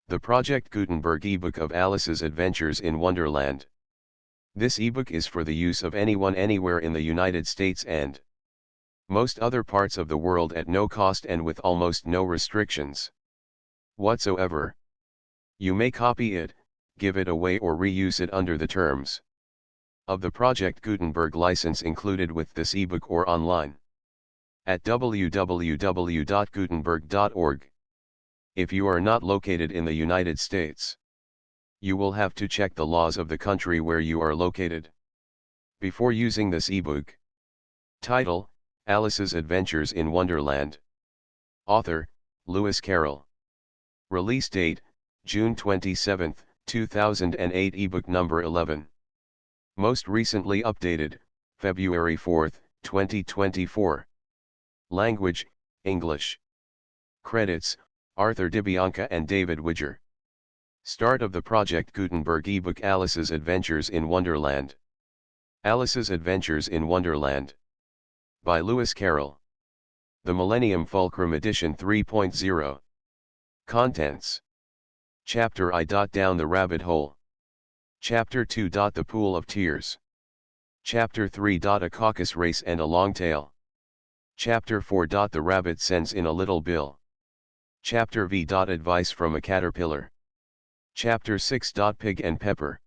The Project Gutenberg ebook of Alice's Adventures in Wonderland. This ebook is for the use of anyone anywhere in the United States and most other parts of the world at no cost and with almost no restrictions whatsoever. You may copy it, give it away or reuse it under the terms of the Project Gutenberg license included with this ebook or online at www.gutenberg.org. If you are not located in the United States, you will have to check the laws of the country where you are located before using this ebook. Title: Alice's Adventures in Wonderland. Author: Lewis Carroll. Release date: June 27, 2008. Ebook number 11. Most recently updated, February 4, 2024. Language: English. Credits: Arthur DiBianca and David Widger. Start of the Project Gutenberg ebook Alice's Adventures in Wonderland. Alice's Adventures in Wonderland. By Lewis Carroll. The Millennium Fulcrum Edition 3.0. Contents. Chapter I. Down the Rabbit Hole. Chapter 2. The Pool of Tears. Chapter 3. A Caucus Race and a Long Tail. Chapter 4. The Rabbit Sends in a Little Bill. Chapter V. Advice from a Caterpillar. Chapter 6. Pig and Pepper.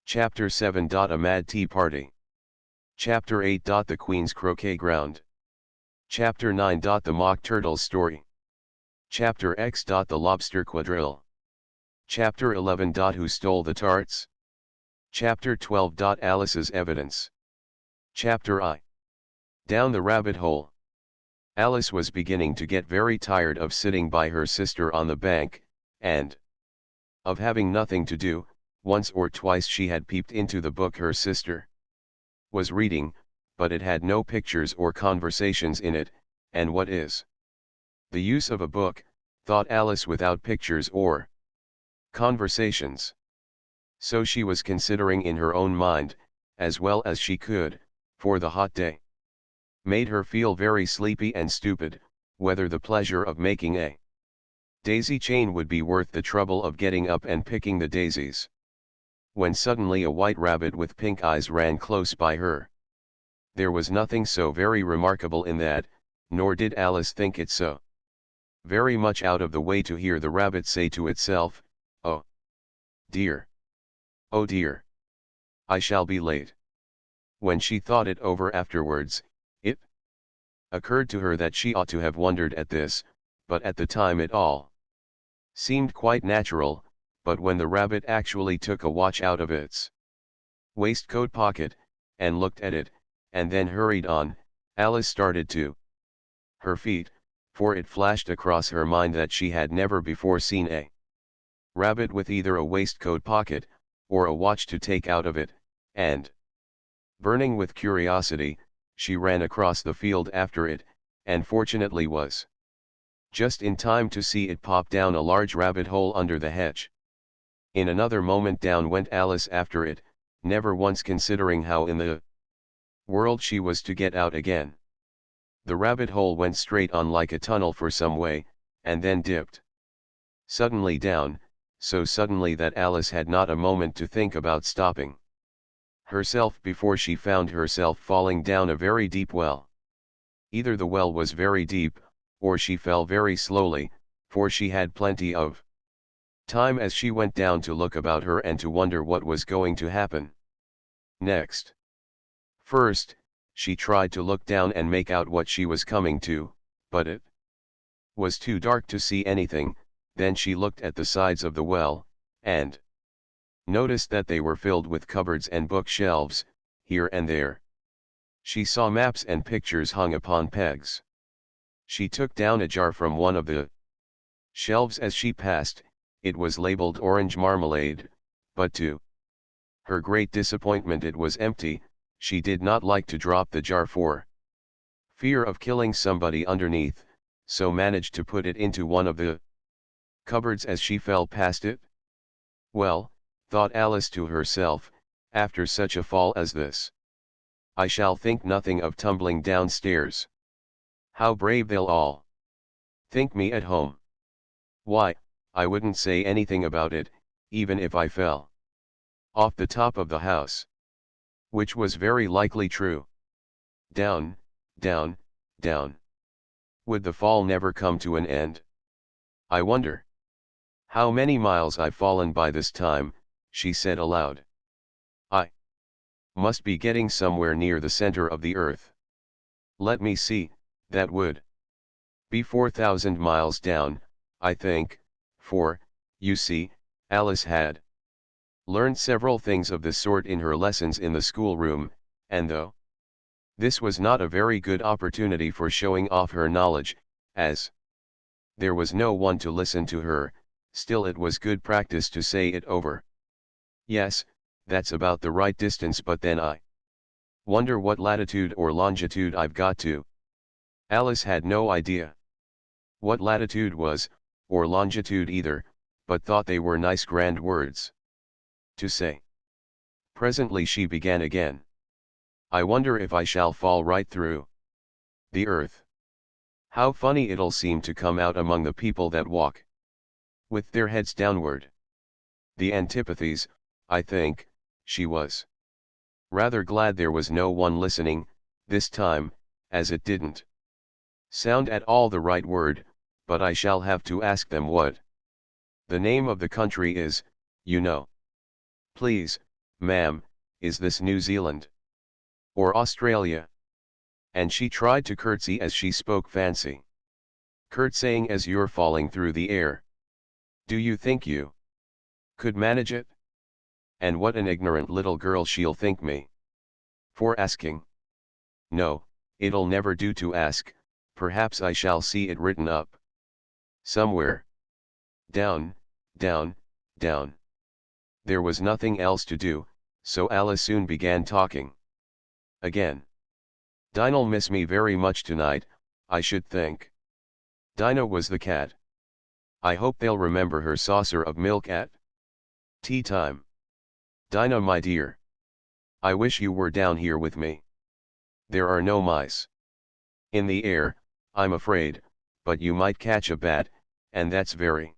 Chapter 7. A Mad Tea Party. Chapter 8. The Queen's Croquet Ground. Chapter 9. The Mock Turtle's Story. Chapter X. The Lobster Quadrille. Chapter 11. Who Stole the Tarts? Chapter 12. Alice's Evidence. Chapter I. Down the Rabbit Hole. Alice was beginning to get very tired of sitting by her sister on the bank, and of having nothing to do. Once or twice she had peeped into the book her sister was reading, but it had no pictures or conversations in it, and what is the use of a book, thought Alice, without pictures or conversations? So she was considering in her own mind, as well as she could, for the hot day made her feel very sleepy and stupid, whether the pleasure of making a daisy chain would be worth the trouble of getting up and picking the daisies. When suddenly a white rabbit with pink eyes ran close by her. There was nothing so very remarkable in that, nor did Alice think it so very much out of the way to hear the rabbit say to itself, "Oh dear! Oh dear! I shall be late." When she thought it over afterwards, it occurred to her that she ought to have wondered at this, but at the time it all seemed quite natural. But when the rabbit actually took a watch out of its waistcoat pocket, and looked at it, and then hurried on, Alice started to her feet, for it flashed across her mind that she had never before seen a rabbit with either a waistcoat pocket, or a watch to take out of it, and, burning with curiosity, she ran across the field after it, and fortunately was just in time to see it pop down a large rabbit hole under the hedge. In another moment down went Alice after it, never once considering how in the world she was to get out again. The rabbit hole went straight on like a tunnel for some way, and then dipped suddenly down, so suddenly that Alice had not a moment to think about stopping herself before she found herself falling down a very deep well. Either the well was very deep, or she fell very slowly, for she had plenty of time as she went down to look about her and to wonder what was going to happen next. First, she tried to look down and make out what she was coming to, but it was too dark to see anything. Then she looked at the sides of the well, and noticed that they were filled with cupboards and bookshelves, here and there. She saw maps and pictures hung upon pegs. She took down a jar from one of the shelves as she passed. It was labeled orange marmalade, but to her great disappointment it was empty. She did not like to drop the jar for fear of killing somebody underneath, so managed to put it into one of the cupboards as she fell past it. Well, thought Alice to herself, after such a fall as this, I shall think nothing of tumbling downstairs. How brave they'll all think me at home. Why, I wouldn't say anything about it, even if I fell off the top of the house. Which was very likely true. Down, down, down. Would the fall never come to an end? I wonder how many miles I've fallen by this time, she said aloud. I must be getting somewhere near the center of the earth. Let me see, that would be 4,000 miles down, I think, for, you see, Alice had learned several things of the sort in her lessons in the schoolroom, and though this was not a very good opportunity for showing off her knowledge, as there was no one to listen to her, still it was good practice to say it over. Yes, that's about the right distance, but then I wonder what latitude or longitude I've got to. Alice had no idea what latitude was, or longitude either, but thought they were nice grand words to say. Presently she began again. I wonder if I shall fall right through the earth. How funny it'll seem to come out among the people that walk with their heads downward. The antipathies, I think. She was rather glad there was no one listening, this time, as it didn't sound at all the right word, but I shall have to ask them what the name of the country is, you know. Please, ma'am, is this New Zealand? Or Australia? And she tried to curtsy as she spoke, fancy curtsying as you're falling through the air. Do you think you could manage it? And what an ignorant little girl she'll think me for asking. No, it'll never do to ask. Perhaps I shall see it written up somewhere. Down, down, down. There was nothing else to do, so Alice soon began talking again. Dinah'll miss me very much tonight, I should think. Dinah was the cat. I hope they'll remember her saucer of milk at tea time. Dinah, my dear, I wish you were down here with me. There are no mice in the air, I'm afraid, but you might catch a bat, and that's very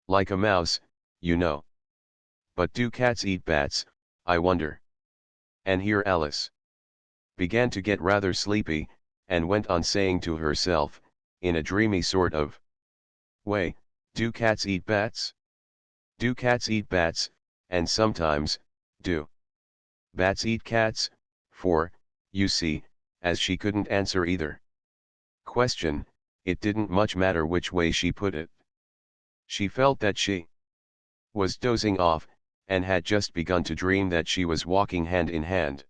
like a mouse, you know. But do cats eat bats, I wonder? And here Alice began to get rather sleepy, and went on saying to herself, in a dreamy sort of way, do cats eat bats? Do cats eat bats, and sometimes, do bats eat cats? For, you see, as she couldn't answer either question, it didn't much matter which way she put it. She felt that she was dozing off, and had just begun to dream that she was walking hand in hand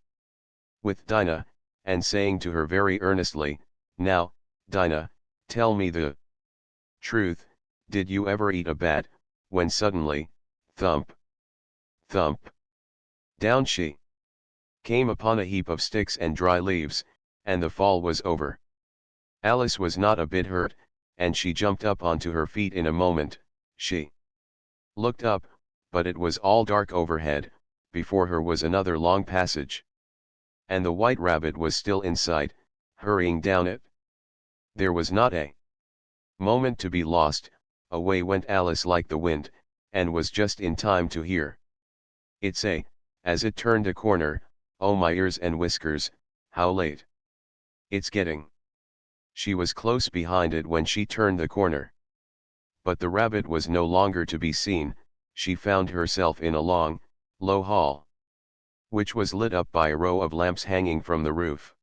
with Dinah, and saying to her very earnestly, now, Dinah, tell me the truth, did you ever eat a bat, when suddenly, thump, thump, down she came upon a heap of sticks and dry leaves, and the fall was over. Alice was not a bit hurt, and she jumped up onto her feet in a moment. She looked up, but it was all dark overhead. Before her was another long passage, and the white rabbit was still in sight, hurrying down it. There was not a moment to be lost. Away went Alice like the wind, and was just in time to hear it say, as it turned a corner, oh my ears and whiskers, how late it's getting. She was close behind it when she turned the corner. But the rabbit was no longer to be seen. She found herself in a long, low hall, which was lit up by a row of lamps hanging from the roof.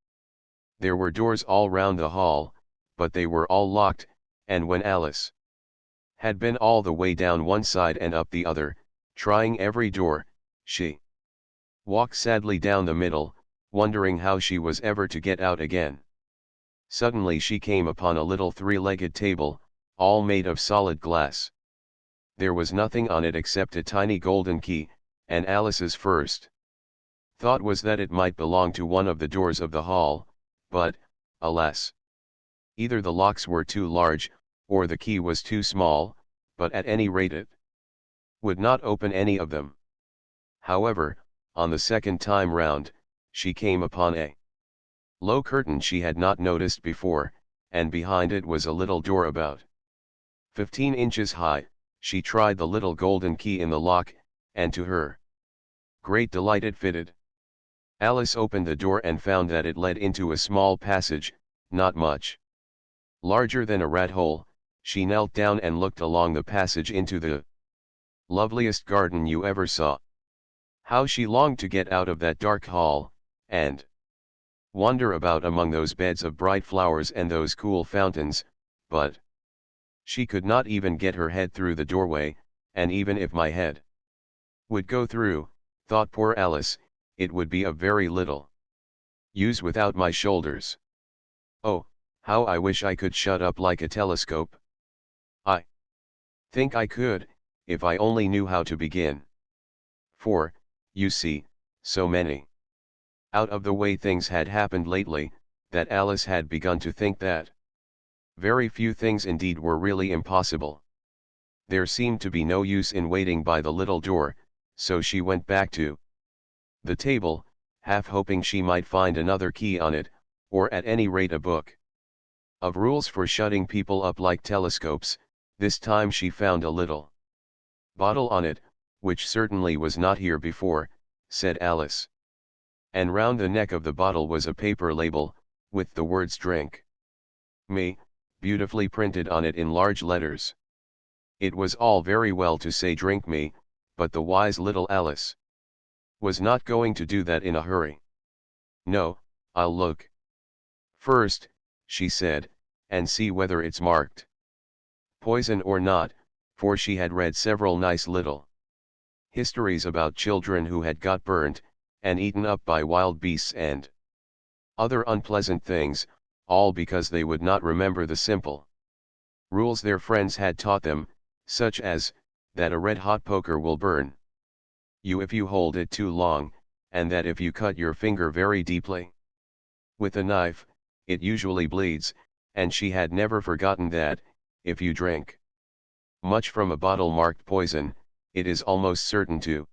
There were doors all round the hall, but they were all locked, and when Alice had been all the way down one side and up the other, trying every door, she walked sadly down the middle, wondering how she was ever to get out again. Suddenly she came upon a little three-legged table, all made of solid glass. There was nothing on it except a tiny golden key, and Alice's first thought was that it might belong to one of the doors of the hall, but, alas! Either the locks were too large, or the key was too small, but at any rate it would not open any of them. However, on the second time round, she came upon a low curtain she had not noticed before, and behind it was a little door about 15 inches high. she tried the little golden key in the lock, and to her great delight it fitted. Alice opened the door and found that it led into a small passage, not much larger than a rat hole. She knelt down and looked along the passage into the loveliest garden you ever saw. How she longed to get out of that dark hall, and wander about among those beds of bright flowers and those cool fountains, but she could not even get her head through the doorway, and even if my head would go through, thought poor Alice, it would be of very little use without my shoulders. Oh, how I wish I could shut up like a telescope. I think I could, if I only knew how to begin. For, you see, so many out of the way things had happened lately, that Alice had begun to think that very few things indeed were really impossible. There seemed to be no use in waiting by the little door, so she went back to the table, half hoping she might find another key on it, or at any rate a book of rules for shutting people up like telescopes. This time she found a little bottle on it, which certainly was not here before, said Alice. And round the neck of the bottle was a paper label, with the words "Drink Me," beautifully printed on it in large letters. It was all very well to say "Drink me," but the wise little Alice was not going to do that in a hurry. "No, I'll look first," she said, "and see whether it's marked poison or not," for she had read several nice little histories about children who had got burnt, and eaten up by wild beasts and other unpleasant things, all because they would not remember the simple rules their friends had taught them, such as, that a red-hot poker will burn you if you hold it too long, and that if you cut your finger very deeply with a knife, it usually bleeds, and she had never forgotten that, if you drink much from a bottle marked poison, it is almost certain to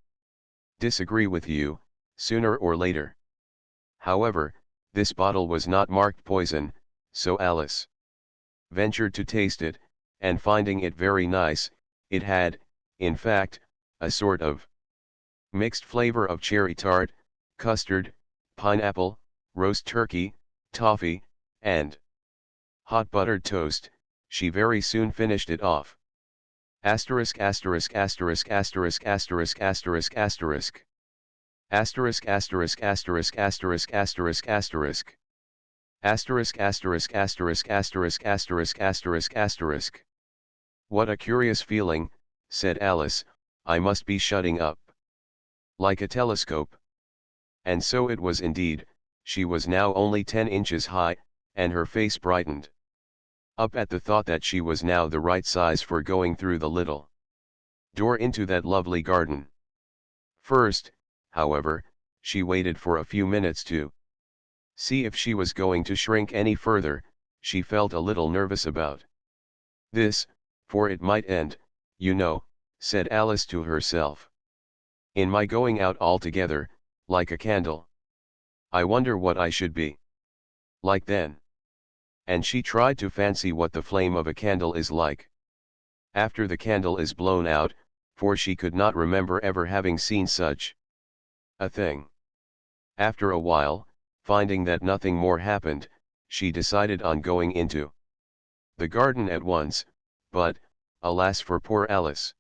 disagree with you, sooner or later. However, this bottle was not marked poison, so Alice ventured to taste it, and finding it very nice, it had, in fact, a sort of mixed flavor of cherry tart, custard, pineapple, roast turkey, toffee, and hot buttered toast. She very soon finished it off. Asterisk asterisk asterisk asterisk asterisk asterisk asterisk. Asterisk asterisk asterisk asterisk asterisk asterisk. Asterisk asterisk asterisk asterisk asterisk asterisk asterisk. What a curious feeling, said Alice, I must be shutting up like a telescope. And so it was indeed. She was now only 10 inches high, and her face brightened up at the thought that she was now the right size for going through the little door into that lovely garden. First, however, she waited for a few minutes to see if she was going to shrink any further. She felt a little nervous about this, for it might end, you know, said Alice to herself, in my going out altogether, like a candle. I wonder what I should be like then. And she tried to fancy what the flame of a candle is like after the candle is blown out, for she could not remember ever having seen such a thing. After a while, finding that nothing more happened, she decided on going into the garden at once, but, alas for poor Alice.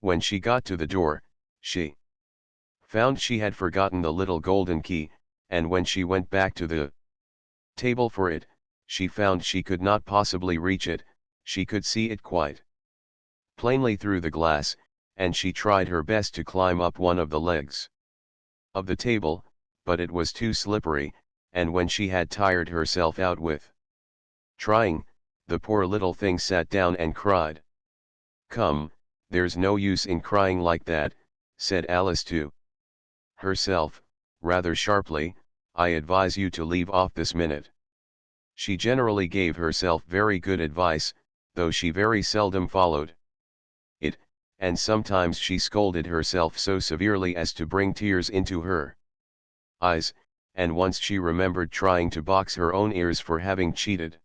When she got to the door, she found she had forgotten the little golden key, and when she went back to the table for it, she found she could not possibly reach it. She could see it quite plainly through the glass, and she tried her best to climb up one of the legs of the table, but it was too slippery, and when she had tired herself out with trying, the poor little thing sat down and cried. Come, there's no use in crying like that, said Alice to herself, rather sharply, I advise you to leave off this minute. She generally gave herself very good advice, though she very seldom followed it, and sometimes she scolded herself so severely as to bring tears into her eyes, and once she remembered trying to box her own ears for having cheated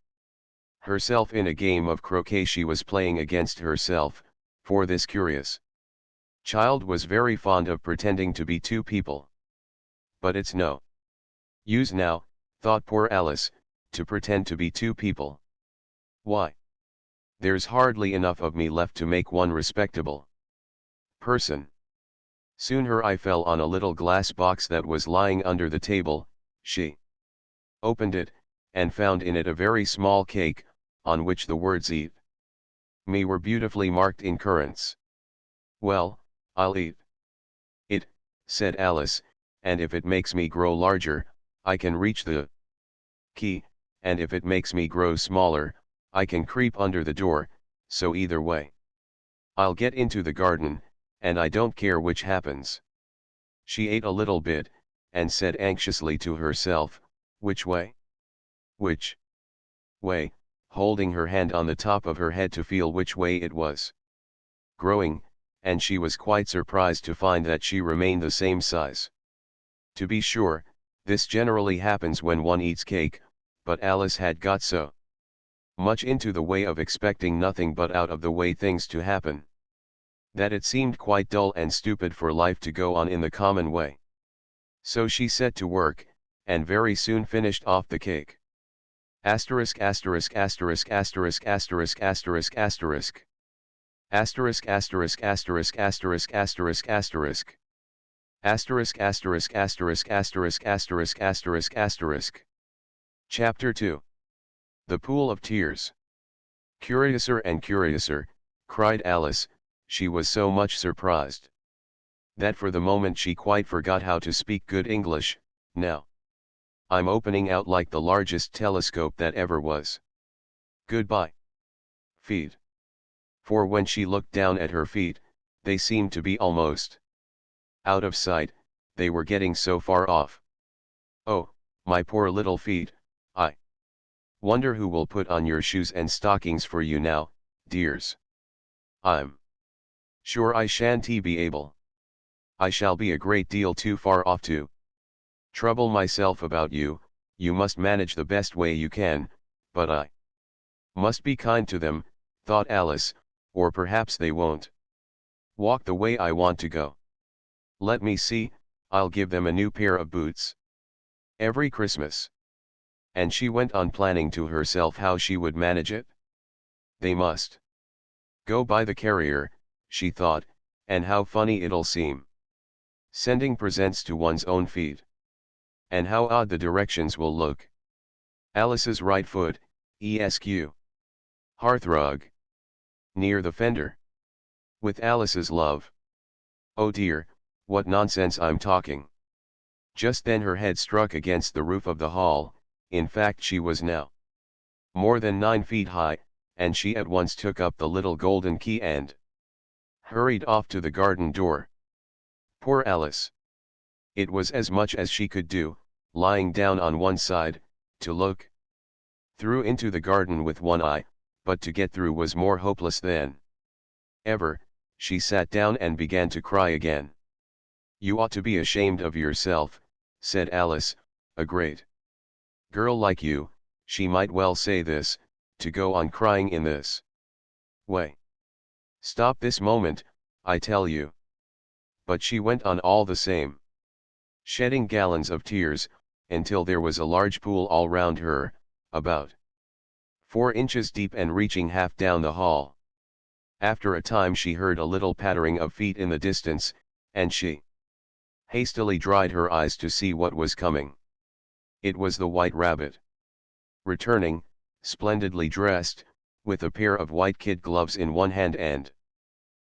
herself in a game of croquet she was playing against herself, for this curious child was very fond of pretending to be two people. But it's no use now, thought poor Alice, to pretend to be two people. Why? There's hardly enough of me left to make one respectable person. Soon her eye fell on a little glass box that was lying under the table. She opened it, and found in it a very small cake, on which the words "Eat me" were beautifully marked in currants. "Well, I'll eat it," said Alice, "and if it makes me grow larger, I can reach the key, and if it makes me grow smaller, I can creep under the door, so either way I'll get into the garden, and I don't care which happens." She ate a little bit, and said anxiously to herself, "Which way? Which way?" holding her hand on the top of her head to feel which way it was growing, and she was quite surprised to find that she remained the same size. To be sure, this generally happens when one eats cake, but Alice had got so much into the way of expecting nothing but out of the way things to happen, that it seemed quite dull and stupid for life to go on in the common way. So she set to work, and very soon finished off the cake. Asterisk asterisk asterisk asterisk asterisk asterisk asterisk. Asterisk asterisk asterisk asterisk asterisk asterisk. Asterisk asterisk asterisk asterisk asterisk asterisk asterisk. Chapter 2. The Pool of Tears. "Curiouser and curiouser," cried Alice. She was so much surprised that for the moment she quite forgot how to speak good English. "Now I'm opening out like the largest telescope that ever was. Goodbye, feet." For when she looked down at her feet, they seemed to be almost out of sight, they were getting so far off. "Oh, my poor little feet, I wonder who will put on your shoes and stockings for you now, dears. I'm sure I shan't be able. I shall be a great deal too far off to trouble myself about you. You must manage the best way you can, but I must be kind to them," thought Alice, "or perhaps they won't walk the way I want to go. Let me see, I'll give them a new pair of boots every Christmas." And she went on planning to herself how she would manage it. "They must go by the carrier," she thought, "and how funny it'll seem sending presents to one's own feet. And how odd the directions will look. Alice's right foot, ESQ. Hearthrug. Near the fender. With Alice's love. Oh dear, what nonsense I'm talking." Just then her head struck against the roof of the hall. In fact she was now more than 9 feet high, and she at once took up the little golden key and hurried off to the garden door. Poor Alice! It was as much as she could do, lying down on one side, to look through into the garden with one eye, but to get through was more hopeless than ever. She sat down and began to cry again. "You ought to be ashamed of yourself," said Alice. "A great girl like you, she might well say this, to go on crying in this way. Stop this moment, I tell you." But she went on all the same, shedding gallons of tears, until there was a large pool all round her, about 4 inches deep and reaching half down the hall. After a time she heard a little pattering of feet in the distance, and she hastily dried her eyes to see what was coming. It was the White Rabbit. Returning, splendidly dressed, with a pair of white kid gloves in one hand and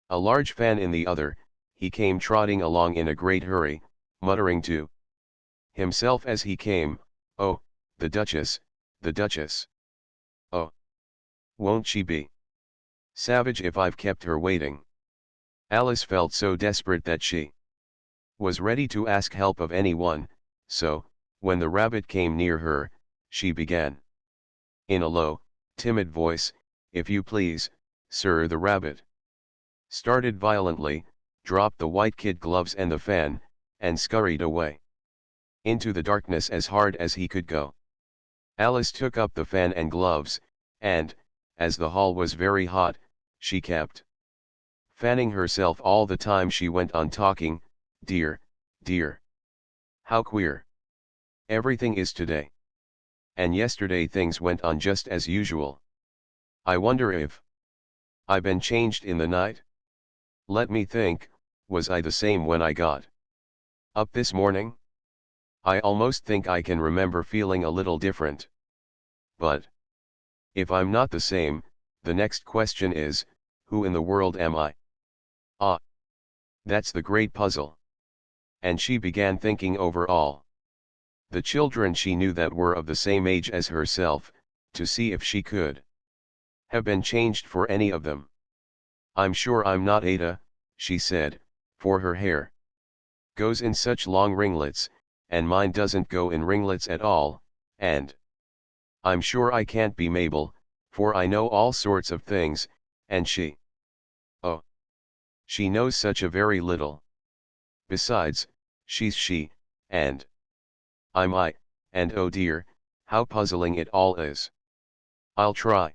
a large fan in the other, he came trotting along in a great hurry, muttering to himself as he came, "Oh, the Duchess, the Duchess. Oh, won't she be savage if I've kept her waiting." Alice felt so desperate that she was ready to ask help of anyone, so, when the rabbit came near her, she began in a low, timid voice, "If you please, sir." The rabbit started violently, dropped the white kid gloves and the fan, and scurried away into the darkness as hard as he could go. Alice took up the fan and gloves, and, as the hall was very hot, she kept Fanning herself all the time she went on talking, dear, dear. How queer. Everything is today. And yesterday things went on just as usual. I wonder if I been changed in the night? Let me think, was I the same when I got up this morning? I almost think I can remember feeling a little different. But if I'm not the same, the next question is, who in the world am I? Ah, that's the great puzzle. And she began thinking over all the children she knew that were of the same age as herself, to see if she could have been changed for any of them. I'm sure I'm not Ada, she said, for her hair goes in such long ringlets, and mine doesn't go in ringlets at all, and I'm sure I can't be Mabel, for I know all sorts of things, and oh, she knows such a very little. Besides, she's she, and I'm I, and oh dear, how puzzling it all is. I'll try.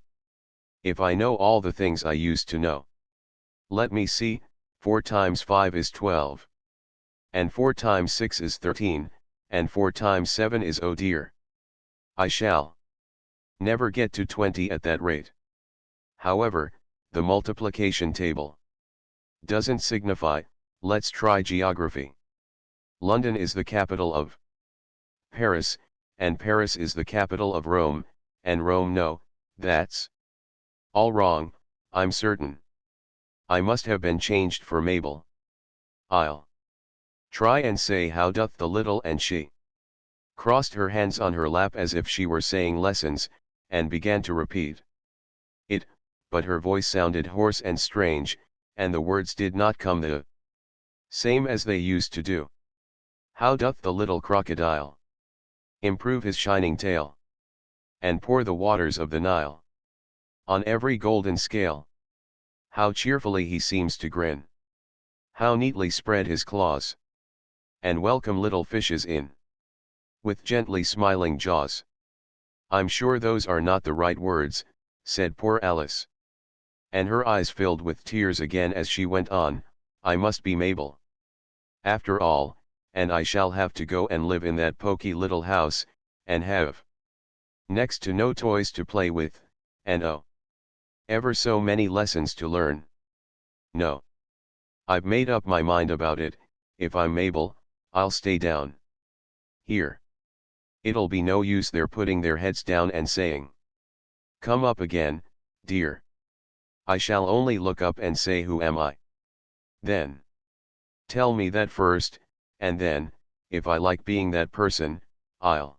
If I know all the things I used to know. Let me see, 4 times 5 is 12. And 4 times 6 is 13, and 4 times 7 is oh dear. I shall never get to 20 at that rate. However, the multiplication table doesn't signify. Let's try geography. London is the capital of Paris, and Paris is the capital of Rome, and Rome no, that's all wrong, I'm certain. I must have been changed for Mabel. I'll try and say how doth the little, and she crossed her hands on her lap as if she were saying lessons, and began to repeat it, but her voice sounded hoarse and strange, and the words did not come the same as they used to do. How doth the little crocodile improve his shining tail, and pour the waters of the Nile on every golden scale? How cheerfully he seems to grin, how neatly spread his claws, and welcome little fishes in with gently smiling jaws. I'm sure those are not the right words, said poor Alice. And her eyes filled with tears again as she went on, I must be Mabel, after all, and I shall have to go and live in that poky little house, and have next to no toys to play with, and oh, ever so many lessons to learn. No. I've made up my mind about it. If I'm Mabel, I'll stay down here. It'll be no use their putting their heads down and saying, come up again, dear. I shall only look up and say, who am I? Then tell me that first, and then, if I like being that person, I'll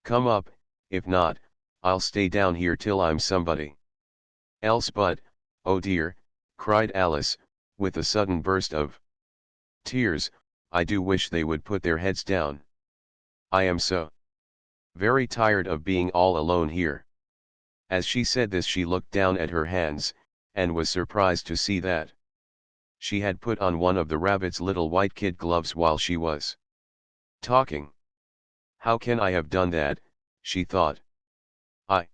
come up. If not, I'll stay down here till I'm somebody else. But, oh dear, cried Alice, with a sudden burst of tears, I do wish they would put their heads down. I am so very tired of being all alone here. As she said this she looked down at her hands, and was surprised to see that she had put on one of the rabbit's little white kid gloves while she was talking. How can I have done that, she thought. I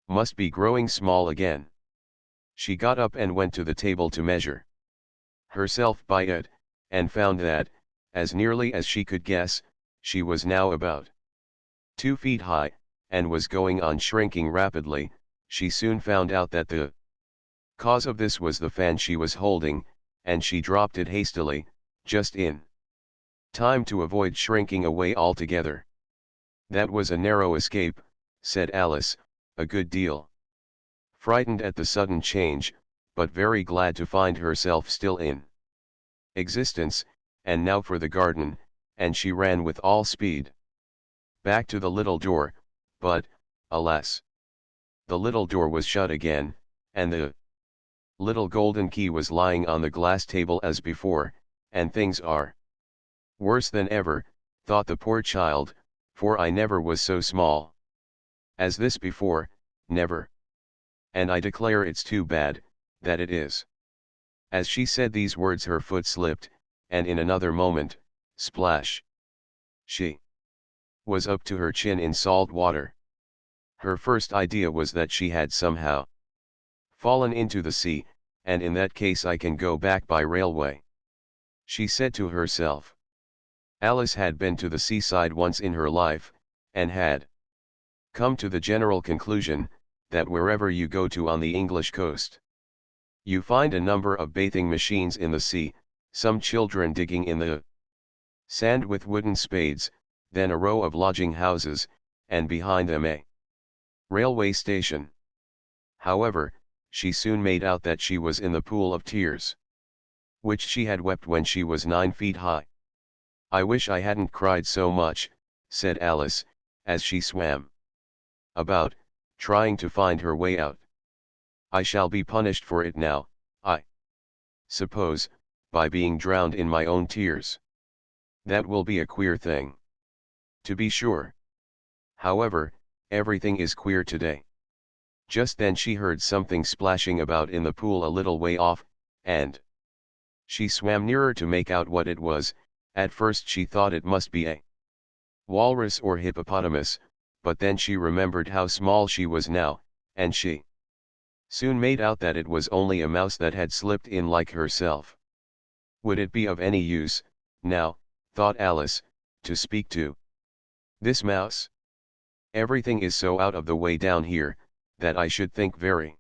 must be growing small again. She got up and went to the table to measure herself by it, and found that, as nearly as she could guess, she was now about 2 feet high, and was going on shrinking rapidly. She soon found out that the cause of this was the fan she was holding, and she dropped it hastily, just in time to avoid shrinking away altogether. That was a narrow escape, said Alice, a good deal frightened at the sudden change, but very glad to find herself still in existence. And now for the garden, and she ran with all speed back to the little door, but, alas, the little door was shut again, and the little golden key was lying on the glass table as before. And things are worse than ever, thought the poor child, for I never was so small as this before, never. And I declare it's too bad, that it is. As she said these words her foot slipped, and in another moment, splash! She was up to her chin in salt water. Her first idea was that she had somehow fallen into the sea, and in that case I can go back by railway, she said to herself. Alice had been to the seaside once in her life, and had come to the general conclusion, that wherever you go to on the English coast, you find a number of bathing machines in the sea, some children digging in the sand with wooden spades, then a row of lodging houses, and behind them a railway station. However, she soon made out that she was in the pool of tears, which she had wept when she was 9 feet high. "I wish I hadn't cried so much," said Alice, as she swam about, trying to find her way out. "I shall be punished for it now, I suppose, by being drowned in my own tears. That will be a queer thing, to be sure. However, everything is queer today." Just then she heard something splashing about in the pool a little way off, and she swam nearer to make out what it was. At first she thought it must be a walrus or hippopotamus, but then she remembered how small she was now, and she soon made out that it was only a mouse that had slipped in like herself. Would it be of any use, now, thought Alice, to speak to this mouse? Everything is so out of the way down here, that I should think very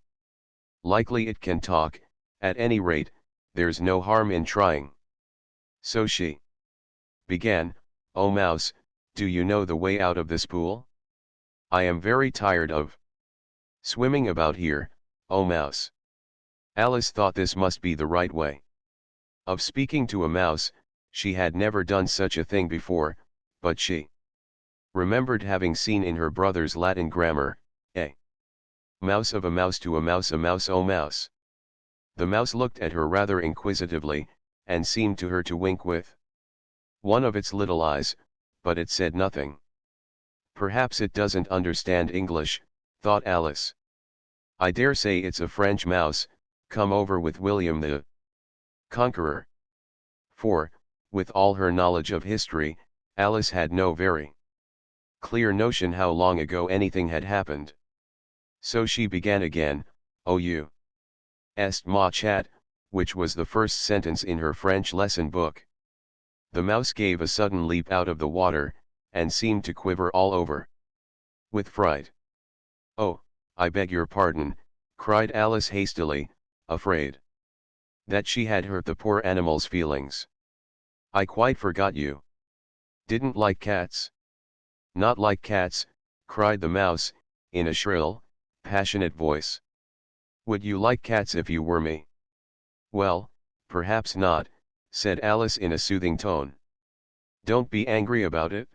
likely it can talk. At any rate, there's no harm in trying. So she began, "Oh mouse, do you know the way out of this pool? I am very tired of swimming about here, oh mouse." Alice thought this must be the right way of speaking to a mouse. She had never done such a thing before, but she remembered having seen in her brother's Latin grammar, a mouse of a mouse to a mouse oh mouse. The mouse looked at her rather inquisitively, and seemed to her to wink with one of its little eyes, but it said nothing. "Perhaps it doesn't understand English," thought Alice. "I dare say it's a French mouse, come over with William the Conqueror." For, with all her knowledge of history, Alice had no very clear notion how long ago anything had happened. So she began again, "Oh you est ma chat," which was the first sentence in her French lesson book. The mouse gave a sudden leap out of the water, and seemed to quiver all over with fright. "Oh, I beg your pardon," cried Alice hastily, afraid that she had hurt the poor animal's feelings. "I quite forgot you didn't like cats." "Not like cats," cried the mouse, in a shrill, passionate voice. "Would you like cats if you were me?" "Well, perhaps not," said Alice in a soothing tone. "Don't be angry about it.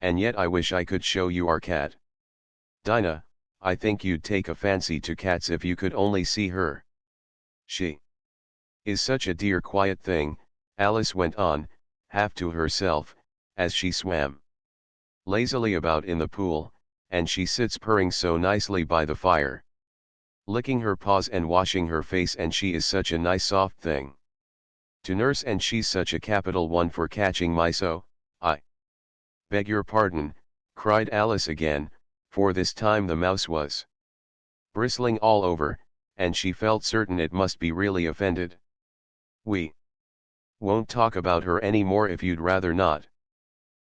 And yet I wish I could show you our cat. Dinah, I think you'd take a fancy to cats if you could only see her. She is such a dear quiet thing," Alice went on, half to herself, as she swam lazily about in the pool, "and she sits purring so nicely by the fire, licking her paws and washing her face, and she is such a nice soft thing to nurse, and she's such a capital one for catching mice. Oh, I beg your pardon," cried Alice again, for this time the mouse was bristling all over, and she felt certain it must be really offended. "We won't talk about her any more if you'd rather not."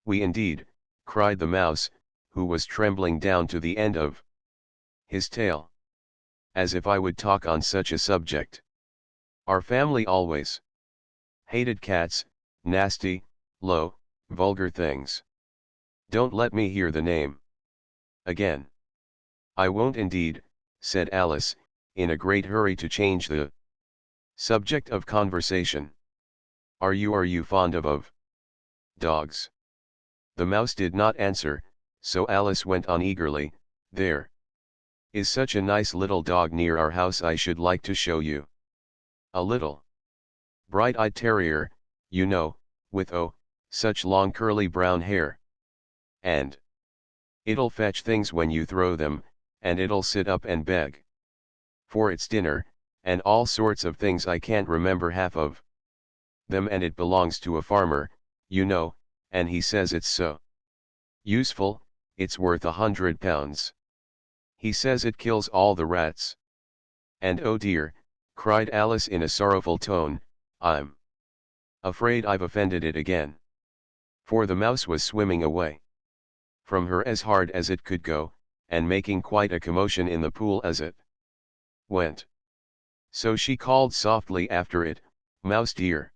"We indeed," cried the mouse, who was trembling down to the end of his tail. "As if I would talk on such a subject. Our family always hated cats, nasty, low, vulgar things. Don't let me hear the name again." "I won't indeed," said Alice, in a great hurry to change the subject of conversation. Are you fond of dogs?" The mouse did not answer, so Alice went on eagerly, "There is such a nice little dog near our house I should like to show you. A little bright-eyed terrier, you know, with such long curly brown hair. And it'll fetch things when you throw them, and it'll sit up and beg for its dinner, and all sorts of things I can't remember half of them, and it belongs to a farmer, you know, and he says it's so useful, it's worth £100. He says it kills all the rats. And oh dear, cried Alice in a sorrowful tone, "I'm afraid I've offended it again." For the mouse was swimming away from her as hard as it could go, and making quite a commotion in the pool as it went. So she called softly after it, "Mouse dear,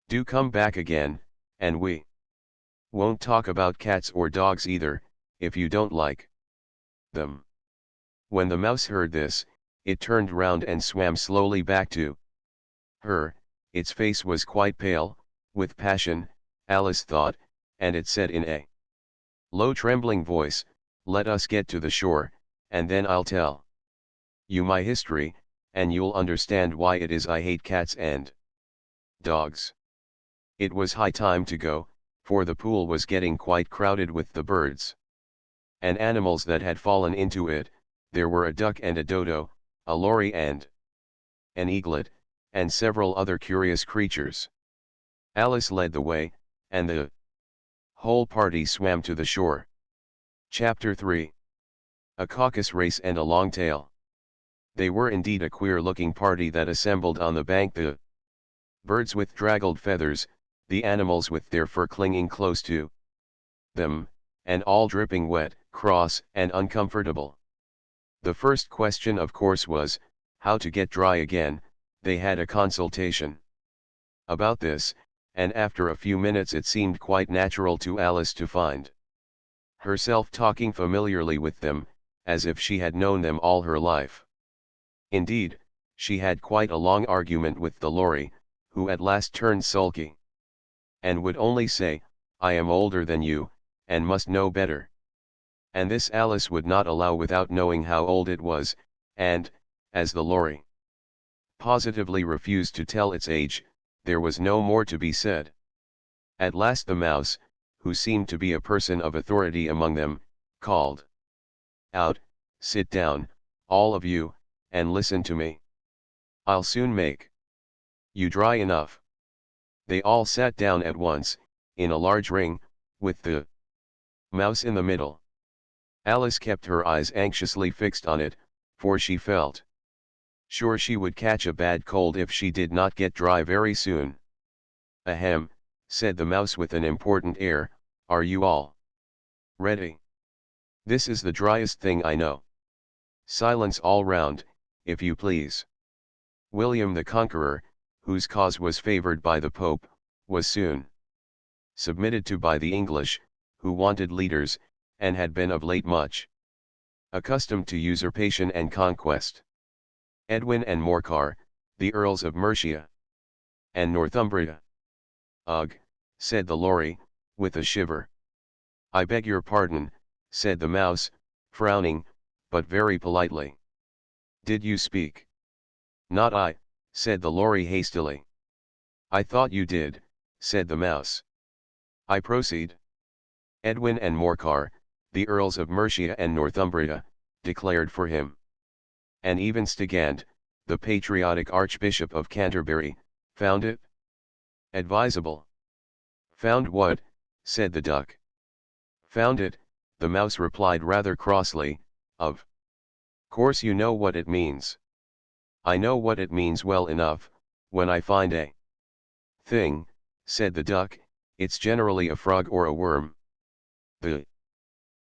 do come back again, and we won't talk about cats or dogs either, if you don't like them." When the mouse heard this, it turned round and swam slowly back to her. Its face was quite pale, with passion, Alice thought, and it said in a low trembling voice, "Let us get to the shore, and then I'll tell you my history, and you'll understand why it is I hate cats and dogs." It was high time to go, for the pool was getting quite crowded with the birds and animals that had fallen into it. There were a duck and a dodo, a lory and an eaglet, and several other curious creatures. Alice led the way, and the whole party swam to the shore. Chapter 3. A Caucus Race and a Long Tail. They were indeed a queer-looking party that assembled on the bank, the birds with draggled feathers, the animals with their fur clinging close to them, and all dripping wet, cross, and uncomfortable. The first question of course was, how to get dry again. They had a consultation about this, and after a few minutes it seemed quite natural to Alice to find herself talking familiarly with them, as if she had known them all her life. Indeed, she had quite a long argument with the lory, who at last turned sulky, and would only say, "I am older than you, and must know better." And this Alice would not allow without knowing how old it was, and, as the lory positively refused to tell its age, there was no more to be said. At last the mouse, who seemed to be a person of authority among them, called out, "Sit down, all of you, and listen to me. I'll soon make you dry enough." They all sat down at once, in a large ring, with the mouse in the middle. Alice kept her eyes anxiously fixed on it, for she felt sure she would catch a bad cold if she did not get dry very soon. "Ahem," said the mouse with an important air, "are you all ready? This is the driest thing I know. Silence all round, if you please." William the Conqueror, whose cause was favored by the Pope, was soon submitted to by the English, who wanted leaders, and had been of late much accustomed to usurpation and conquest. Edwin and Morcar, the Earls of Mercia and Northumbria. "Ugh," said the lory, with a shiver. "I beg your pardon," said the mouse, frowning, but very politely. "Did you speak?" "Not I," said the lory hastily. "I thought you did," said the mouse. "I proceed." Edwin and Morcar, the Earls of Mercia and Northumbria, declared for him. And even Stigand, the patriotic Archbishop of Canterbury, found it advisable. "Found what?" said the duck. "Found it," the mouse replied rather crossly, "of course you know what it means." "I know what it means well enough. When I find a thing," said the duck, "it's generally a frog or a worm. The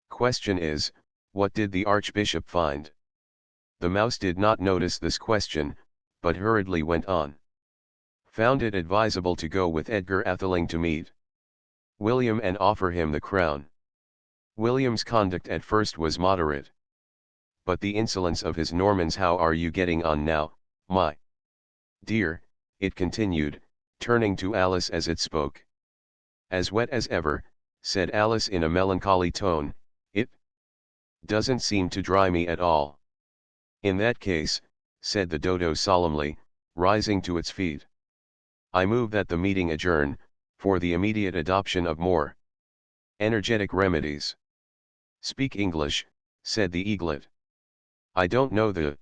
question is, what did the Archbishop find?" The mouse did not notice this question, but hurriedly went on. "Found it advisable to go with Edgar Atheling to meet William and offer him the crown. William's conduct at first was moderate. But the insolence of his Normans. How are you getting on now, my dear?" it continued, turning to Alice as it spoke. "As wet as ever," said Alice in a melancholy tone. "It doesn't seem to dry me at all." "In that case," said the dodo solemnly, rising to its feet, "I move that the meeting adjourn, for the immediate adoption of more energetic remedies." "Speak English," said the eaglet. "I don't know the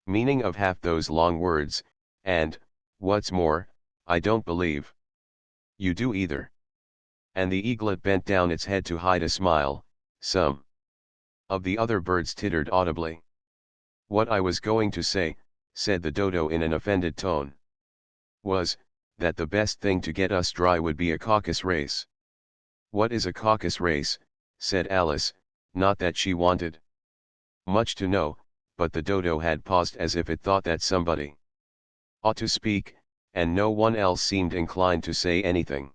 meaning of half those long words, and, what's more, I don't believe you do either." And the eaglet bent down its head to hide a smile. Some of the other birds tittered audibly. "What I was going to say," said the dodo in an offended tone. Was, that the best thing to get us dry would be a caucus race. What is a caucus race, said Alice, not that she wanted much to know, but the dodo had paused as if it thought that somebody ought to speak, and no one else seemed inclined to say anything.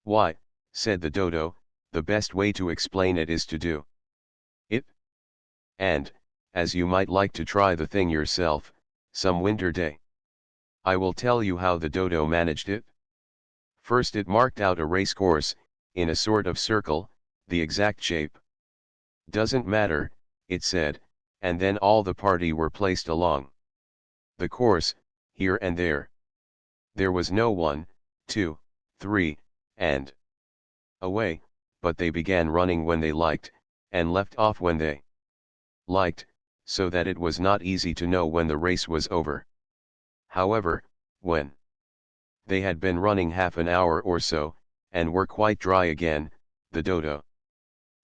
Why, said the dodo, the best way to explain it is to do it. And, as you might like to try the thing yourself, some winter day. I will tell you how the dodo managed it. First it marked out a race course, in a sort of circle, the exact shape doesn't matter, it said, and then all the party were placed along the course, here and there. There was no 1, 2, 3, and away, but they began running when they liked, and left off when they liked, so that it was not easy to know when the race was over. However, when they had been running half an hour or so, and were quite dry again, the dodo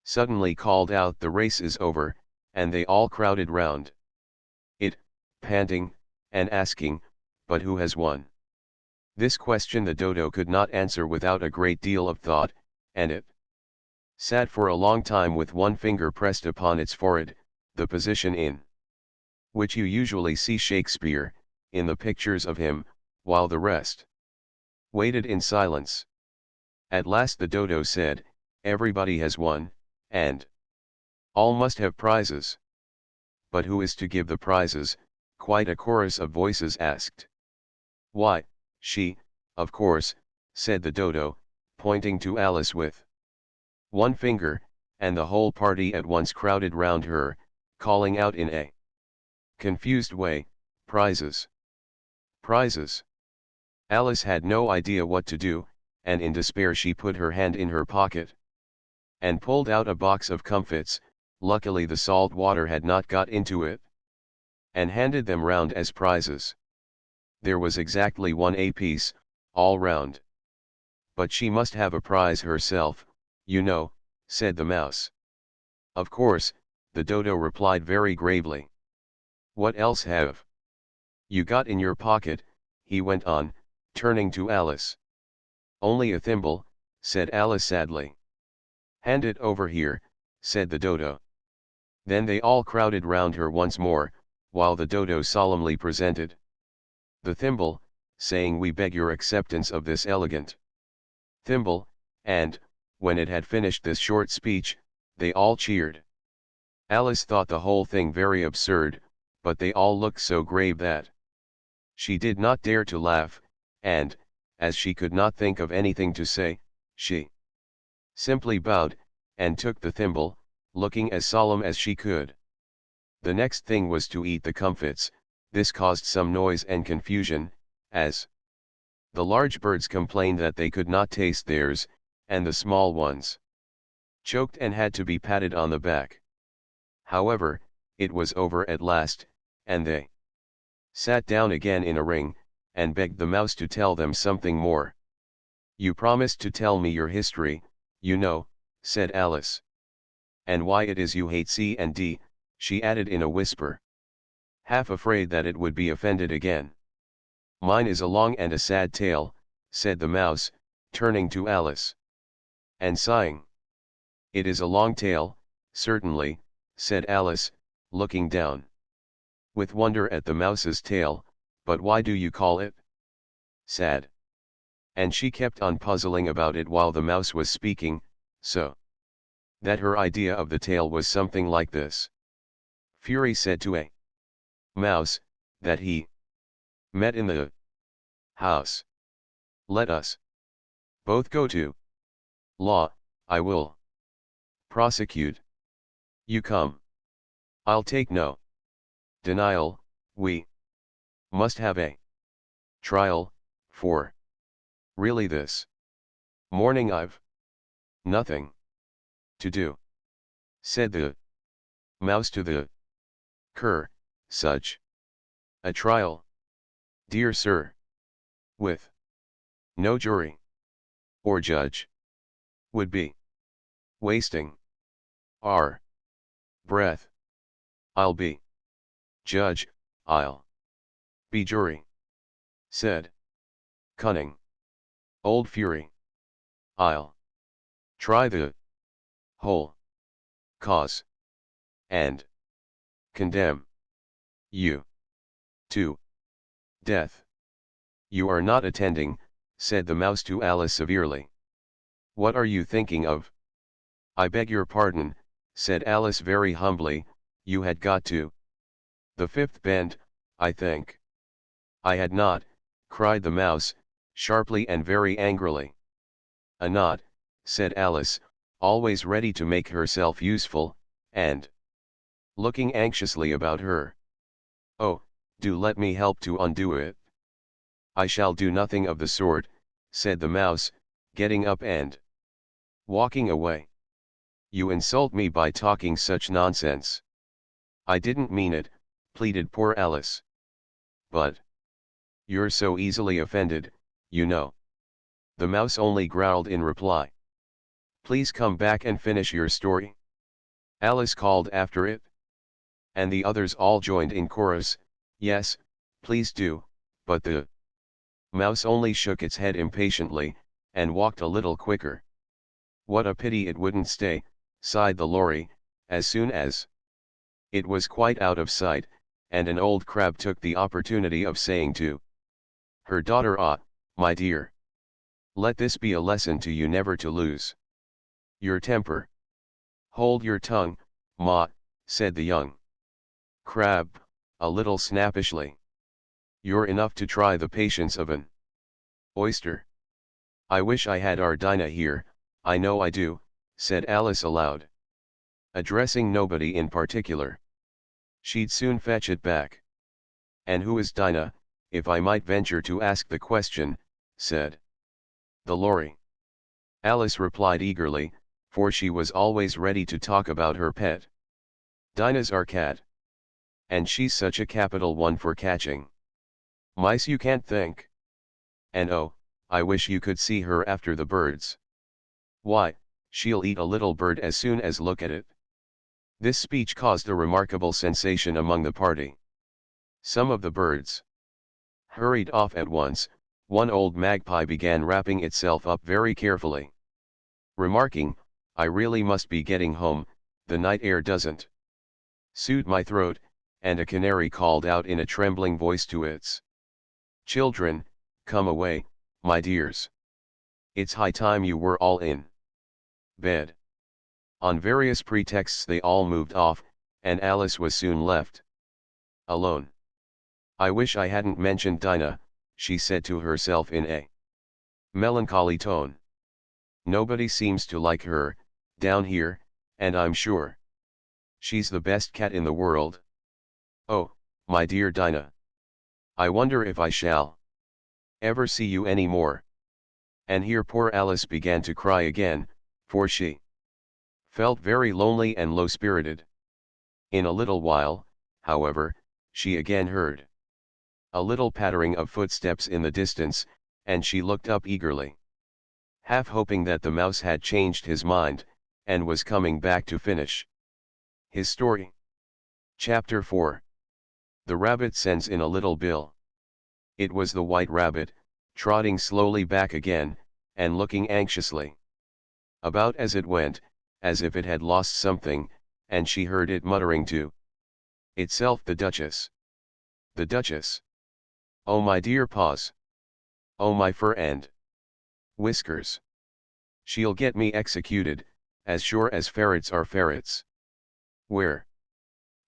suddenly called out, "The race is over," and they all crowded round it, panting, and asking, "But who has won?" This question the dodo could not answer without a great deal of thought, and it sat for a long time with one finger pressed upon its forehead, the position in which you usually see Shakespeare, in the pictures of him, while the rest waited in silence. At last the dodo said, "Everybody has won, and all must have prizes." "But who is to give the prizes?" quite a chorus of voices asked. "Why, she, of course," said the dodo, pointing to Alice with one finger, and the whole party at once crowded round her, calling out in a confused way, "Prizes! Prizes!" Alice had no idea what to do, and in despair she put her hand in her pocket and pulled out a box of comfits, luckily the salt water had not got into it, and handed them round as prizes. There was exactly 1 apiece, all round. "But she must have a prize herself, you know," said the mouse. "Of course," the dodo replied very gravely. "What else have you got in your pocket?" he went on, turning to Alice. "Only a thimble," said Alice sadly. "Hand it over here," said the dodo. Then they all crowded round her once more, while the dodo solemnly presented the thimble, saying, "We beg your acceptance of this elegant thimble," and, when it had finished this short speech, they all cheered. Alice thought the whole thing very absurd, but they all looked so grave that she did not dare to laugh, and, as she could not think of anything to say, she simply bowed, and took the thimble, looking as solemn as she could. The next thing was to eat the comfits. This caused some noise and confusion, as the large birds complained that they could not taste theirs, and the small ones choked and had to be patted on the back. However, it was over at last, and they sat down again in a ring, and begged the mouse to tell them something more. "You promised to tell me your history, you know," said Alice. "And why it is you hate C and D," she added in a whisper, half afraid that it would be offended again. "Mine is a long and a sad tale," said the mouse, turning to Alice, and sighing. "It is a long tale, certainly," said Alice, looking down with wonder at the mouse's tail, "but why do you call it sad?" And she kept on puzzling about it while the mouse was speaking, so that her idea of the tale was something like this. Fury said to a mouse, that he met in the house. "Let us both go to law, I will prosecute. You come. I'll take no denial, we must have a trial, for really this morning I've nothing to do," said the mouse to the cur. "Such a trial, dear sir, with no jury or judge, would be wasting our breath. I'll be judge, I'll Be jury. Said. Cunning. Old fury. I'll try the whole cause and condemn you to death. You are not attending, said the mouse to Alice severely. What are you thinking of? I beg your pardon, said Alice very humbly, you had got to the fifth bend, I think. I had not, cried the mouse, sharply and very angrily. Not, said Alice, always ready to make herself useful, and looking anxiously about her. Oh, do let me help to undo it. I shall do nothing of the sort, said the mouse, getting up and walking away. You insult me by talking such nonsense. I didn't mean it, pleaded poor Alice. But you're so easily offended, you know. The mouse only growled in reply. Please come back and finish your story. Alice called after it. And the others all joined in chorus, yes, please do, but the mouse only shook its head impatiently, and walked a little quicker. What a pity it wouldn't stay, sighed the lorry, as soon as it was quite out of sight, and an old crab took the opportunity of saying to her daughter, ah, my dear, let this be a lesson to you never to lose your temper. Hold your tongue, ma, said the young crab, a little snappishly. You're enough to try the patience of an oyster. I wish I had our Dinah here, I know I do, said Alice aloud. Addressing nobody in particular. She'd soon fetch it back. And who is Dinah, if I might venture to ask the question, said the lorry. Alice replied eagerly, for she was always ready to talk about her pet. Dinah's our cat. And she's such a capital one for catching mice you can't think. And oh, I wish you could see her after the birds. Why, she'll eat a little bird as soon as look at it. This speech caused a remarkable sensation among the party. Some of the birds hurried off at once. One old magpie began wrapping itself up very carefully, remarking, I really must be getting home, the night air doesn't suit my throat, and a canary called out in a trembling voice to its children, come away, my dears. It's high time you were all in bed. On various pretexts they all moved off, and Alice was soon left alone. I wish I hadn't mentioned Dinah, she said to herself in a melancholy tone. Nobody seems to like her, down here, and I'm sure she's the best cat in the world. Oh, my dear Dinah. I wonder if I shall ever see you any more. And here poor Alice began to cry again, for she felt very lonely and low-spirited. In a little while, however, she again heard a little pattering of footsteps in the distance, and she looked up eagerly, half hoping that the mouse had changed his mind, and was coming back to finish his story. Chapter 4. The rabbit sends in a little bill. It was the white rabbit, trotting slowly back again, and looking anxiously about as it went, as if it had lost something, and she heard it muttering to itself, the Duchess. The Duchess. Oh my dear paws. Oh my fur and whiskers. She'll get me executed, as sure as ferrets are ferrets. Where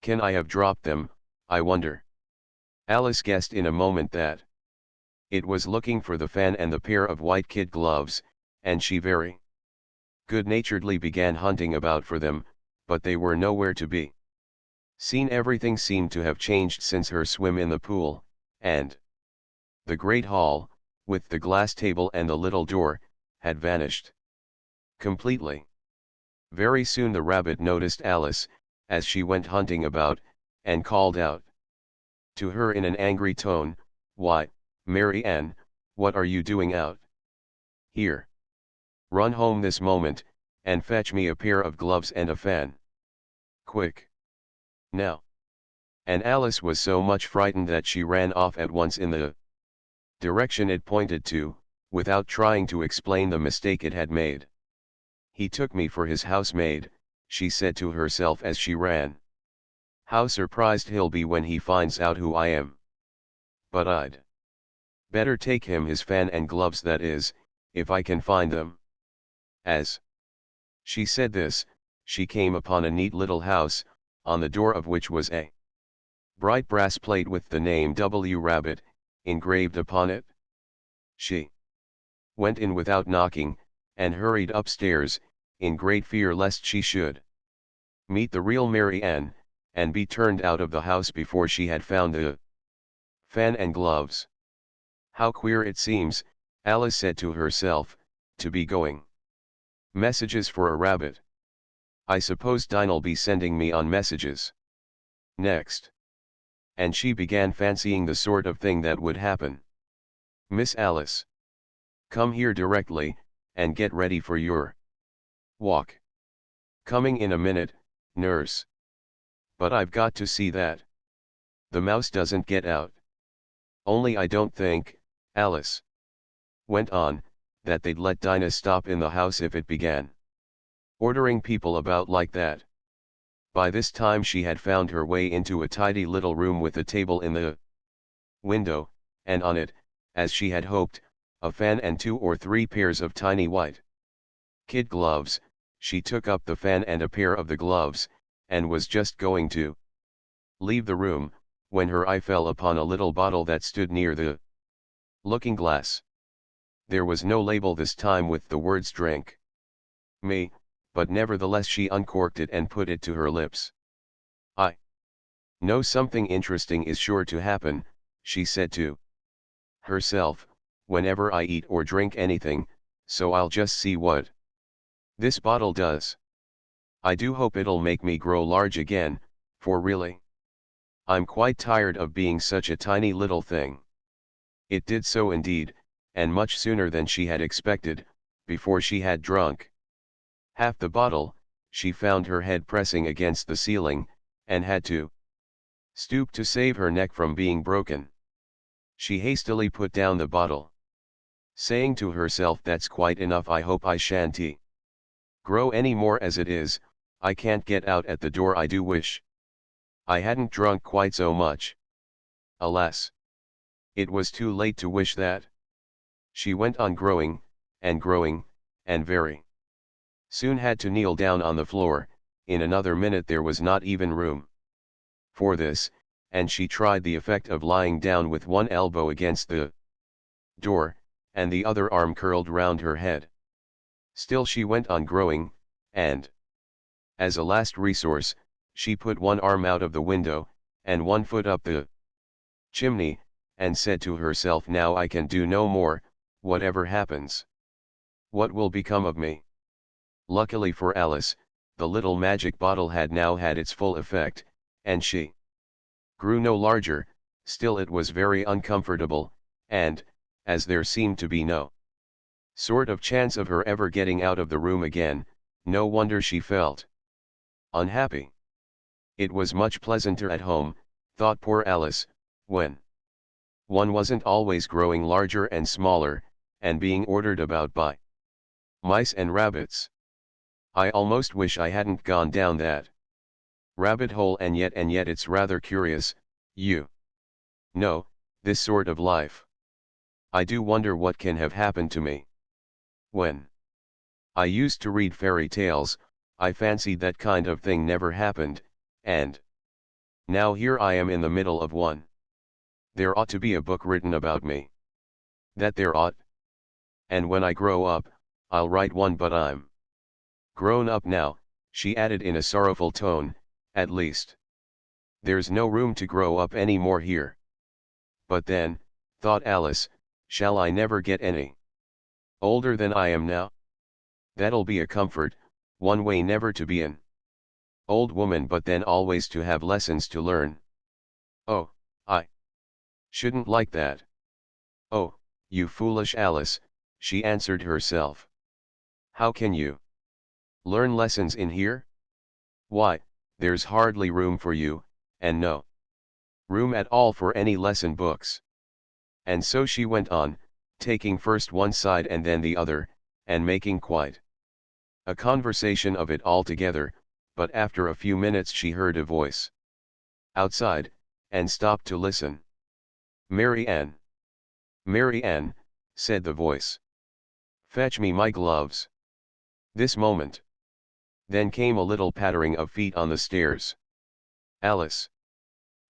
can I have dropped them, I wonder? Alice guessed in a moment that it was looking for the fan and the pair of white kid gloves, and she very good-naturedly began hunting about for them, but they were nowhere to be seen. Everything seemed to have changed since her swim in the pool, and the great hall, with the glass table and the little door, had vanished completely. Very soon the rabbit noticed Alice, as she went hunting about, and called out to her in an angry tone, why, Mary Ann, what are you doing out here? Run home this moment, and fetch me a pair of gloves and a fan. Quick. Now. And Alice was so much frightened that she ran off at once in the direction it pointed to, without trying to explain the mistake it had made. "He took me for his housemaid," she said to herself as she ran. "How surprised he'll be when he finds out who I am. But I'd better take him his fan and gloves, that is, if I can find them." As she said this, she came upon a neat little house, on the door of which was a bright brass plate with the name W. Rabbit engraved upon it. She went in without knocking, and hurried upstairs, in great fear lest she should meet the real Mary Ann, and be turned out of the house before she had found the fan and gloves. "How queer it seems," Alice said to herself, "to be going messages for a rabbit. I suppose Dinah'll be sending me on messages next." And she began fancying the sort of thing that would happen. "Miss Alice, come here directly, and get ready for your walk." "Coming in a minute, nurse. But I've got to see that the mouse doesn't get out. Only I don't think," Alice went on, "that they'd let Dinah stop in the house if it began ordering people about like that." By this time she had found her way into a tidy little room with a table in the window, and on it, as she had hoped, a fan and 2 or 3 pairs of tiny white kid gloves. She took up the fan and a pair of the gloves, and was just going to leave the room, when her eye fell upon a little bottle that stood near the looking glass. There was no label this time with the words "drink me," but nevertheless she uncorked it and put it to her lips. "I know something interesting is sure to happen," she said to herself, "whenever I eat or drink anything, so I'll just see what this bottle does. I do hope it'll make me grow large again, for really, I'm quite tired of being such a tiny little thing." It did so indeed, and much sooner than she had expected. Before she had drunk half the bottle, she found her head pressing against the ceiling, and had to stoop to save her neck from being broken. She hastily put down the bottle, saying to herself, "That's quite enough. I hope I shan't grow any more as it is. I can't get out at the door. I do wish I hadn't drunk quite so much." Alas! It was too late to wish that. She went on growing, and very soon had to kneel down on the floor. In another minute there was not even room for this, and she tried the effect of lying down with one elbow against the door, and the other arm curled round her head. Still she went on growing, and, as a last resource, she put one arm out of the window, and one foot up the chimney, and said to herself, "Now I can do no more, whatever happens. What will become of me?" Luckily for Alice, the little magic bottle had now had its full effect, and she grew no larger. Still it was very uncomfortable, and, as there seemed to be no sort of chance of her ever getting out of the room again, no wonder she felt unhappy. It was much pleasanter at home, thought poor Alice, when one wasn't always growing larger and smaller, and being ordered about by mice and rabbits. "I almost wish I hadn't gone down that rabbit hole, and yet it's rather curious, you know, this sort of life. I do wonder what can have happened to me. When I used to read fairy tales, I fancied that kind of thing never happened, and now here I am in the middle of one. There ought to be a book written about me. That there ought. And when I grow up, I'll write one, but I'm grown up now," she added in a sorrowful tone. "At least there's no room to grow up any more here. But then," thought Alice, "shall I never get any older than I am now? That'll be a comfort, one way never to be an old woman, but then always to have lessons to learn. Oh, I shouldn't like that." "Oh, you foolish Alice," she answered herself. "How can you learn lessons in here? Why, there's hardly room for you, and no room at all for any lesson books. And so she went on, taking first one side and then the other, and making quite a conversation of it all together, but after a few minutes she heard a voice outside, and stopped to listen. "Mary Ann. Mary Ann," said the voice. "Fetch me my gloves. This moment." Then came a little pattering of feet on the stairs. Alice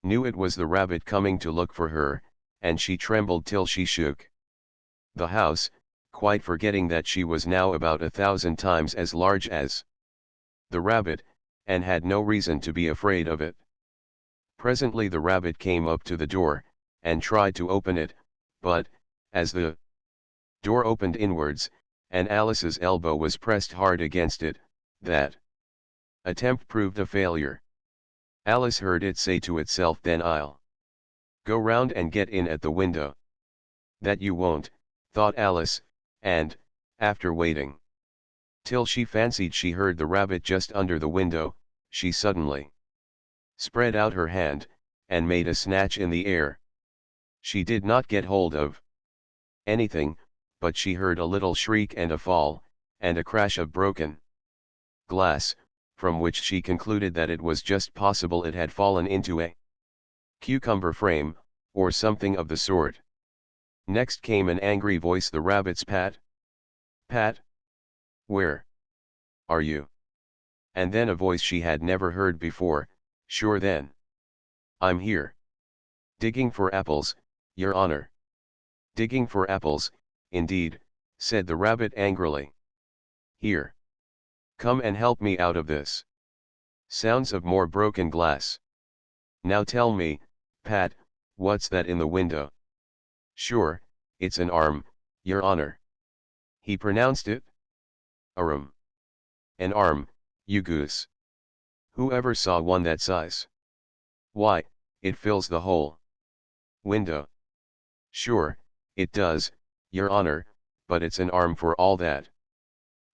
knew it was the rabbit coming to look for her, and she trembled till she shook the house, quite forgetting that she was now about 1,000 times as large as the rabbit, and had no reason to be afraid of it. Presently the rabbit came up to the door, and tried to open it, but, as the door opened inwards, and Alice's elbow was pressed hard against it, that attempt proved a failure. Alice heard it say to itself, "Then I'll go round and get in at the window." "That you won't," thought Alice, and, after waiting till she fancied she heard the rabbit just under the window, she suddenly spread out her hand, and made a snatch in the air. She did not get hold of anything, but she heard a little shriek and a fall, and a crash of broken glass, from which she concluded that it was just possible it had fallen into a cucumber frame, or something of the sort. Next came an angry voice, the rabbit's: "Pat! Pat! Where are you?" And then a voice she had never heard before: "Sure then. I'm here. Digging for apples, your honor." "Digging for apples, indeed," said the rabbit angrily. "Here. Come and help me out of this." Sounds of more broken glass. "Now tell me, Pat, what's that in the window?" "Sure, it's an arm, your honor." He pronounced it. "Arum. An arm, you goose. Who ever saw one that size? Why, it fills the whole window." "Sure, it does, your honor, but it's an arm for all that."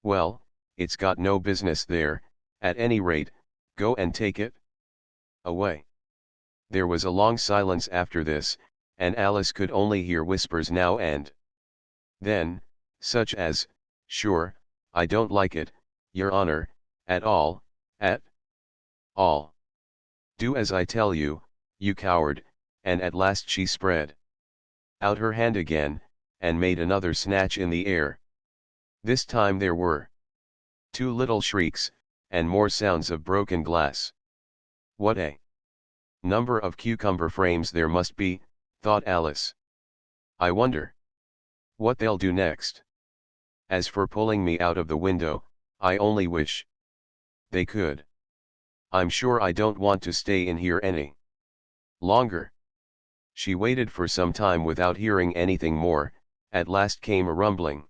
"Well, it's got no business there, at any rate. Go and take it away." There was a long silence after this, and Alice could only hear whispers now and then, such as, "Sure, I don't like it, your honor, at all, at all. Do as I tell you, you coward," and at last she spread out her hand again, and made another snatch in the air. This time there were 2 little shrieks, and more sounds of broken glass. "What a number of cucumber frames there must be," thought Alice. "I wonder what they'll do next. As for pulling me out of the window, I only wish they could. I'm sure I don't want to stay in here any longer." She waited for some time without hearing anything more. At last came a rumbling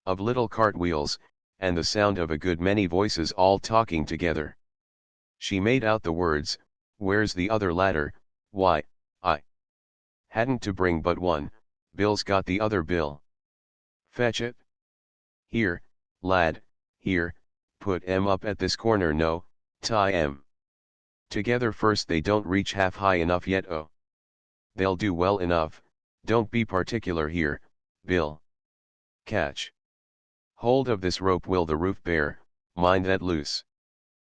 of little cartwheels, and the sound of a good many voices all talking together. She made out the words, "Where's the other ladder? Why, I hadn't to bring but one, Bill's got the other bill. Fetch it. Here, lad, here, put 'em up at this corner, no, tie 'em together first, they don't reach half high enough yet. Oh, they'll do well enough, don't be particular here, Bill. Catch hold of this rope, will the roof bear, mind that loose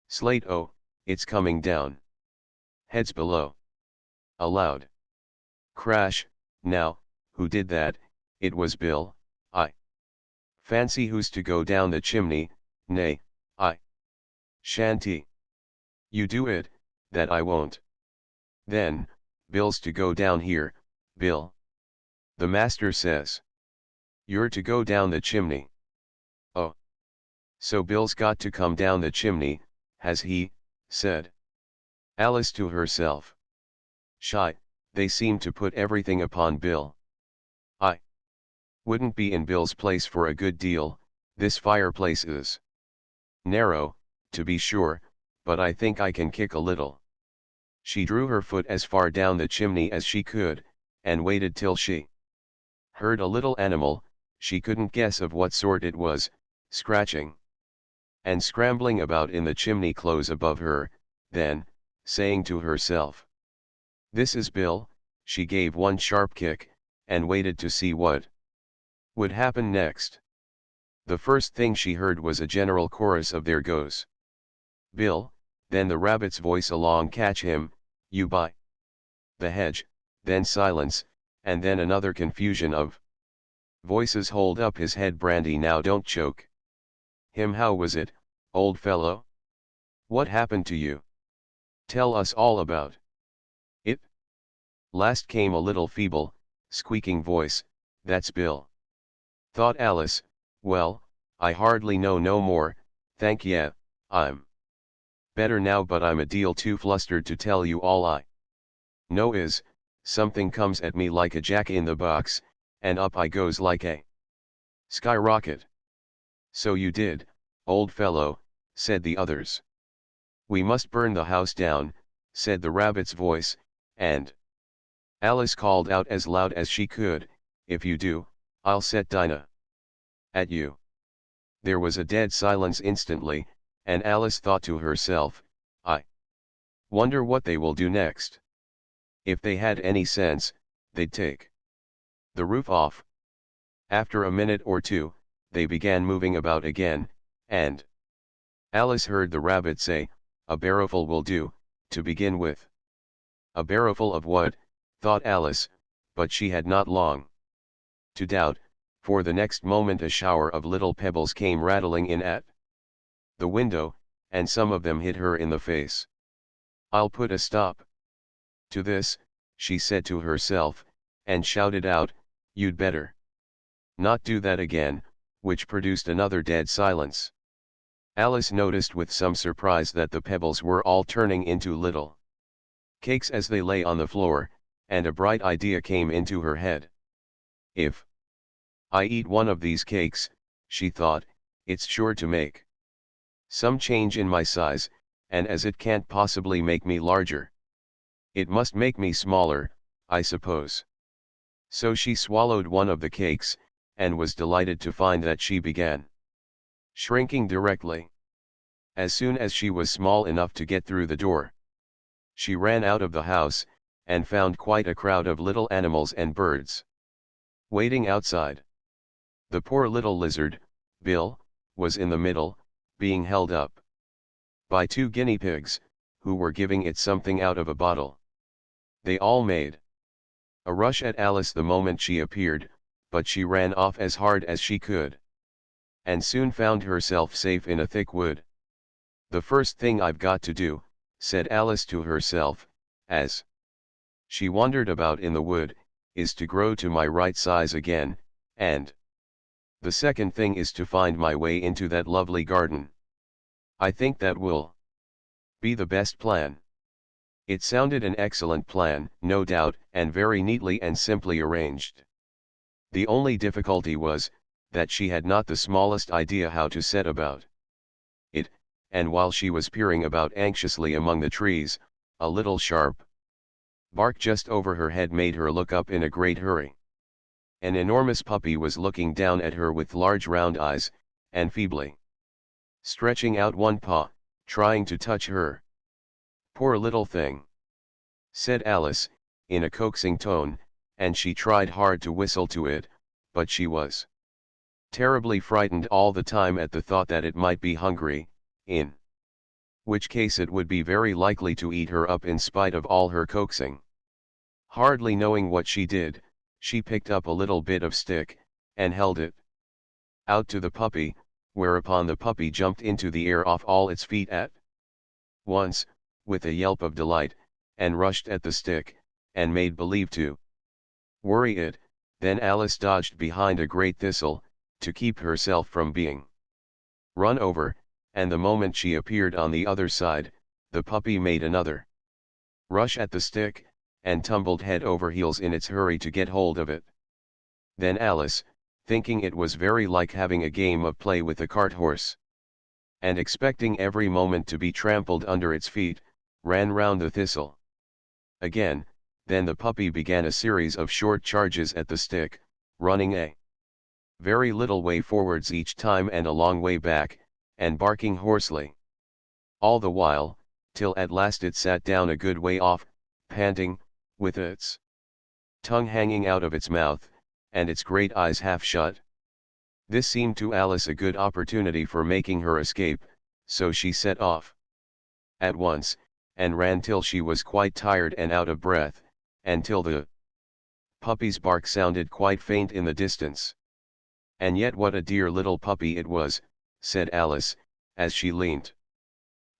slate, oh, it's coming down. Heads below." A loud crash. "Now, who did that? It was Bill. I fancy who's to go down the chimney. Nay, I shan't." "You do it, that I won't." "Then, Bill's to go down here, Bill. The master says you're to go down the chimney." "Oh. So Bill's got to come down the chimney, has he?" said Alice to herself. "Shy, they seem to put everything upon Bill. I wouldn't be in Bill's place for a good deal. This fireplace is narrow, to be sure, but I think I can kick a little." She drew her foot as far down the chimney as she could, and waited till she heard a little animal, she couldn't guess of what sort it was, scratching and scrambling about in the chimney close above her. Then, saying to herself, "This is Bill." She gave one sharp kick, and waited to see what would happen next. The first thing she heard was a general chorus of "There goes Bill," then the rabbit's voice along, "Catch him, you by the hedge," then silence, and then another confusion of voices. "Hold up his head, Brandy, now don't choke him. How was it, old fellow? What happened to you? Tell us all about it." Last came a little feeble, squeaking voice. "That's Bill," thought Alice. "Well, I hardly know no more, thank ye. I'm better now, but I'm a deal too flustered to tell you all I know is, something comes at me like a jack in the box, and up I goes like a skyrocket." "So you did, old fellow," said the others. "We must burn the house down," said the rabbit's voice, and Alice called out as loud as she could, "If you do, I'll set Dinah at you." There was a dead silence instantly, and Alice thought to herself, "I wonder what they will do next. If they had any sense, they'd take the roof off." After a minute or two, they began moving about again, and Alice heard the rabbit say, "A barrowful will do, to begin with." A barrowful of what, thought Alice, but she had not long to doubt, for the next moment a shower of little pebbles came rattling in at the window, and some of them hit her in the face. "I'll put a stop to this," she said to herself, and shouted out, "You'd better not do that again," which produced another dead silence. Alice noticed with some surprise that the pebbles were all turning into little cakes as they lay on the floor, and a bright idea came into her head. "If I eat one of these cakes," she thought, "it's sure to make some change in my size, and as it can't possibly make me larger, it must make me smaller, I suppose." So she swallowed one of the cakes, and was delighted to find that she began shrinking directly. As soon as she was small enough to get through the door, she ran out of the house, and found quite a crowd of little animals and birds waiting outside. The poor little lizard, Bill, was in the middle, being held up by two guinea pigs, who were giving it something out of a bottle. They all made a rush at Alice the moment she appeared, but she ran off as hard as she could, and soon found herself safe in a thick wood. "The first thing I've got to do," said Alice to herself, as she wandered about in the wood, "is to grow to my right size again, and the second thing is to find my way into that lovely garden. I think that will be the best plan." It sounded an excellent plan, no doubt, and very neatly and simply arranged. The only difficulty was, that she had not the smallest idea how to set about it, and while she was peering about anxiously among the trees, a little sharp bark just over her head made her look up in a great hurry. An enormous puppy was looking down at her with large round eyes, and feebly stretching out one paw, trying to touch her. "Poor little thing," said Alice, in a coaxing tone, and she tried hard to whistle to it, but she was terribly frightened all the time at the thought that it might be hungry, in which case it would be very likely to eat her up in spite of all her coaxing. Hardly knowing what she did, she picked up a little bit of stick, and held it out to the puppy, whereupon the puppy jumped into the air off all its feet at once, with a yelp of delight, and rushed at the stick, and made believe to worry it. Then Alice dodged behind a great thistle, to keep herself from being run over, and the moment she appeared on the other side, the puppy made another rush at the stick, and tumbled head over heels in its hurry to get hold of it. Then Alice, thinking it was very like having a game of play with a cart horse, and expecting every moment to be trampled under its feet, ran round the thistle again. Then the puppy began a series of short charges at the stick, running a very little way forwards each time and a long way back, and barking hoarsely all the while, till at last it sat down a good way off, panting, with its tongue hanging out of its mouth, and its great eyes half shut. This seemed to Alice a good opportunity for making her escape, so she set off at once, and ran till she was quite tired and out of breath, and till the puppy's bark sounded quite faint in the distance. "And yet what a dear little puppy it was," said Alice, as she leant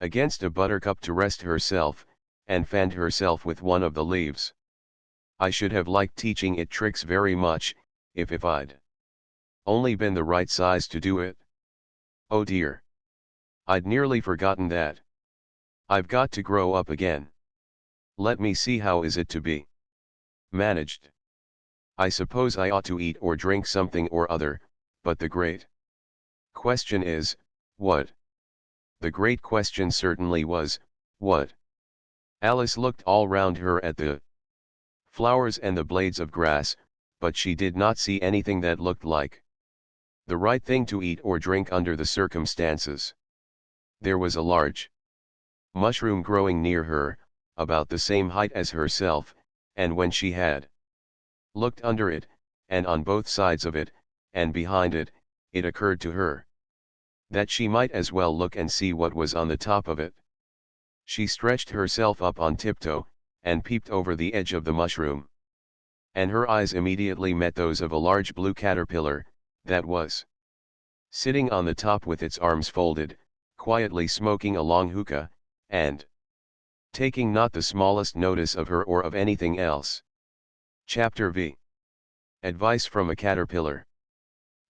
against a buttercup to rest herself, and fanned herself with one of the leaves. "I should have liked teaching it tricks very much, if I'd only been the right size to do it. Oh dear! I'd nearly forgotten that. I've got to grow up again. Let me see, how is it to be managed? I suppose I ought to eat or drink something or other, but the great question is, what?" The great question certainly was, what? Alice looked all round her at the flowers and the blades of grass, but she did not see anything that looked like the right thing to eat or drink under the circumstances. There was a large mushroom growing near her, about the same height as herself, and when she had looked under it, and on both sides of it, and behind it, it occurred to her that she might as well look and see what was on the top of it. She stretched herself up on tiptoe, and peeped over the edge of the mushroom. And her eyes immediately met those of a large blue caterpillar, that was sitting on the top with its arms folded, quietly smoking a long hookah, and taking not the smallest notice of her or of anything else. Chapter V. Advice from a Caterpillar.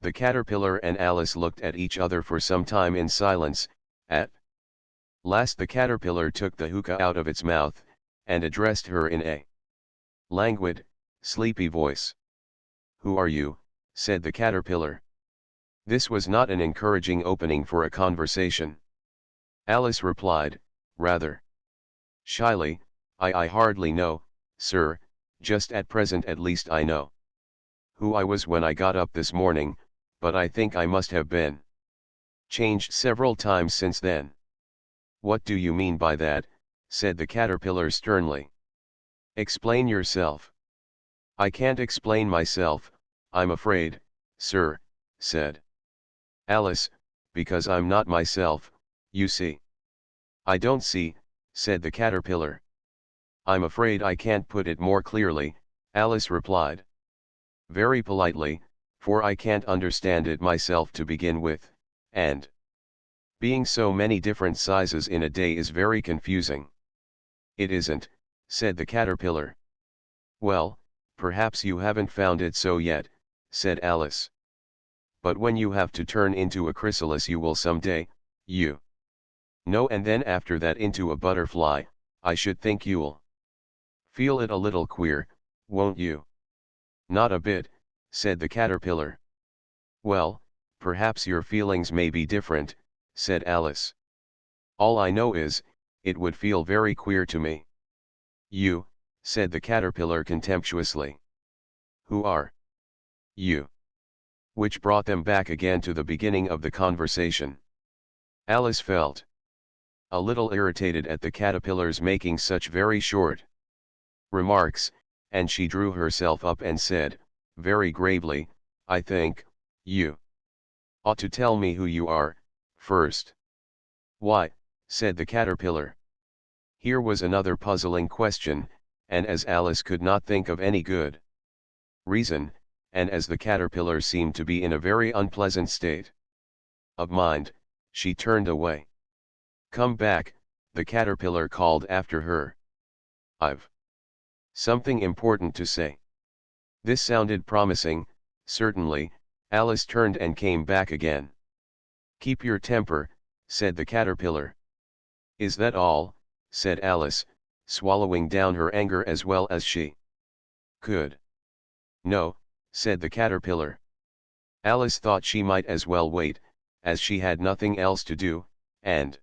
The caterpillar and Alice looked at each other for some time in silence. At last the caterpillar took the hookah out of its mouth, and addressed her in a languid, sleepy voice. "Who are you?" said the caterpillar. This was not an encouraging opening for a conversation. Alice replied, rather shyly, I hardly know, sir, just at present at least I know who I was when I got up this morning, but I think I must have been changed several times since then." "What do you mean by that?" said the caterpillar sternly. "Explain yourself." "I can't explain myself, I'm afraid, sir," said Alice, "because I'm not myself, you see." "I don't see," said the caterpillar. "I'm afraid I can't put it more clearly," Alice replied. "Very politely, for I can't understand it myself to begin with, and being so many different sizes in a day is very confusing." "It isn't," said the caterpillar. "Well, perhaps you haven't found it so yet," said Alice. "But when you have to turn into a chrysalis you will some day, you know, and then after that into a butterfly, I should think you'll feel it a little queer, won't you?" "Not a bit," said the caterpillar. "Well, perhaps your feelings may be different," said Alice. "All I know is, it would feel very queer to me." "You," said the caterpillar contemptuously. "Who are you?" Which brought them back again to the beginning of the conversation. Alice felt a little irritated at the caterpillar's making such very short remarks, and she drew herself up and said, very gravely, "I think you ought to tell me who you are, first." "Why?" said the caterpillar. Here was another puzzling question, and as Alice could not think of any good reason, and as the caterpillar seemed to be in a very unpleasant state of mind, she turned away. "Come back," the caterpillar called after her. "I've something important to say." This sounded promising, certainly. Alice turned and came back again. "Keep your temper," said the caterpillar. "Is that all?" said Alice, swallowing down her anger as well as she could. "No," said the caterpillar. Alice thought she might as well wait, as she had nothing else to do, and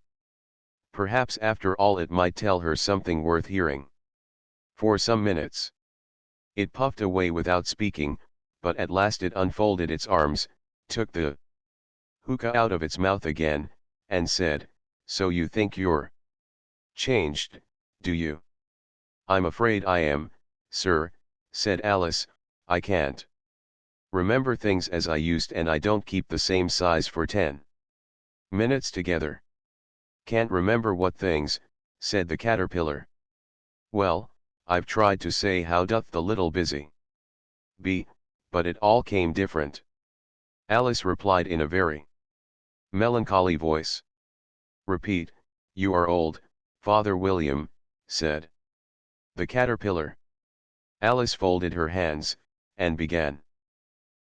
perhaps after all it might tell her something worth hearing. For some minutes it puffed away without speaking, but at last it unfolded its arms, took the hookah out of its mouth again, and said, "So you think you're changed, do you?" "I'm afraid I am," Sir, said Alice, I can't remember things as I used, and I don't keep the same size for 10 minutes together. Can't remember what things, said the caterpillar. Well, I've tried to say how doth the little busy bee, but it all came different. Alice replied in a very melancholy voice. Repeat, you are old, Father William, said the caterpillar. Alice folded her hands, and began.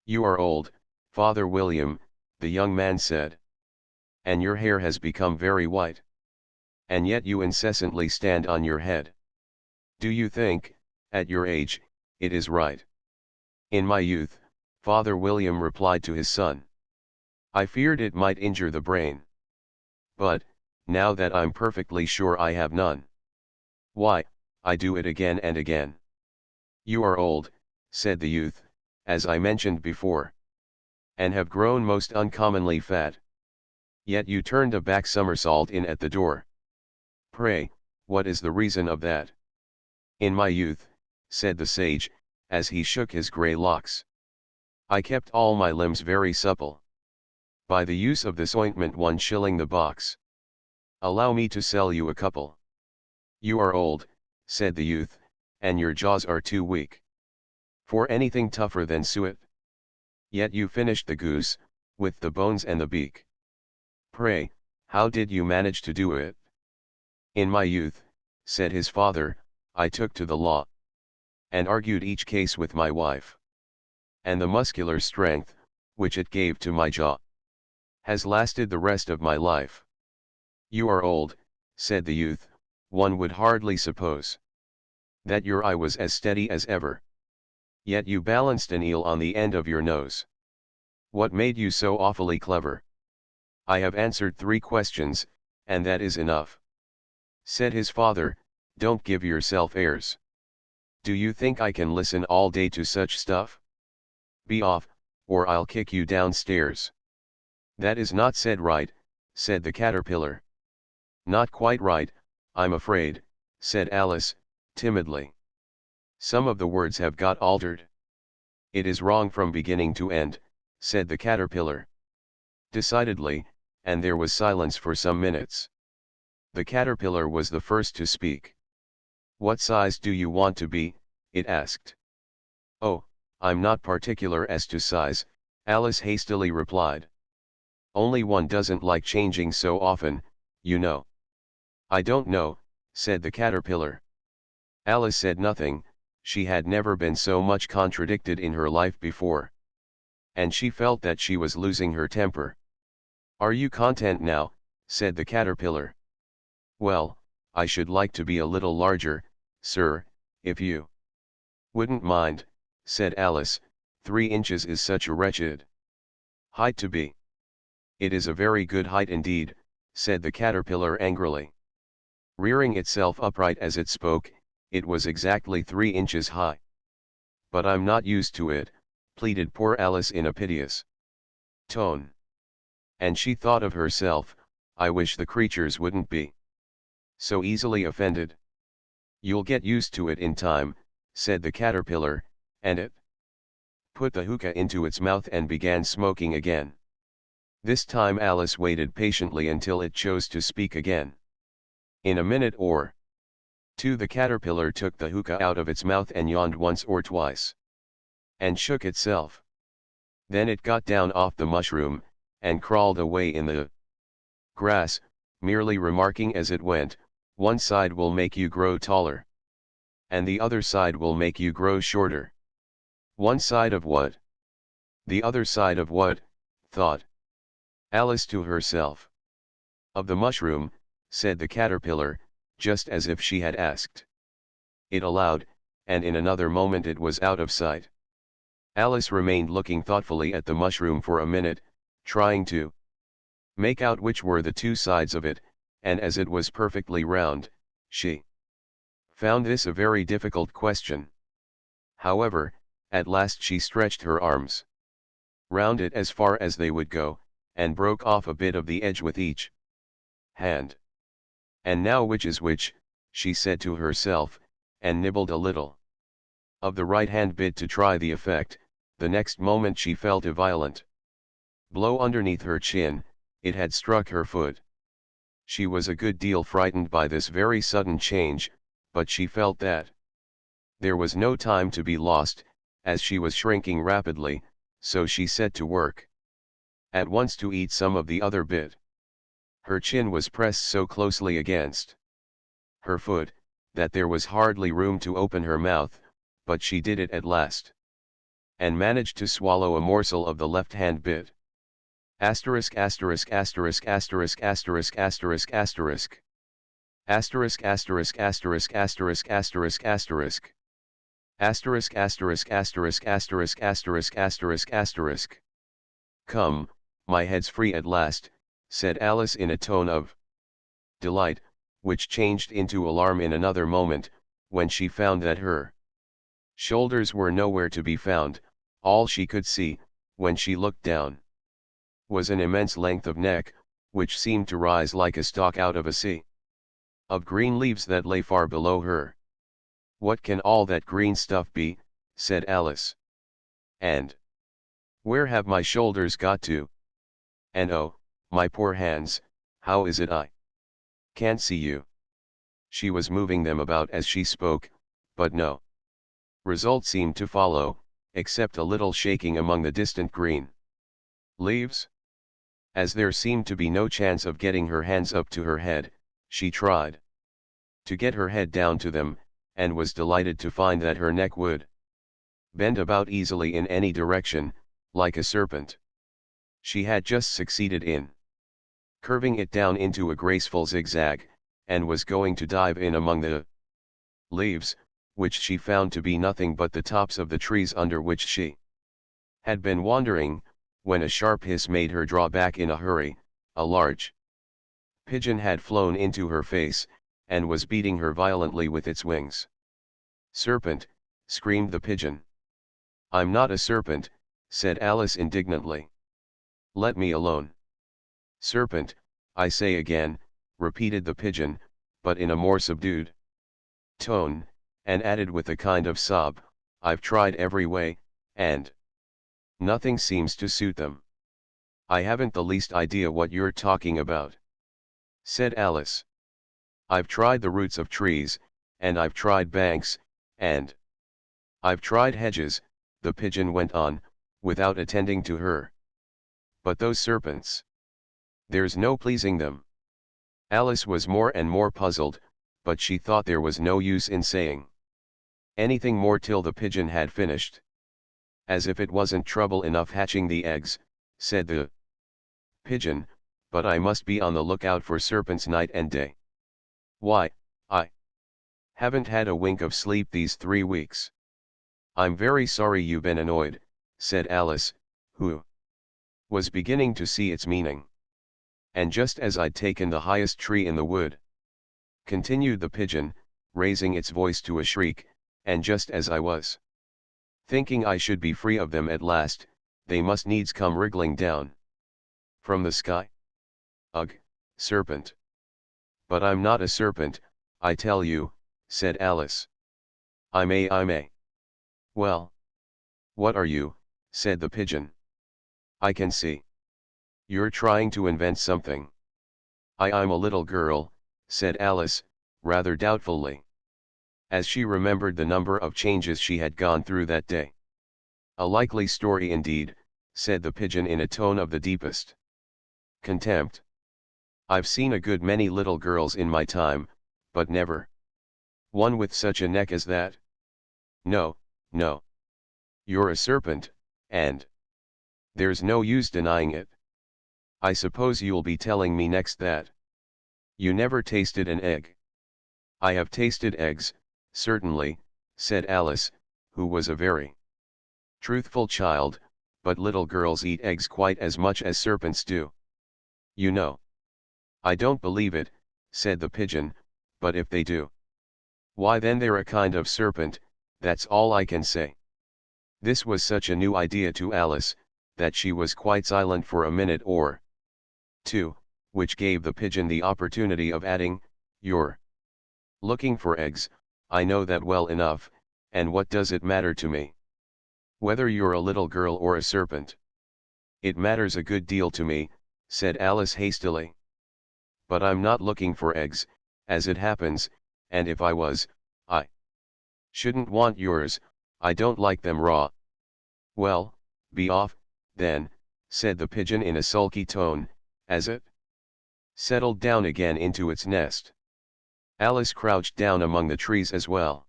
You are old, Father William, the young man said. And your hair has become very white. And yet you incessantly stand on your head. Do you think, at your age, it is right? In my youth, Father William replied to his son. I feared it might injure the brain. But, now that I'm perfectly sure I have none, why, I do it again and again. You are old, said the youth, as I mentioned before, and have grown most uncommonly fat. Yet you turned a back somersault in at the door. Pray, what is the reason of that? In my youth, said the sage, as he shook his grey locks, I kept all my limbs very supple. By the use of this ointment 1 shilling the box. Allow me to sell you a couple. You are old, said the youth, and your jaws are too weak for anything tougher than suet. Yet you finished the goose, with the bones and the beak. Pray, how did you manage to do it? In my youth, said his father, I took to the law, and argued each case with my wife. And the muscular strength, which it gave to my jaw, has lasted the rest of my life. You are old, said the youth, one would hardly suppose that your eye was as steady as ever. Yet you balanced an eel on the end of your nose. What made you so awfully clever? I have answered 3 questions, and that is enough. Said his father, don't give yourself airs. Do you think I can listen all day to such stuff? Be off, or I'll kick you downstairs. That is not said right, said the caterpillar. Not quite right, I'm afraid, said Alice, timidly. Some of the words have got altered. It is wrong from beginning to end, said the caterpillar. Decidedly, and there was silence for some minutes. The caterpillar was the first to speak. What size do you want to be? It asked. Oh, I'm not particular as to size, Alice hastily replied. Only one doesn't like changing so often, you know. I don't know, said the caterpillar. Alice said nothing, she had never been so much contradicted in her life before. And she felt that she was losing her temper. Are you content now? Said the caterpillar. Well, I should like to be a little larger, sir, if you wouldn't mind, said Alice. 3 inches is such a wretched height to be. It is a very good height indeed, said the caterpillar angrily. Rearing itself upright as it spoke, it was exactly 3 inches high. But I'm not used to it, pleaded poor Alice in a piteous tone. And she thought of herself, I wish the creatures wouldn't be so easily offended. You'll get used to it in time, said the caterpillar, and it put the hookah into its mouth and began smoking again. This time Alice waited patiently until it chose to speak again. In a minute or 2 the caterpillar took the hookah out of its mouth and yawned once or twice. And shook itself. Then it got down off the mushroom, and crawled away in the grass, merely remarking as it went, one side will make you grow taller. And the other side will make you grow shorter. One side of what? The other side of what? Thought Alice to herself. Of the mushroom, said the caterpillar, just as if she had asked it aloud, and in another moment it was out of sight. Alice remained looking thoughtfully at the mushroom for a minute, trying to make out which were the 2 sides of it, and as it was perfectly round, she found this a very difficult question. However, at last she stretched her arms round it as far as they would go, and broke off a bit of the edge with each hand. And now which is which, she said to herself, and nibbled a little. of the right-hand bit to try the effect. The next moment she felt a violent blow underneath her chin. It had struck her foot. She was a good deal frightened by this very sudden change, but she felt that there was no time to be lost, as she was shrinking rapidly, so she set to work at once to eat some of the other bit. Her chin was pressed so closely against her foot, that there was hardly room to open her mouth, but she did it at last, and managed to swallow a morsel of the left-hand bit. Asterisk asterisk asterisk asterisk asterisk asterisk asterisk. Asterisk asterisk asterisk asterisk asterisk asterisk. Asterisk asterisk asterisk asterisk asterisk asterisk asterisk. Come, my head's free at last, said Alice in a tone of delight, which changed into alarm in another moment, when she found that her shoulders were nowhere to be found. All she could see, when she looked down, was an immense length of neck, which seemed to rise like a stalk out of a sea of green leaves that lay far below her. What can all that green stuff be? Said Alice. And where have my shoulders got to? And oh, my poor hands, how is it I can't see you? She was moving them about as she spoke, but no result seemed to follow, except a little shaking among the distant green leaves. As there seemed to be no chance of getting her hands up to her head, she tried to get her head down to them, and was delighted to find that her neck would bend about easily in any direction, like a serpent. She had just succeeded in curving it down into a graceful zigzag, and was going to dive in among the leaves, which she found to be nothing but the tops of the trees under which she had been wandering, when a sharp hiss made her draw back in a hurry. A large pigeon had flown into her face, and was beating her violently with its wings. Serpent, screamed the pigeon. I'm not a serpent, said Alice indignantly. Let me alone. Serpent, I say again, repeated the pigeon, but in a more subdued tone, and added with a kind of sob, I've tried every way, and nothing seems to suit them. I haven't the least idea what you're talking about, said Alice. I've tried the roots of trees, and I've tried banks, and I've tried hedges, the pigeon went on, without attending to her. But those serpents, there's no pleasing them. Alice was more and more puzzled, but she thought there was no use in saying anything more till the pigeon had finished. As if it wasn't trouble enough hatching the eggs, said the pigeon, but I must be on the lookout for serpents night and day. Why, I haven't had a wink of sleep these 3 weeks. I'm very sorry you've been annoyed, said Alice, who was beginning to see its meaning. And just as I'd taken the highest tree in the wood, continued the pigeon, raising its voice to a shriek, and just as I was thinking I should be free of them at last, they must needs come wriggling down from the sky. Ugh, serpent. But I'm not a serpent, I tell you, said Alice. I may. Well, what are you? Said the pigeon. I can see you're trying to invent something. I'm a little girl, said Alice, rather doubtfully, as she remembered the number of changes she had gone through that day. A likely story indeed, said the pigeon in a tone of the deepest contempt. I've seen a good many little girls in my time, but never one with such a neck as that. No. You're a serpent, and there's no use denying it. I suppose you'll be telling me next that you never tasted an egg. I have tasted eggs, certainly, said Alice, who was a very truthful child, but little girls eat eggs quite as much as serpents do. You know. I don't believe it, said the pigeon, but if they do, why then they're a kind of serpent, that's all I can say. This was such a new idea to Alice, that she was quite silent for a minute or two, which gave the pigeon the opportunity of adding, You're looking for eggs, I know that well enough, and what does it matter to me? Whether you're a little girl or a serpent. It matters a good deal to me, said Alice hastily. But I'm not looking for eggs, as it happens, and if I was, I shouldn't want yours. I don't like them raw. Well, be off, then, said the pigeon in a sulky tone, as it settled down again into its nest. Alice crouched down among the trees as well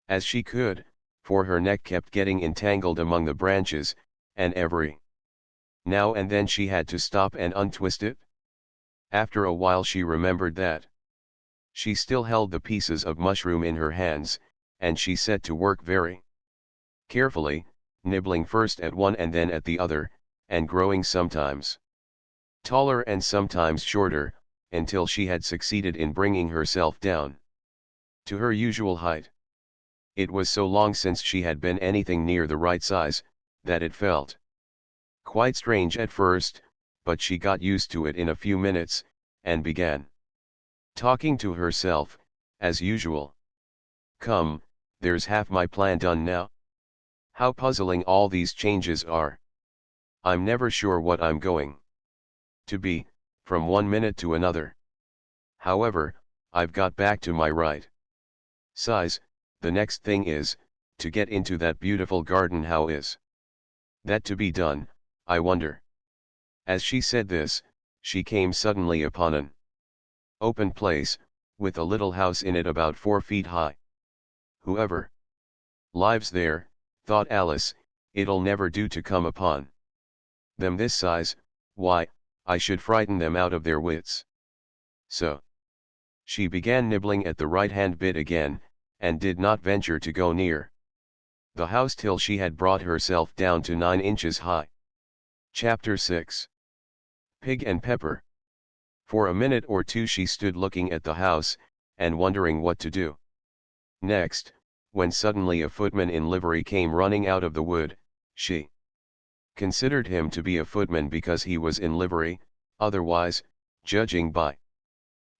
as she could, for her neck kept getting entangled among the branches, and every now and then she had to stop and untwist it. After a while she remembered that she still held the pieces of mushroom in her hands, and she set to work very carefully, nibbling first at one and then at the other, and growing sometimes taller and sometimes shorter, until she had succeeded in bringing herself down to her usual height. It was so long since she had been anything near the right size, that it felt quite strange at first, but she got used to it in a few minutes, and began talking to herself, as usual. Come, there's half my plan done now. How puzzling all these changes are. I'm never sure what I'm going to be, from one minute to another. However, I've got back to my right size. The next thing is, to get into that beautiful garden. How is that to be done, I wonder? As she said this, she came suddenly upon an open place, with a little house in it about 4 feet high. Whoever lives there, thought Alice, it'll never do to come upon them this size. Why, I should frighten them out of their wits. So she began nibbling at the right-hand bit again, and did not venture to go near the house till she had brought herself down to 9 inches high. Chapter 6. Pig and Pepper. For a minute or two she stood looking at the house, and wondering what to do next, when suddenly a footman in livery came running out of the wood. She considered him to be a footman because he was in livery, otherwise, judging by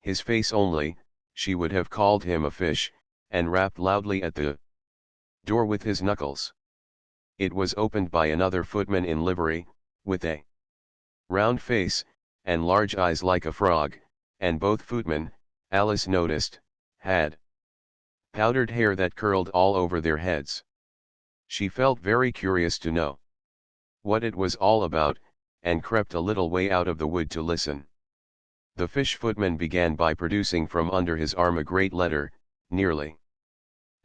his face only, she would have called him a fish, and rapped loudly at the door with his knuckles. It was opened by another footman in livery, with a round face, and large eyes like a frog, and both footmen, Alice noticed, had powdered hair that curled all over their heads. She felt very curious to know what it was all about, and crept a little way out of the wood to listen. The fish footman began by producing from under his arm a great letter, nearly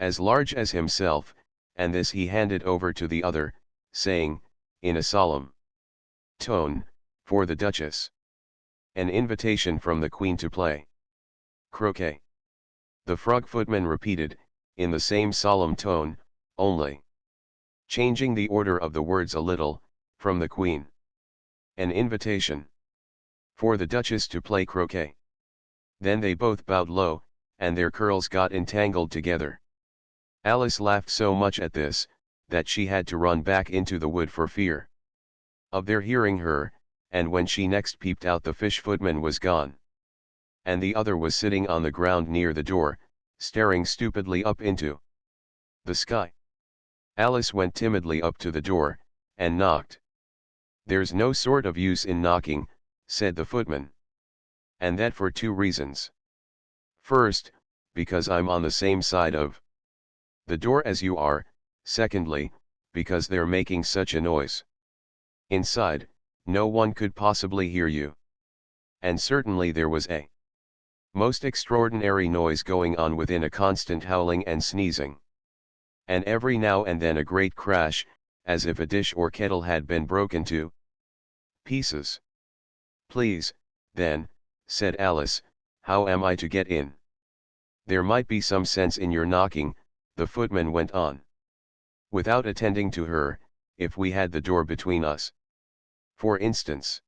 as large as himself, and this he handed over to the other, saying, in a solemn tone, for the Duchess. An invitation from the Queen to play croquet. The frog footman repeated, in the same solemn tone, only changing the order of the words a little, from the Queen. An invitation for the Duchess to play croquet. Then they both bowed low, and their curls got entangled together. Alice laughed so much at this, that she had to run back into the wood for fear of their hearing her, and when she next peeped out the fish footman was gone. And the other was sitting on the ground near the door, staring stupidly up into the sky. Alice went timidly up to the door, and knocked. There's no sort of use in knocking, said the footman. And that for 2 reasons. First, because I'm on the same side of the door as you are, secondly, because they're making such a noise inside, no one could possibly hear you. And certainly there was a most extraordinary noise going on within, a constant howling and sneezing. And every now and then a great crash, as if a dish or kettle had been broken to pieces. Please, then, said Alice, how am I to get in? There might be some sense in your knocking, the footman went on, without attending to her, if we had the door between us. For instance,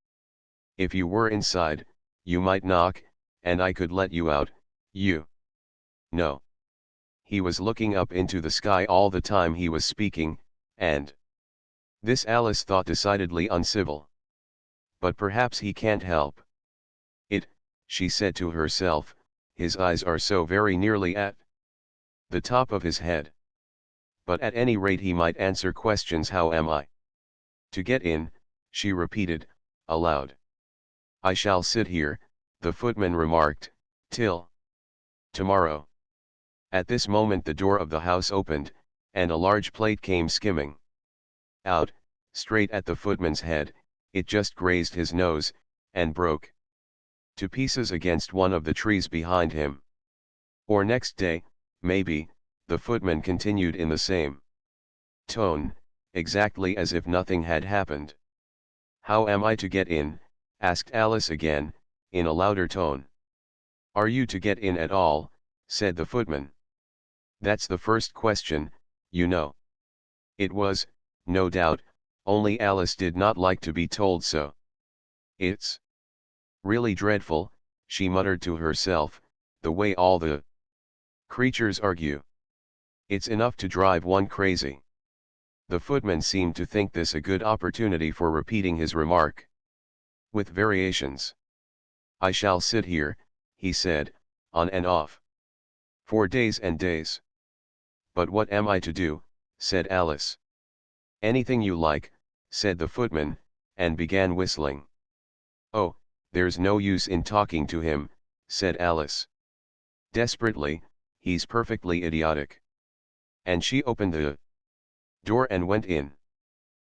if you were inside, you might knock, and I could let you out. You know. He was looking up into the sky all the time he was speaking, and this Alice thought decidedly uncivil. But perhaps he can't help it, she said to herself, his eyes are so very nearly at the top of his head. but at any rate he might answer questions. How am I to get in? She repeated, aloud. I shall sit here, the footman remarked, till tomorrow. At this moment the door of the house opened, and a large plate came skimming out, straight at the footman's head. It just grazed his nose, and broke to pieces against one of the trees behind him. Or next day, maybe, the footman continued in the same tone, exactly as if nothing had happened. How am I to get in? Asked Alice again, in a louder tone. Are you to get in at all? Said the footman. That's the first question, you know. It was, no doubt, only Alice did not like to be told so. It's really dreadful, she muttered to herself, the way all the creatures argue. It's enough to drive one crazy. The footman seemed to think this a good opportunity for repeating his remark, with variations. I shall sit here, he said, on and off, for days and days. But what am I to do? Said Alice. Anything you like, said the footman, and began whistling. Oh, there's no use in talking to him, said Alice. Desperately, he's perfectly idiotic. And she opened the door and went in.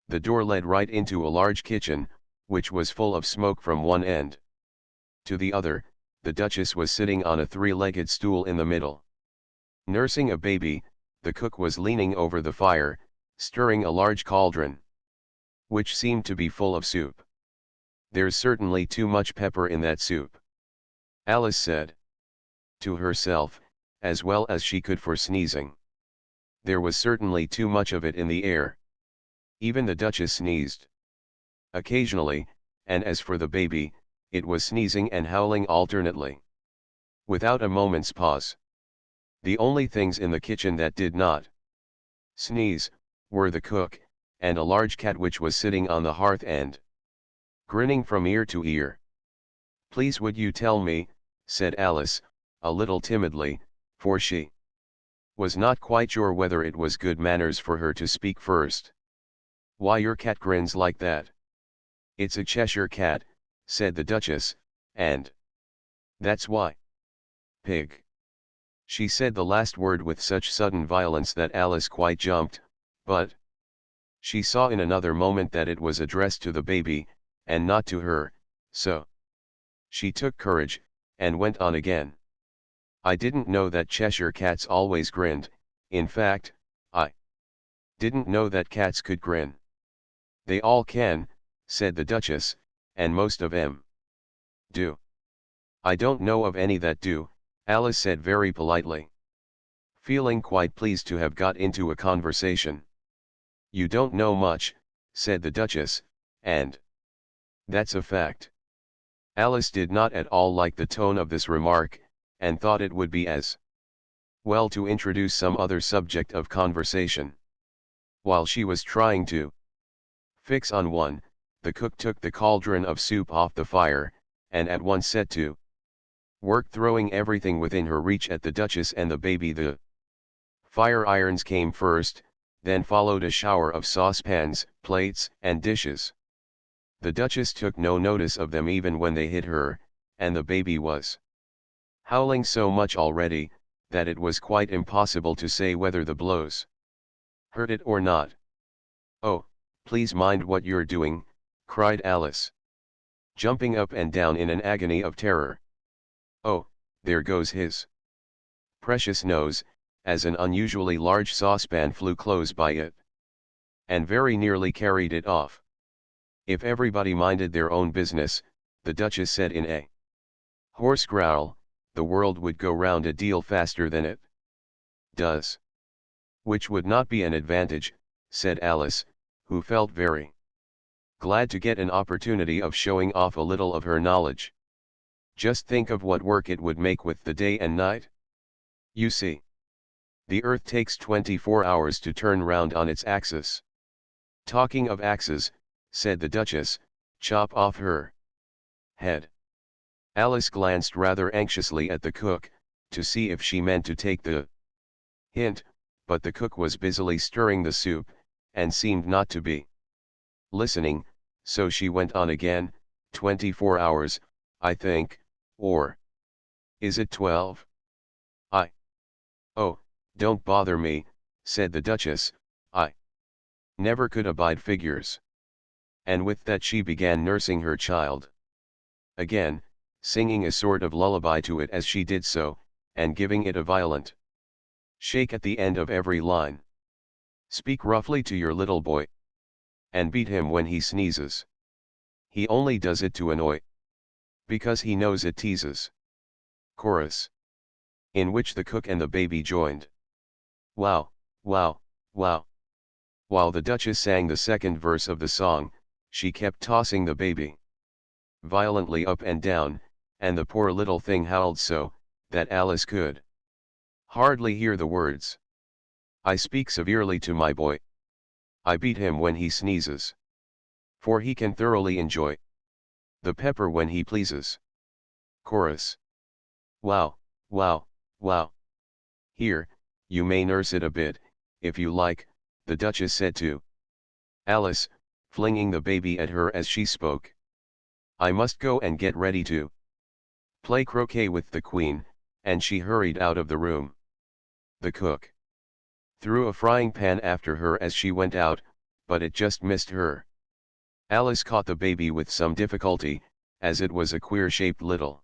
The door led right into a large kitchen, which was full of smoke from one end to the other. The Duchess was sitting on a three-legged stool in the middle, nursing a baby. The cook was leaning over the fire, stirring a large cauldron, which seemed to be full of soup. There's certainly too much pepper in that soup, Alice said to herself, as well as she could for sneezing. There was certainly too much of it in the air. Even the Duchess sneezed occasionally, and as for the baby, it was sneezing and howling alternately, without a moment's pause. The only things in the kitchen that did not sneeze were the cook, and a large cat which was sitting on the hearth and grinning from ear to ear. Please would you tell me, said Alice, a little timidly, for she was not quite sure whether it was good manners for her to speak first. Why your cat grins like that? It's a Cheshire cat, said the Duchess, and that's why. Pig. She said the last word with such sudden violence that Alice quite jumped, but she saw in another moment that it was addressed to the baby, and not to her, so she took courage, and went on again. I didn't know that Cheshire cats always grinned. In fact, I didn't know that cats could grin. They all can, said the Duchess, and most of 'em do. I don't know of any that do, Alice said very politely, feeling quite pleased to have got into a conversation. You don't know much, said the Duchess, and that's a fact. Alice did not at all like the tone of this remark, and thought it would be as well to introduce some other subject of conversation. While she was trying to fix on one, the cook took the cauldron of soup off the fire, and at once set to work throwing everything within her reach at the Duchess and the baby. The fire irons came first, then followed a shower of saucepans, plates, and dishes. The Duchess took no notice of them even when they hit her, and the baby was howling so much already, that it was quite impossible to say whether the blows hurt it or not. Oh, please mind what you're doing, cried Alice, jumping up and down in an agony of terror. Oh, there goes his precious nose, as an unusually large saucepan flew close by it, and very nearly carried it off. If everybody minded their own business, the Duchess said in a hoarse growl, the world would go round a deal faster than it does. Which would not be an advantage, said Alice, who felt very glad to get an opportunity of showing off a little of her knowledge. Just think of what work it would make with the day and night. You see, the earth takes 24 hours to turn round on its axis. Talking of axes, said the Duchess, chop off her head. Alice glanced rather anxiously at the cook, to see if she meant to take the hint, but the cook was busily stirring the soup, and seemed not to be listening, so she went on again, 24 hours, I think, or is it 12? I. Oh, don't bother me, said the Duchess, I never could abide figures. And with that she began nursing her child. Again, singing a sort of lullaby to it as she did so, and giving it a violent shake at the end of every line. Speak roughly to your little boy, and beat him when he sneezes. He only does it to annoy, because he knows it teases. Chorus. In which the cook and the baby joined. Wow, wow, wow. While the Duchess sang the second verse of the song, she kept tossing the baby violently up and down, and the poor little thing howled so, that Alice could hardly hear the words. I speak severely to my boy. I beat him when he sneezes. For he can thoroughly enjoy the pepper when he pleases. Chorus. Wow, wow, wow. Here, you may nurse it a bit, if you like, the Duchess said to Alice, flinging the baby at her as she spoke. I must go and get ready to play croquet with the Queen, and she hurried out of the room. The cook threw a frying pan after her as she went out, but it just missed her. Alice caught the baby with some difficulty, as it was a queer-shaped little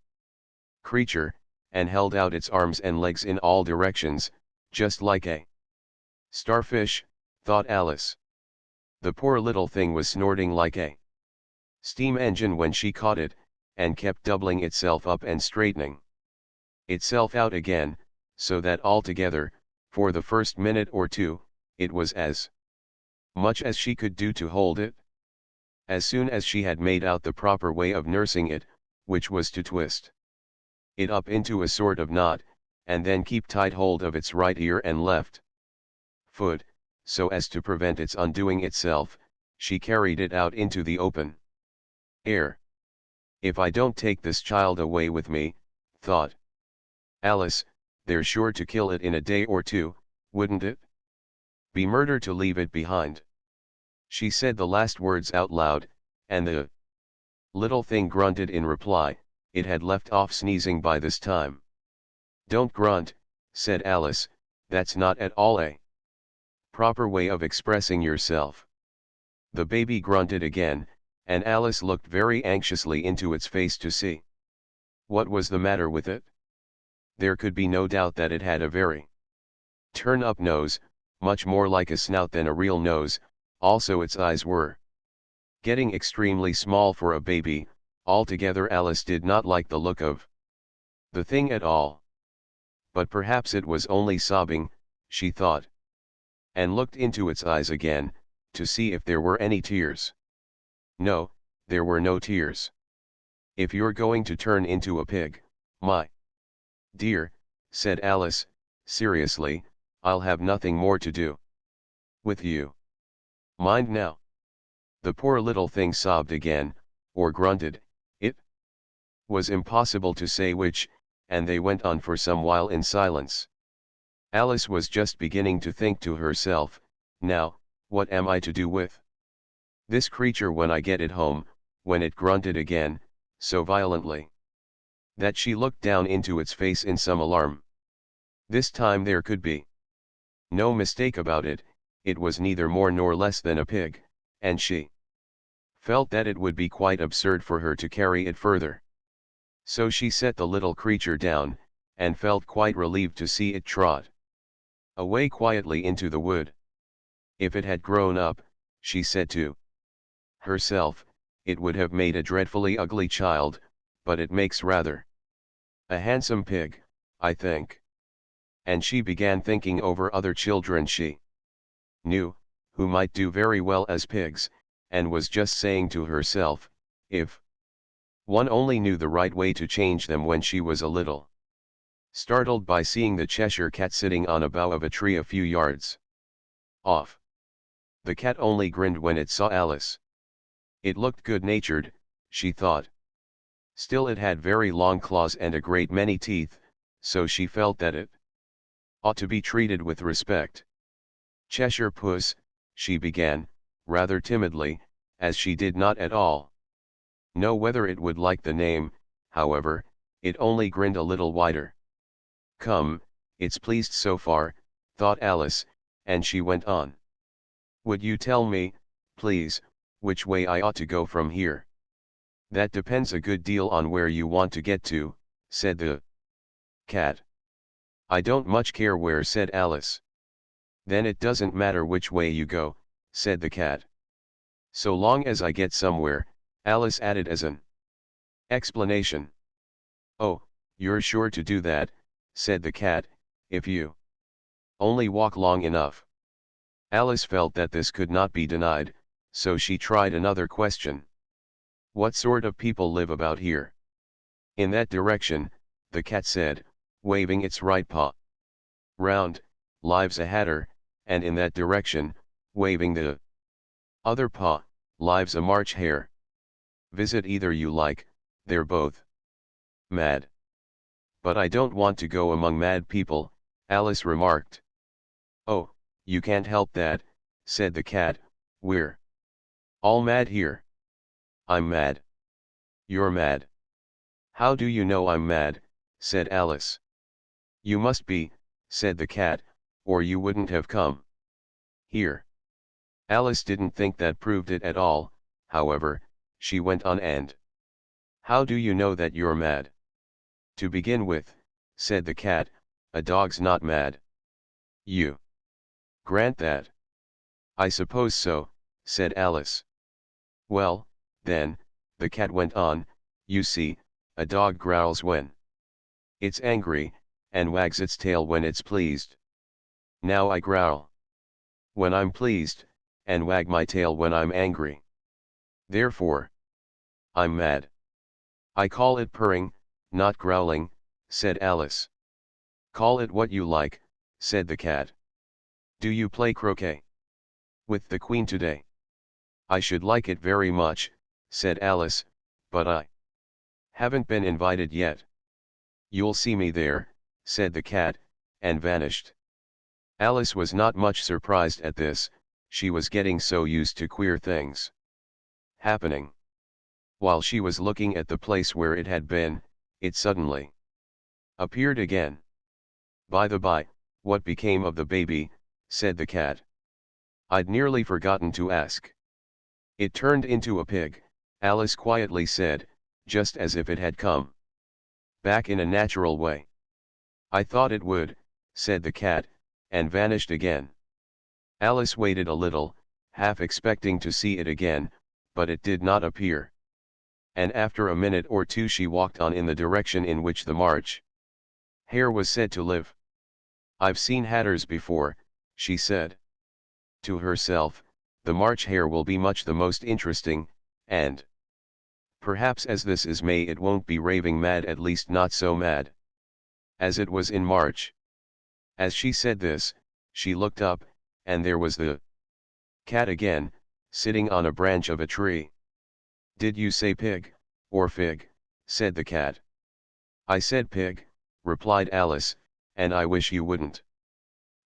creature, and held out its arms and legs in all directions, just like a starfish, thought Alice. The poor little thing was snorting like a steam engine when she caught it, and kept doubling itself up and straightening itself out again, so that altogether, for the first minute or two, it was as much as she could do to hold it. As soon as she had made out the proper way of nursing it, which was to twist it up into a sort of knot, and then keep tight hold of its right ear and left foot, so as to prevent its undoing itself, she carried it out into the open air. If I don't take this child away with me, thought Alice, they're sure to kill it in a day or two, wouldn't it? Be murder to leave it behind. She said the last words out loud, and the little thing grunted in reply. It had left off sneezing by this time. Don't grunt, said Alice, that's not at all a proper way of expressing yourself. The baby grunted again, and Alice looked very anxiously into its face to see what was the matter with it. There could be no doubt that it had a very turn-up nose, much more like a snout than a real nose, also its eyes were getting extremely small for a baby. Altogether Alice did not like the look of the thing at all. But perhaps it was only sobbing, she thought, and looked into its eyes again, to see if there were any tears. No, there were no tears. If you're going to turn into a pig, my dear, said Alice, seriously, I'll have nothing more to do with you. Mind now. The poor little thing sobbed again, or grunted, it was impossible to say which, and they went on for some while in silence. Alice was just beginning to think to herself, now, what am I to do with this creature when I get it home, when it grunted again, so violently that she looked down into its face in some alarm. This time there could be no mistake about it, it was neither more nor less than a pig, and she felt that it would be quite absurd for her to carry it further. So she set the little creature down, and felt quite relieved to see it trot away quietly into the wood. If it had grown up, she said to herself, it would have made a dreadfully ugly child, but it makes rather a handsome pig, I think. And she began thinking over other children she knew, who might do very well as pigs, and was just saying to herself, if one only knew the right way to change them when she was a little startled by seeing the Cheshire Cat sitting on a bough of a tree a few yards off. The cat only grinned when it saw Alice. It looked good-natured, she thought. Still it had very long claws and a great many teeth, so she felt that it ought to be treated with respect. Cheshire Puss, she began, rather timidly, as she did not at all know whether it would like the name. However, it only grinned a little wider. Come, it's pleased so far, thought Alice, and she went on. Would you tell me, please, which way I ought to go from here? That depends a good deal on where you want to get to, said the cat. I don't much care where, said Alice. Then it doesn't matter which way you go, said the cat. So long as I get somewhere, Alice added as an explanation. Oh, you're sure to do that, said the cat, if you only walk long enough. Alice felt that this could not be denied, so she tried another question. What sort of people live about here? In that direction, the cat said, waving its right paw round, lives a hatter, and in that direction, waving the other paw, lives a March hare. Visit either you like, they're both mad. But I don't want to go among mad people, Alice remarked. Oh, you can't help that, said the cat, we're all mad here. I'm mad. You're mad. How do you know I'm mad, said Alice. You must be, said the cat, or you wouldn't have come here. Alice didn't think that proved it at all, however, she went on and. How do you know that you're mad? To begin with, said the cat, a dog's not mad. You grant that? I suppose so, said Alice. Well, then, the cat went on, you see, a dog growls when it's angry, and wags its tail when it's pleased. Now I growl when I'm pleased, and wag my tail when I'm angry. Therefore, I'm mad. I call it purring, not growling, said Alice. Call it what you like, said the cat. Do you play croquet with the Queen today? I should like it very much, said Alice, but I haven't been invited yet. You'll see me there, said the cat, and vanished. Alice was not much surprised at this, she was getting so used to queer things happening. While she was looking at the place where it had been, it suddenly appeared again. By the by, what became of the baby, said the cat. I'd nearly forgotten to ask. It turned into a pig, Alice quietly said, just as if it had come back in a natural way. I thought it would, said the cat, and vanished again. Alice waited a little, half expecting to see it again, but it did not appear. And after a minute or two she walked on in the direction in which the March hare was said to live. I've seen hatters before, she said to herself, the March hare will be much the most interesting, and perhaps as this is May it won't be raving mad, at least not so mad as it was in March. As she said this, she looked up, and there was the cat again, sitting on a branch of a tree. Did you say pig, or fig? Said the cat. I said pig, replied Alice, and I wish you wouldn't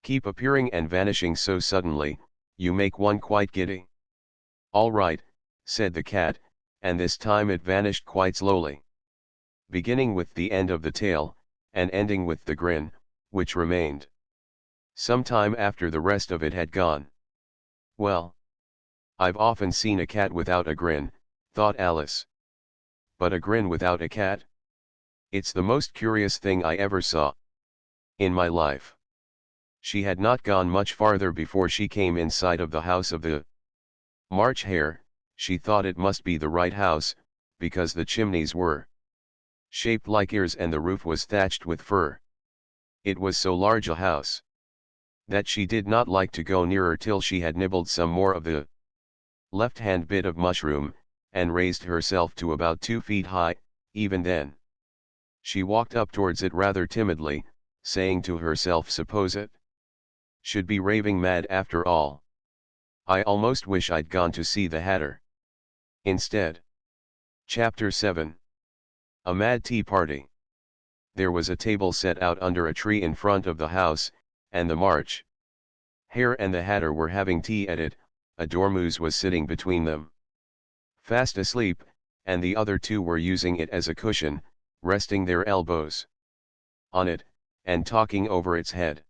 keep appearing and vanishing so suddenly, you make one quite giddy. All right, said the cat, and this time it vanished quite slowly, beginning with the end of the tail, and ending with the grin, which remained some time after the rest of it had gone. Well, I've often seen a cat without a grin, thought Alice. But a grin without a cat? It's the most curious thing I ever saw in my life. She had not gone much farther before she came in sight of the house of the March hare. She thought it must be the right house, because the chimneys were shaped like ears and the roof was thatched with fur. It was so large a house that she did not like to go nearer till she had nibbled some more of the left-hand bit of mushroom, and raised herself to about 2 feet high. Even then, she walked up towards it rather timidly, saying to herself, suppose it should be raving mad after all. I almost wish I'd gone to see the Hatter instead. Chapter 7. A Mad Tea Party. There was a table set out under a tree in front of the house, and the March Hare and the Hatter were having tea at it, a dormouse was sitting between them, fast asleep, and the other two were using it as a cushion, resting their elbows on it, and talking over its head.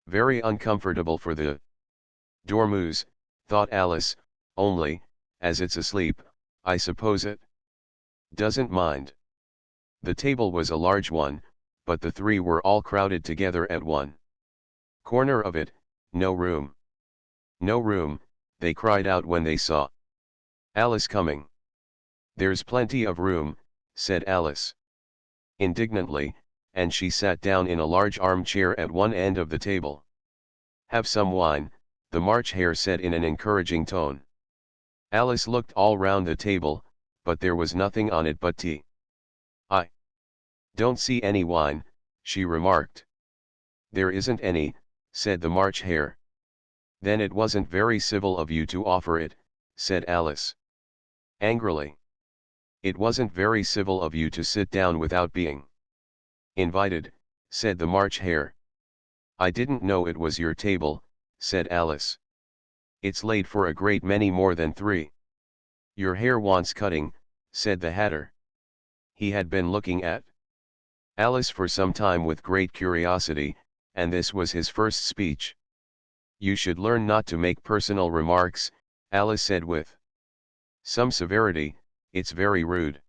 Very uncomfortable for the dormouse, thought Alice, only, as it's asleep, I suppose it doesn't mind. The table was a large one, but the three were all crowded together at one corner of it. No room. No room, they cried out when they saw Alice coming. There's plenty of room, said Alice indignantly, and she sat down in a large armchair at one end of the table. Have some wine, the March Hare said in an encouraging tone. Alice looked all round the table, but there was nothing on it but tea. I don't see any wine, she remarked. There isn't any, said the March Hare. Then it wasn't very civil of you to offer it, said Alice angrily. It wasn't very civil of you to sit down without being invited, said the March Hare. I didn't know it was your table, said Alice. It's laid for a great many more than three. Your hair wants cutting, said the Hatter. He had been looking at Alice for some time with great curiosity, and this was his first speech. You should learn not to make personal remarks, Alice said with some severity, it's very rude.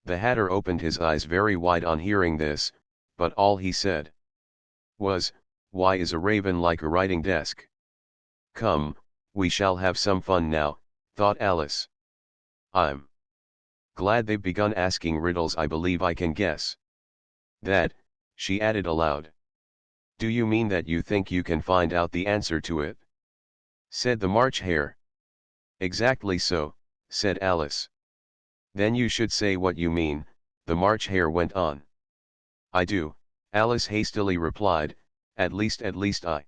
The Hatter opened his eyes very wide on hearing this, but all he said was, why is a raven like a writing desk? Come, we shall have some fun now, thought Alice. I'm glad they've begun asking riddles. I believe I can guess that, she added aloud. Do you mean that you think you can find out the answer to it? Said the March Hare. Exactly so, said Alice. Then you should say what you mean, the March Hare went on. I do, Alice hastily replied, at least I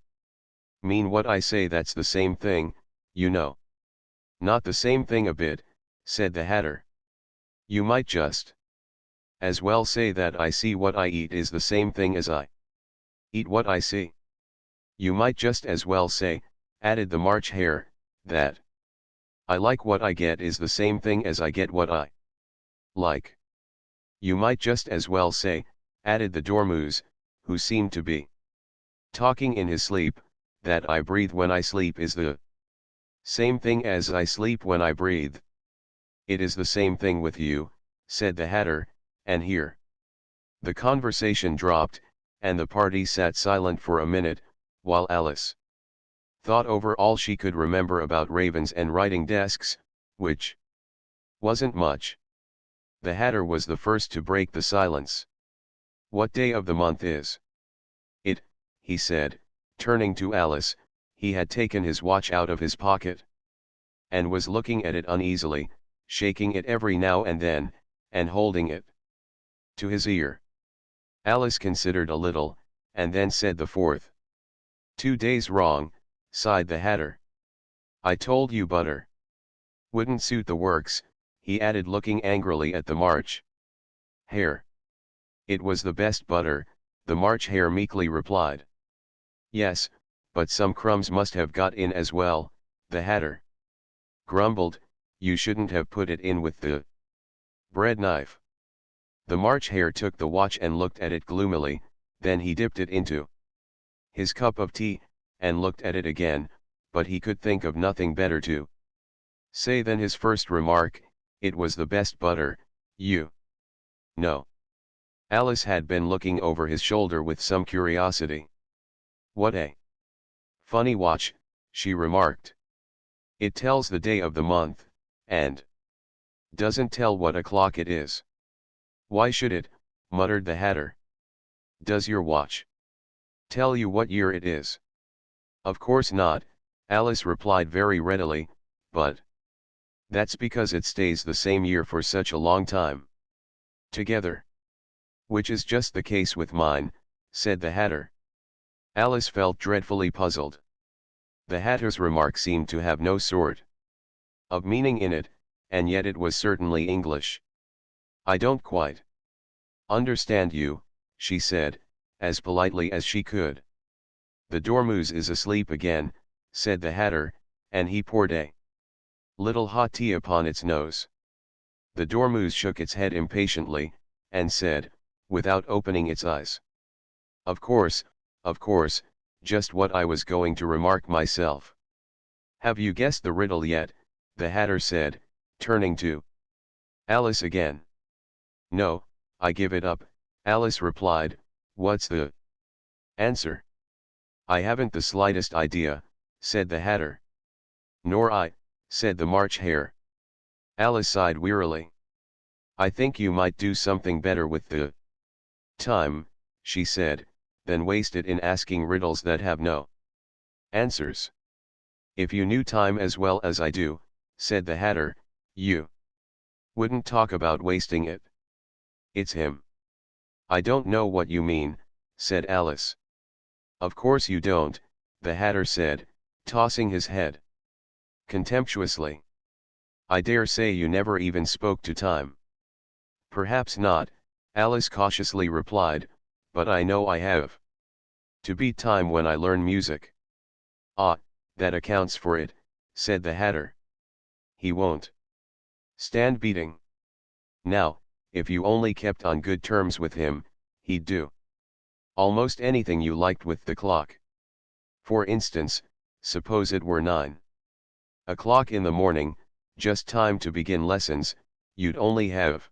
mean what I say. That's the same thing, you know. Not the same thing a bit, said the Hatter. You might just as well say that I see what I eat is the same thing as I eat what I see. You might just as well say, added the March Hare, that I like what I get is the same thing as I get what I like. You might just as well say, added the dormouse, who seemed to be talking in his sleep, that I breathe when I sleep is the same thing as I sleep when I breathe. It is the same thing with you, said the Hatter, and here the conversation dropped, and the party sat silent for a minute, while Alice thought over all she could remember about ravens and writing desks, which wasn't much. The Hatter was the first to break the silence. What day of the month is it? He said, turning to Alice. He had taken his watch out of his pocket and was looking at it uneasily, shaking it every now and then, and holding it to his ear. Alice considered a little, and then said the fourth. 2 days wrong, sighed the Hatter. I told you butter wouldn't suit the works, he added, looking angrily at the March Hare. It was the best butter, the March Hare meekly replied. Yes, but some crumbs must have got in as well, the Hatter grumbled. You shouldn't have put it in with the bread knife. The March Hare took the watch and looked at it gloomily, then he dipped it into his cup of tea, and looked at it again, but he could think of nothing better to say than his first remark, it was the best butter, you know. Alice had been looking over his shoulder with some curiosity. What a funny watch, she remarked. It tells the day of the month, and doesn't tell what o'clock it is. Why should it? Muttered the Hatter. Does your watch tell you what year it is? Of course not, Alice replied very readily, but that's because it stays the same year for such a long time together. Which is just the case with mine, said the Hatter. Alice felt dreadfully puzzled. The Hatter's remark seemed to have no sort of meaning in it, and yet it was certainly English. I don't quite understand you, she said, as politely as she could. The Dormouse is asleep again, said the Hatter, and he poured a little hot tea upon its nose. The Dormouse shook its head impatiently, and said, without opening its eyes, of course, just what I was going to remark myself. Have you guessed the riddle yet? The Hatter said, turning to Alice again. No, I give it up, Alice replied. What's the answer? I haven't the slightest idea, said the Hatter. Nor I, said the March Hare. Alice sighed wearily. I think you might do something better with the time, she said, than waste it in asking riddles that have no answers. If you knew time as well as I do, said the Hatter, you wouldn't talk about wasting it. It's him. I don't know what you mean, said Alice. Of course you don't, the Hatter said, tossing his head contemptuously. I dare say you never even spoke to time. Perhaps not, Alice cautiously replied, but I know I have. To beat time when I learn music. Ah, that accounts for it, said the Hatter. He won't stand beating. Now, if you only kept on good terms with him, he'd do almost anything you liked with the clock. For instance, suppose it were 9 o'clock in the morning, just time to begin lessons, you'd only have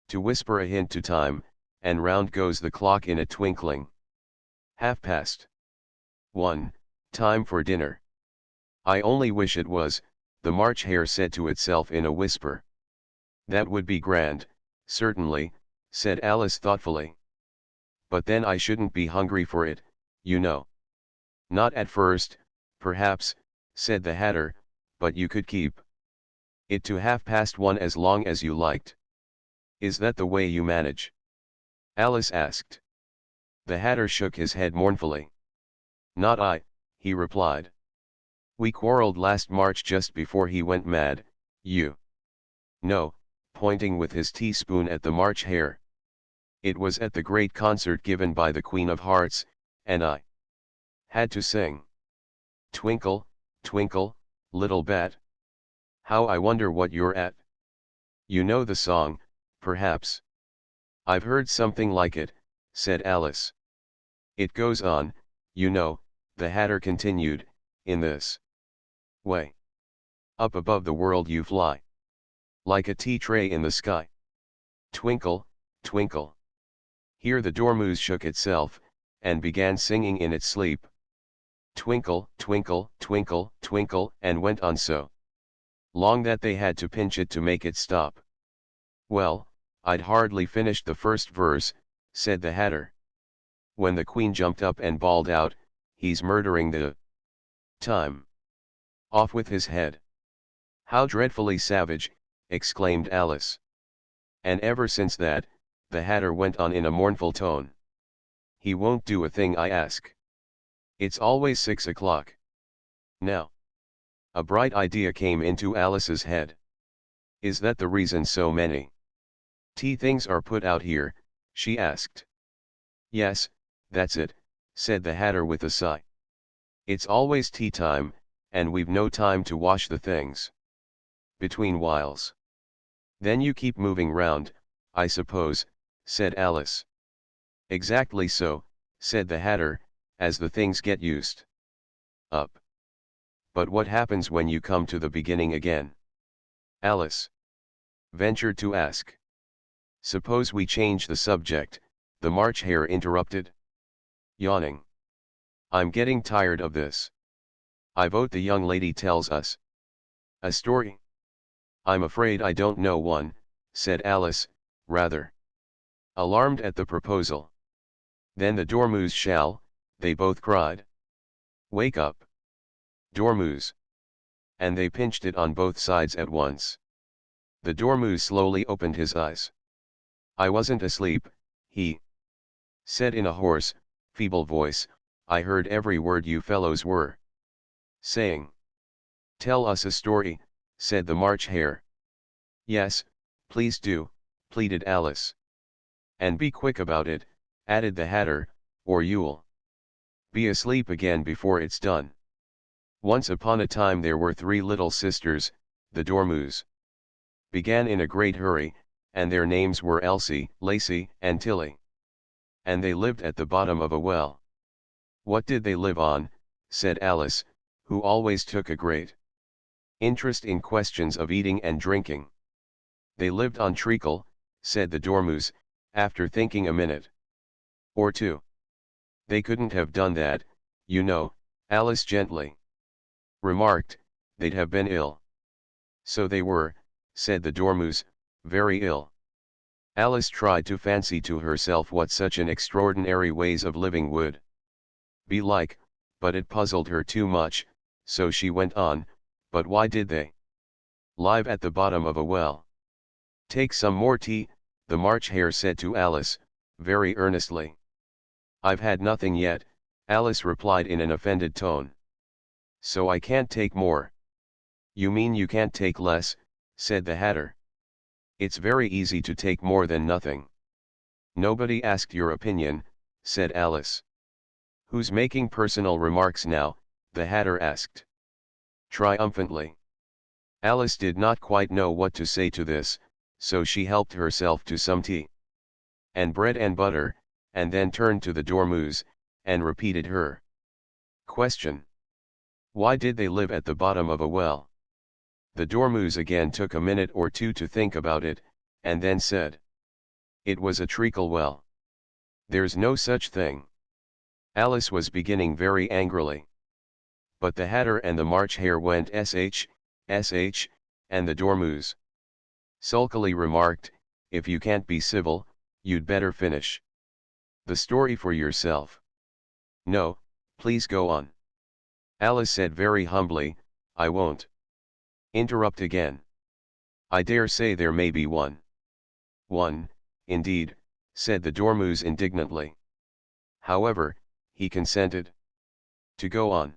to whisper a hint to time, and round goes the clock in a twinkling. 1:30, time for dinner. I only wish it was, the March Hare said to itself in a whisper. That would be grand, certainly, said Alice thoughtfully. But then I shouldn't be hungry for it, you know. Not at first, perhaps, said the Hatter, but you could keep it to 1:30 as long as you liked. Is that the way you manage? Alice asked. The Hatter shook his head mournfully. Not I, he replied. We quarreled last March just before he went mad, you know, pointing with his teaspoon at the March Hare. It was at the great concert given by the Queen of Hearts, and I had to sing. Twinkle, twinkle, little bat. How I wonder what you're at. You know the song, perhaps. I've heard something like it, said Alice. It goes on, you know, the Hatter continued, in this way. Up above the world you fly. Like a tea tray in the sky. Twinkle, twinkle. Here the Dormouse shook itself, and began singing in its sleep. Twinkle, twinkle, twinkle, twinkle, and went on so long that they had to pinch it to make it stop. Well, I'd hardly finished the first verse, said the Hatter, when the Queen jumped up and bawled out, he's murdering the time. Off with his head. How dreadfully savage, exclaimed Alice. And ever since that, the Hatter went on in a mournful tone. He won't do a thing I ask. It's always 6 o'clock. Now. A bright idea came into Alice's head. Is that the reason so many tea things are put out here? She asked. Yes, that's it, said the Hatter with a sigh. It's always tea time, and we've no time to wash the things between whiles. Then you keep moving round, I suppose, said Alice. Exactly so, said the Hatter, as the things get used up. But what happens when you come to the beginning again? Alice ventured to ask. Suppose we change the subject, the March Hare interrupted, yawning. I'm getting tired of this. I vote the young lady tells us a story. I'm afraid I don't know one, said Alice, rather alarmed at the proposal. Then the Dormouse shall, they both cried. Wake up, Dormouse. And they pinched it on both sides at once. The Dormouse slowly opened his eyes. I wasn't asleep, he said in a hoarse, feeble voice, I heard every word you fellows were saying. Tell us a story, said the March Hare. Yes, please do, pleaded Alice. And be quick about it, added the Hatter, or you'll Be asleep again before it's done. Once upon a time there were 3 little sisters, the Dormouse. Began in a great hurry, and their names were Elsie, Lacey, and Tilly. And they lived at the bottom of a well. What did they live on? Said Alice, who always took a great interest in questions of eating and drinking. They lived on treacle, said the Dormouse, after thinking a minute or two. They couldn't have done that, you know, Alice gently remarked, they'd have been ill. So they were, said the Dormouse, very ill. Alice tried to fancy to herself what such an extraordinary ways of living would be like, but it puzzled her too much, so she went on, but why did they live at the bottom of a well? Take some more tea, the March Hare said to Alice, very earnestly. I've had nothing yet, Alice replied in an offended tone. So I can't take more. You mean you can't take less, said the Hatter. It's very easy to take more than nothing. Nobody asked your opinion, said Alice. Who's making personal remarks now? The Hatter asked triumphantly. Alice did not quite know what to say to this, so she helped herself to some tea and bread and butter, and then turned to the Dormouse, and repeated her question. Why did they live at the bottom of a well? The Dormouse again took a minute or two to think about it, and then said, it was a treacle well. There's no such thing. Alice was beginning very angrily. But the Hatter and the March Hare went sh, and the Dormouse sulkily remarked, if you can't be civil, you'd better finish the story for yourself. No, please go on. Alice said very humbly, I won't interrupt again. I dare say there may be one. One, indeed, said the Dormouse indignantly. However, he consented to go on.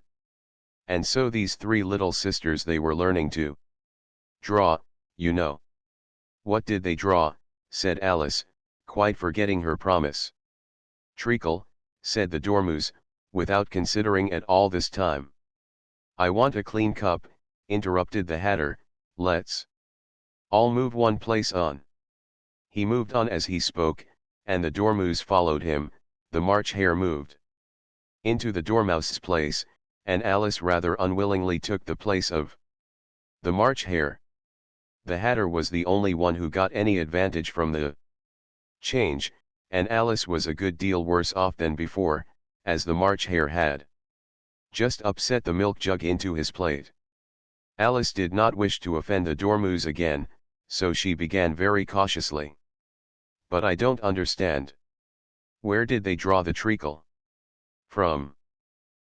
And so these 3 little sisters, they were learning to draw, you know. What did they draw? Said Alice, quite forgetting her promise. Treacle, said the Dormouse, without considering at all this time. I want a clean cup, interrupted the Hatter, let's all move one place on. He moved on as he spoke, and the Dormouse followed him. The March Hare moved into the Dormouse's place, and Alice rather unwillingly took the place of the March Hare. The Hatter was the only one who got any advantage from the change, and Alice was a good deal worse off than before, as the March Hare had just upset the milk jug into his plate. Alice did not wish to offend the Dormouse again, so she began very cautiously. But I don't understand. Where did they draw the treacle from?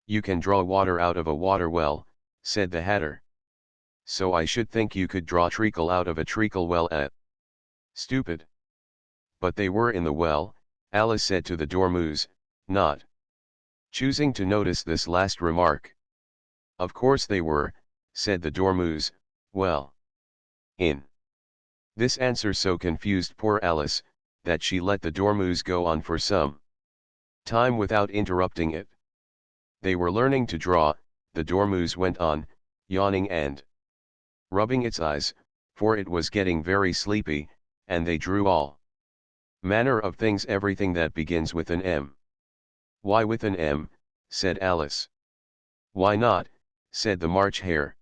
You can draw water out of a water well, said the Hatter. So I should think you could draw treacle out of a treacle well stupid. But they were in the well, Alice said to the Dormouse, not choosing to notice this last remark. Of course they were, said the Dormouse, well. In. This answer so confused poor Alice, that she let the Dormouse go on for some time without interrupting it. They were learning to draw, the Dormouse went on, yawning and rubbing its eyes, for it was getting very sleepy, and they drew all manner of things, everything that begins with an M. Why with an M? Said Alice. Why not? Said the March Hare.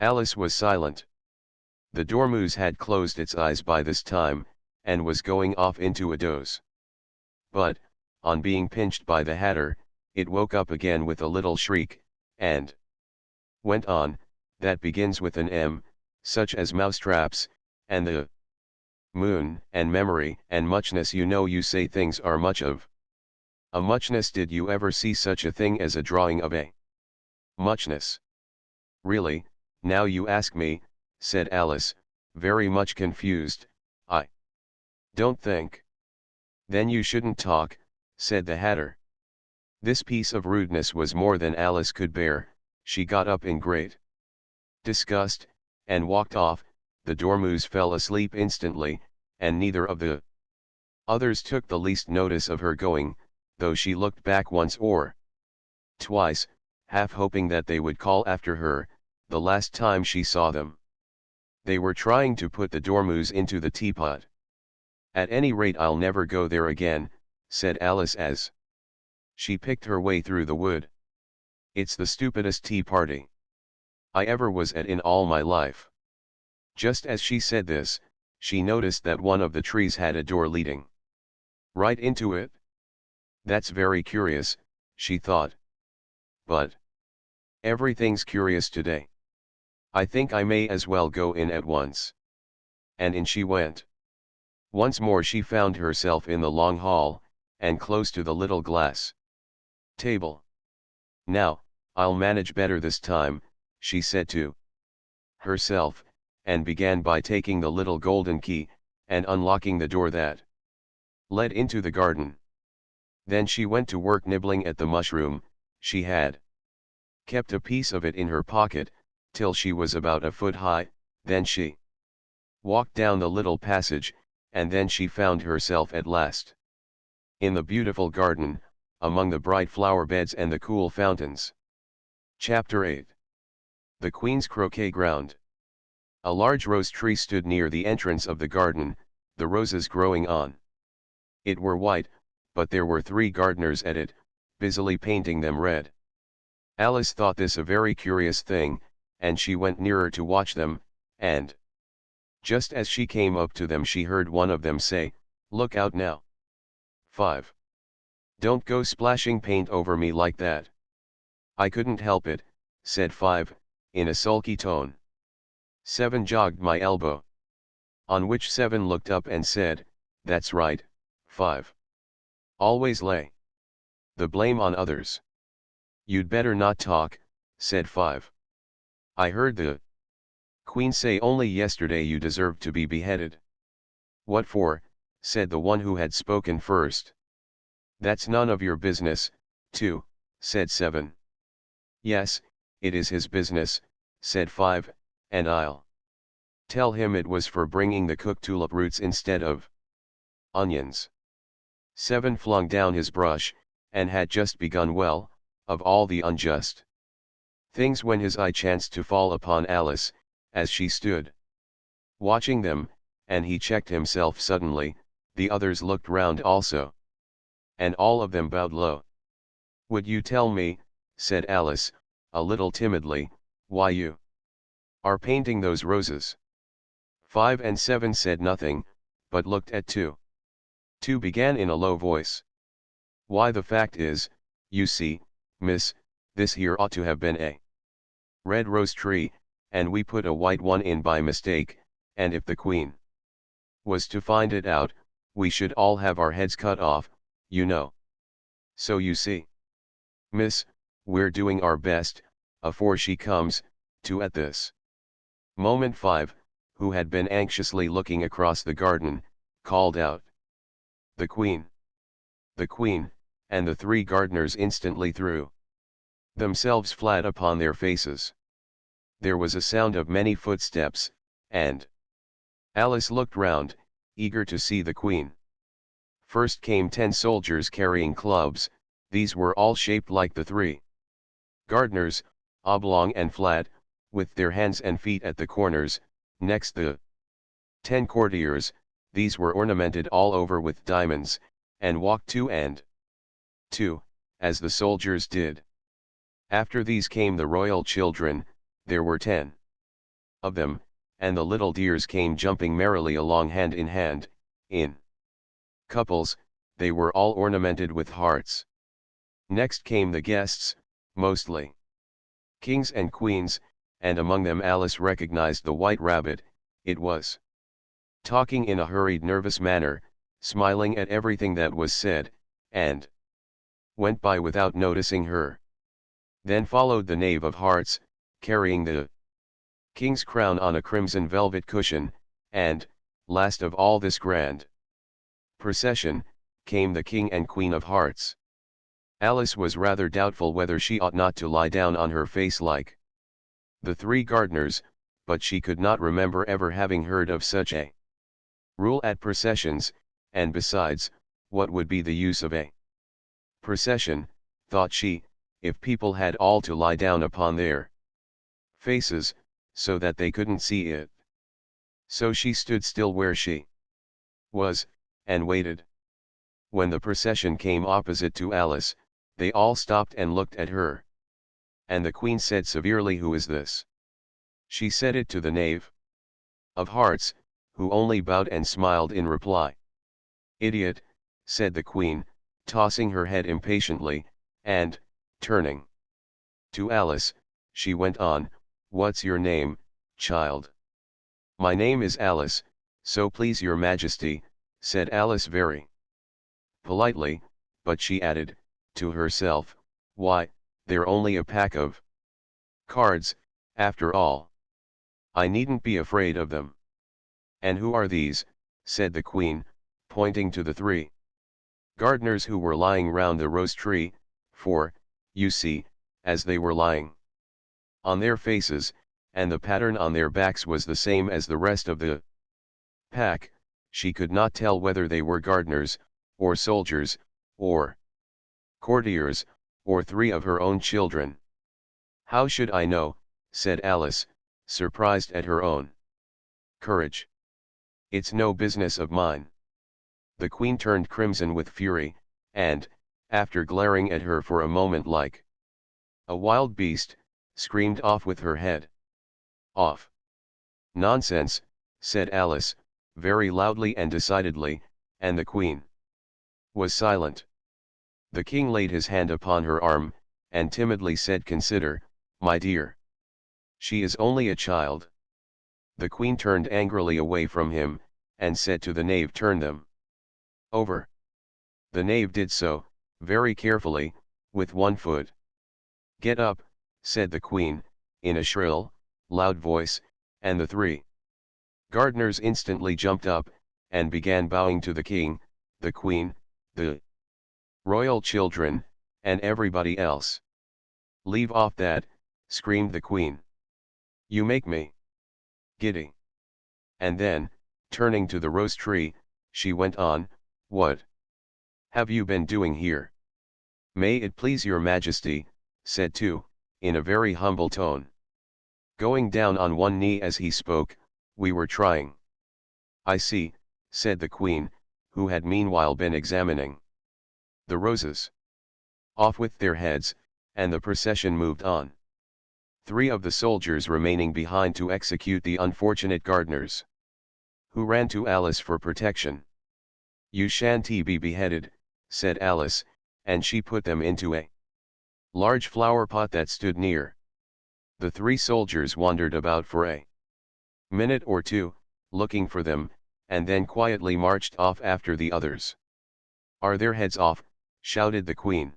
Alice was silent. The Dormouse had closed its eyes by this time, and was going off into a doze. But, on being pinched by the Hatter, it woke up again with a little shriek, and went on, that begins with an M, such as mousetraps, and the moon, and memory, and muchness. You know, you say things are much of a muchness. Did you ever see such a thing as a drawing of a muchness? Really, now you ask me, said Alice, very much confused. I don't think. Then you shouldn't talk, said the Hatter. This piece of rudeness was more than Alice could bear. She got up in great disgust, and walked off. The Dormouse fell asleep instantly, and neither of the others took the least notice of her going, though she looked back once or twice, half hoping that they would call after her, the last time she saw them. They were trying to put the dormouse into the teapot. At any rate, I'll never go there again, said Alice as she picked her way through the wood. It's the stupidest tea party I ever was at in all my life. Just as she said this, she noticed that one of the trees had a door leading right into it. That's very curious, she thought. But everything's curious today. I think I may as well go in at once. And in she went. Once more she found herself in the long hall, and close to the little glass table. Now, I'll manage better this time, she said to herself, and began by taking the little golden key, and unlocking the door that led into the garden. Then she went to work nibbling at the mushroom. She had kept a piece of it in her pocket, till she was about a foot high. Then she walked down the little passage, and then she found herself at last in the beautiful garden, among the bright flower beds and the cool fountains. Chapter 8. The Queen's Croquet Ground. A large rose tree stood near the entrance of the garden, the roses growing on it were white, but there were 3 gardeners at it, busily painting them red. Alice thought this a very curious thing, and she went nearer to watch them, and just as she came up to them she heard one of them say, "Look out now, 5. Don't go splashing paint over me like that." "I couldn't help it," said 5, in a sulky tone. 7 jogged my elbow. On which 7 looked up and said, "That's right, 5. Always lay the blame on others." "You'd better not talk," said 5. "I heard the Queen say only yesterday you deserved to be beheaded." "What for?" said the one who had spoken first. "That's none of your business, 2, said 7. "Yes, it is his business," said 5, "and I'll tell him it was for bringing the cooked tulip roots instead of onions." 7 flung down his brush, and had just begun well, of all the unjust things, when his eye chanced to fall upon Alice, as she stood watching them, and he checked himself suddenly. The others looked round also, and all of them bowed low. "Would you tell me," said Alice, a little timidly, "why you are painting those roses?" 5 and 7 said nothing, but looked at 2. 2 began in a low voice. "Why, the fact is, you see, miss, this here ought to have been a red rose tree, and we put a white one in by mistake, and if the Queen was to find it out, we should all have our heads cut off, you know. So you see, miss, we're doing our best, afore she comes." To at this moment 5, who had been anxiously looking across the garden, called out, "The Queen! The Queen!" and the 3 gardeners instantly threw themselves flat upon their faces. There was a sound of many footsteps, and Alice looked round, eager to see the Queen. First came 10 soldiers carrying clubs. These were all shaped like the 3 gardeners, oblong and flat, with their hands and feet at the corners. Next the 10 courtiers. These were ornamented all over with diamonds, and walked 2 and 2, as the soldiers did. After these came the royal children. There were 10 of them, and the little dears came jumping merrily along hand in hand, in couples. They were all ornamented with hearts. Next came the guests, mostly kings and queens, and among them Alice recognized the White Rabbit. It was talking in a hurried, nervous manner, smiling at everything that was said, and went by without noticing her. Then followed the Knave of Hearts, carrying the king's crown on a crimson velvet cushion, and, last of all this grand procession, came the King and Queen of Hearts. Alice was rather doubtful whether she ought not to lie down on her face like the 3 gardeners, but she could not remember ever having heard of such a rule at processions, and besides, what would be the use of a procession, thought she, if people had all to lie down upon their faces, so that they couldn't see it. So she stood still where she was, and waited. When the procession came opposite to Alice, they all stopped and looked at her. And the queen said severely, "Who is this?" She said it to the knave of hearts, who only bowed and smiled in reply. "Idiot," said the queen, tossing her head impatiently, and, turning to Alice, she went on, "What's your name, child?" "My name is Alice, so please your majesty," said Alice very politely, but she added, to herself, "Why, they're only a pack of cards, after all. I needn't be afraid of them." "And who are these?" said the queen, pointing to the 3 gardeners who were lying round the rose tree, for, you see, as they were lying on their faces, and the pattern on their backs was the same as the rest of the pack, she could not tell whether they were gardeners, or soldiers, or courtiers, or 3 of her own children. "How should I know?" said Alice, surprised at her own courage. "It's no business of mine." The queen turned crimson with fury, and, after glaring at her for a moment like a wild beast, screamed off with her head off. "Nonsense," said Alice, very loudly and decidedly, and the queen was silent. The king laid his hand upon her arm, and timidly said, "Consider, my dear. She is only a child." The queen turned angrily away from him, and said to the knave, "Turn them over." The knave did so, very carefully, with one foot. "Get up," said the queen, in a shrill, loud voice, and the 3 gardeners instantly jumped up, and began bowing to the king, the queen, the royal children, and everybody else. "Leave off that," screamed the queen. "You make me giddy." And then, turning to the rose tree, she went on, "What have you been doing here?" "May it please your majesty," said two, in a very humble tone, going down on one knee as he spoke, "we were trying." "I see," said the queen, who had meanwhile been examining the roses. Off with their heads, and the procession moved on. 3 of the soldiers remaining behind to execute the unfortunate gardeners, who ran to Alice for protection. "You shan't be beheaded," said Alice, and she put them into a large flower pot that stood near. The 3 soldiers wandered about for a minute or 2, looking for them, and then quietly marched off after the others. "Are their heads off?" shouted the queen.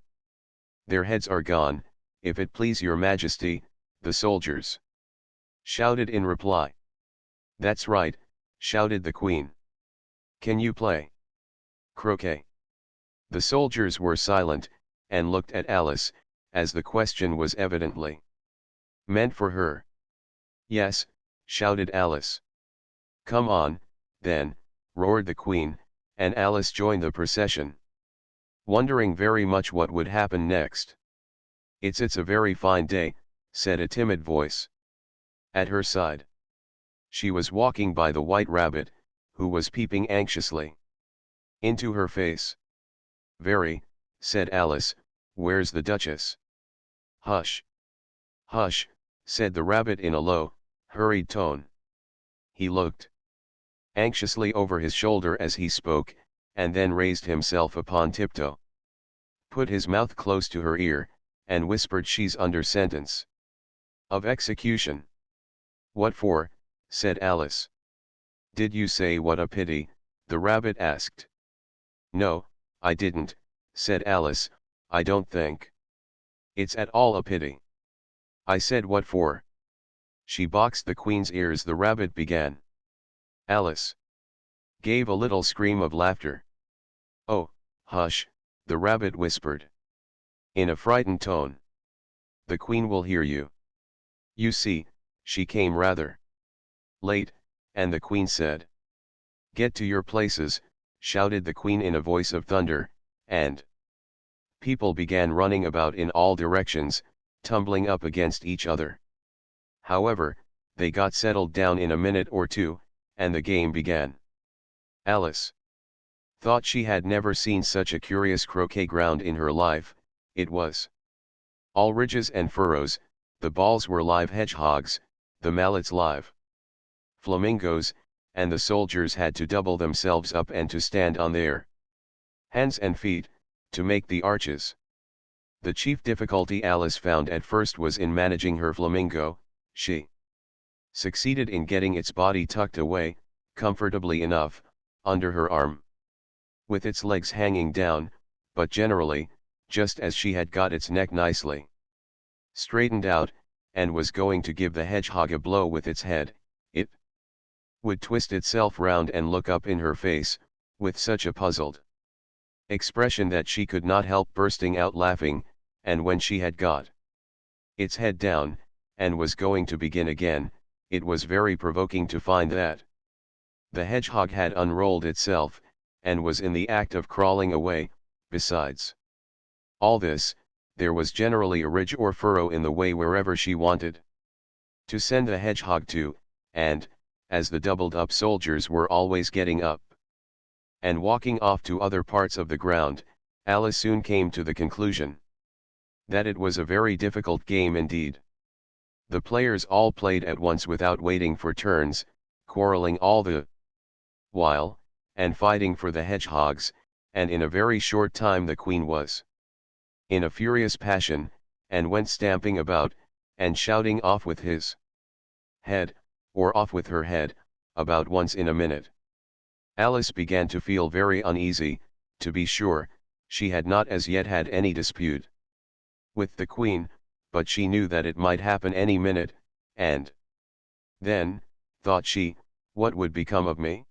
"Their heads are gone, if it please your majesty," the soldiers shouted in reply. "That's right," shouted the queen. "Can you play croquet?" The soldiers were silent, and looked at Alice, as the question was evidently meant for her. "Yes," shouted Alice. "Come on, then," roared the queen, and Alice joined the procession, wondering very much what would happen next. It's a very fine day," said a timid voice at her side. She was walking by the white rabbit, who was peeping anxiously into her face. "Very," said Alice, "where's the Duchess?" "Hush! Hush!" said the rabbit in a low, hurried tone. He looked anxiously over his shoulder as he spoke, and then raised himself upon tiptoe, put his mouth close to her ear, and whispered, "She's under sentence of execution." "What for?" said Alice. "Did you say what a pity?" the rabbit asked. "No, I didn't," said Alice, "I don't think it's at all a pity. I said what for." "She boxed the queen's ears," the rabbit began. Alice gave a little scream of laughter. "Oh, hush," the rabbit whispered in a frightened tone. "The queen will hear you. You see, she came rather late," and the queen said. "Get to your places," shouted the queen in a voice of thunder, and People began running about in all directions, tumbling up against each other. However, they got settled down in a minute or two, and the game began. Alice thought she had never seen such a curious croquet ground in her life. It was all ridges and furrows, the balls were live hedgehogs, the mallets live flamingos, and the soldiers had to double themselves up and to stand on their hands and feet, to make the arches. The chief difficulty Alice found at first was in managing her flamingo. She succeeded in getting its body tucked away, comfortably enough, under her arm, with its legs hanging down, but generally, just as she had got its neck nicely straightened out, and was going to give the hedgehog a blow with its head, it would twist itself round and look up in her face, with such a puzzled expression that she could not help bursting out laughing, and when she had got its head down, and was going to begin again, it was very provoking to find that the hedgehog had unrolled itself, and was in the act of crawling away. Besides all this, there was generally a ridge or furrow in the way wherever she wanted to send the hedgehog to, and, as the doubled-up soldiers were always getting up and walking off to other parts of the ground, Alice soon came to the conclusion that it was a very difficult game indeed. The players all played at once without waiting for turns, quarreling all the while, and fighting for the hedgehogs, and in a very short time the queen was in a furious passion, and went stamping about, and shouting off with his head, or off with her head, about once in a minute. Alice began to feel very uneasy. To be sure, she had not as yet had any dispute with the queen, but she knew that it might happen any minute, and then, thought she, what would become of me?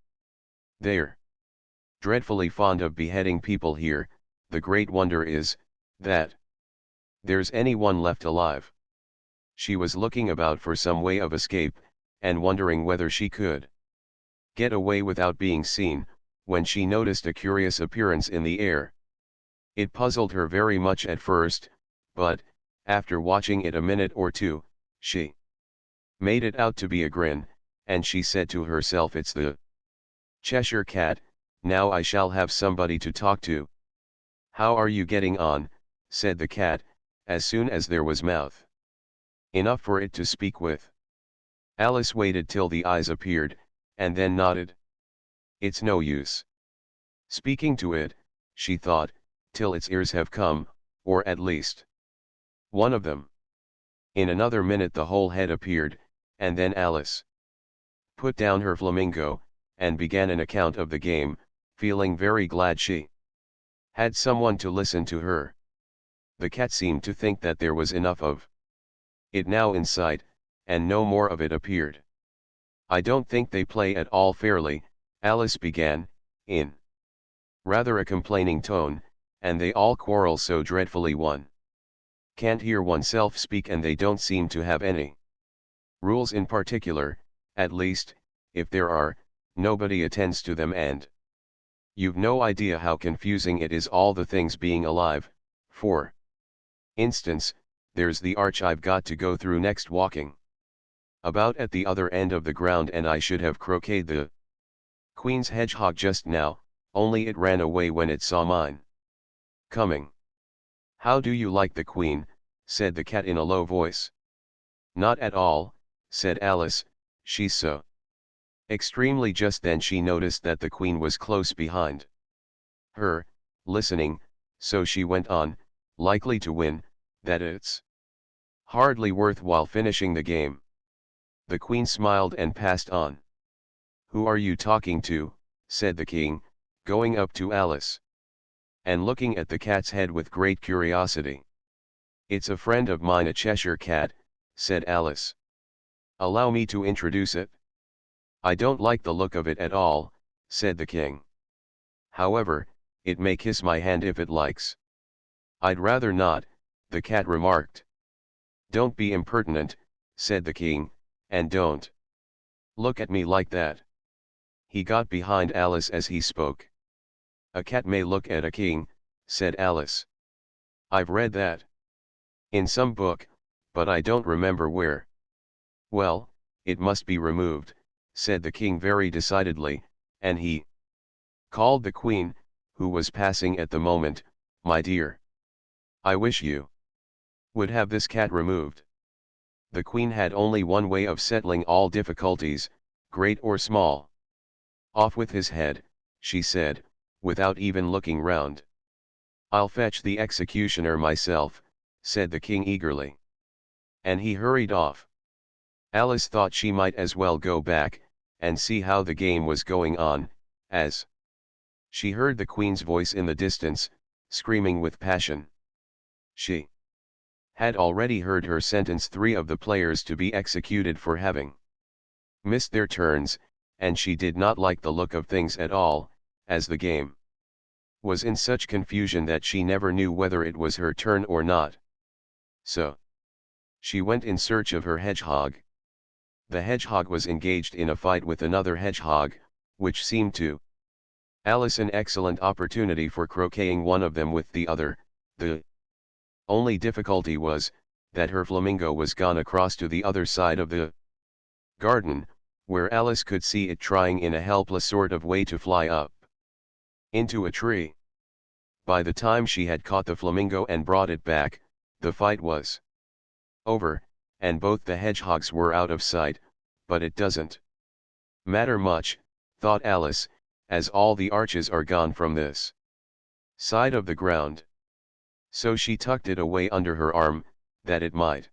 They're dreadfully fond of beheading people here. The great wonder is, that there's any one left alive. She was looking about for some way of escape, and wondering whether she could get away without being seen, when she noticed a curious appearance in the air. It puzzled her very much at first, but, after watching it a minute or two, she made it out to be a grin, and she said to herself, it's the Cheshire Cat. Now I shall have somebody to talk to. How are you getting on? Said the cat, as soon as there was mouth enough for it to speak with. Alice waited till the eyes appeared, and then nodded. It's no use speaking to it, she thought, till its ears have come, or at least one of them. In another minute the whole head appeared, and then Alice put down her flamingo, and began an account of the game, feeling very glad she had someone to listen to her. The cat seemed to think that there was enough of it now in sight, and no more of it appeared. I don't think they play at all fairly, Alice began, in rather a complaining tone, and they all quarrel so dreadfully. One can't hear oneself speak, and they don't seem to have any rules in particular. At least, if there are, nobody attends to them, and you've no idea how confusing it is, all the things being alive. For instance, there's the arch I've got to go through next, walking about at the other end of the ground, and I should have croqueted the queen's hedgehog just now, only it ran away when it saw mine coming. How do you like the queen? Said the cat in a low voice. Not at all, said Alice, she's so extremely. Just then she noticed that the queen was close behind her, listening, so she went on, likely to win, that it's hardly worthwhile finishing the game. The queen smiled and passed on. Who are you talking to? Said the king, going up to Alice and looking at the cat's head with great curiosity. It's a friend of mine, a Cheshire cat, said Alice. Allow me to introduce it. I don't like the look of it at all, said the king. However, it may kiss my hand if it likes. I'd rather not, the cat remarked. Don't be impertinent, said the king, and don't look at me like that. He got behind Alice as he spoke. A cat may look at a king, said Alice. I've read that in some book, but I don't remember where. Well, it must be removed, said the king very decidedly, and he called the queen, who was passing at the moment. My dear, I wish you would have this cat removed. The queen had only one way of settling all difficulties, great or small. Off with his head, she said, without even looking round. I'll fetch the executioner myself, said the king eagerly. And he hurried off. Alice thought she might as well go back, and see how the game was going on, as she heard the queen's voice in the distance, screaming with passion. She had already heard her sentence 3 of the players to be executed for having missed their turns, and she did not like the look of things at all, as the game was in such confusion that she never knew whether it was her turn or not. So she went in search of her hedgehog. The hedgehog was engaged in a fight with another hedgehog, which seemed to Alice an excellent opportunity for croqueting one of them with the other. The only difficulty was, that her flamingo was gone across to the other side of the garden, where Alice could see it trying in a helpless sort of way to fly up into a tree. By the time she had caught the flamingo and brought it back, the fight was over, and both the hedgehogs were out of sight. But it doesn't matter much, thought Alice, as all the arches are gone from this side of the ground. So she tucked it away under her arm, that it might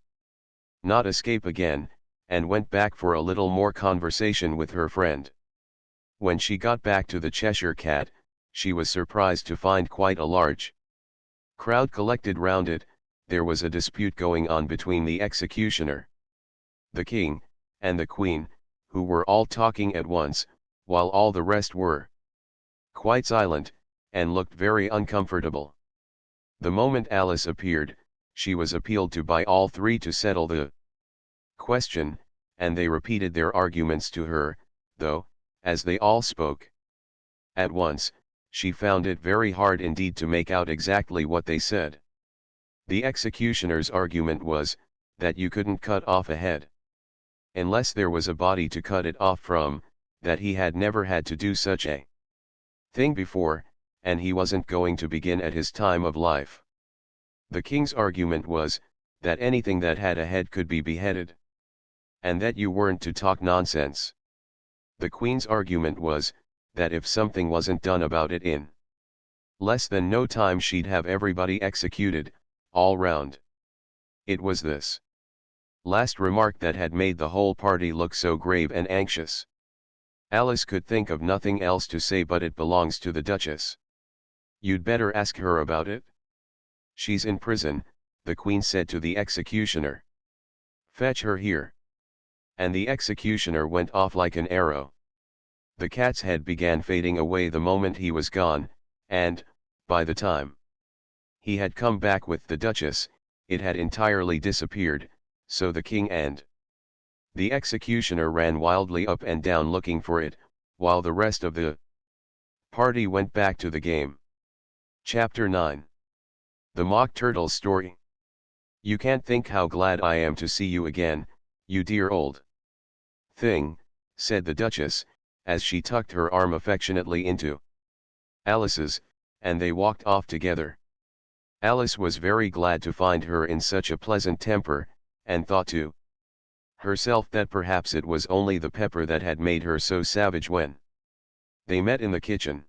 not escape again, and went back for a little more conversation with her friend. When she got back to the Cheshire Cat, she was surprised to find quite a large crowd collected round it. There was a dispute going on between the executioner, the king, and the queen, who were all talking at once, while all the rest were quite silent, and looked very uncomfortable. The moment Alice appeared, she was appealed to by all 3 to settle the question, and they repeated their arguments to her, though, as they all spoke at once, she found it very hard indeed to make out exactly what they said. The executioner's argument was, that you couldn't cut off a head unless there was a body to cut it off from, that he had never had to do such a thing before, and he wasn't going to begin at his time of life. The king's argument was, that anything that had a head could be beheaded, and that you weren't to talk nonsense. The queen's argument was, that if something wasn't done about it in less than no time she'd have everybody executed, all round. It was this last remark that had made the whole party look so grave and anxious. Alice could think of nothing else to say but it belongs to the Duchess. You'd better ask her about it. She's in prison, the Queen said to the executioner. Fetch her here. And the executioner went off like an arrow. The cat's head began fading away the moment he was gone, and, by the time he had come back with the Duchess, it had entirely disappeared. So the king and the executioner ran wildly up and down looking for it, while the rest of the party went back to the game. Chapter 9. The Mock Turtle's Story. You can't think how glad I am to see you again, you dear old thing, said the Duchess, as she tucked her arm affectionately into Alice's, and they walked off together. Alice was very glad to find her in such a pleasant temper, and thought to herself that perhaps it was only the pepper that had made her so savage when they met in the kitchen.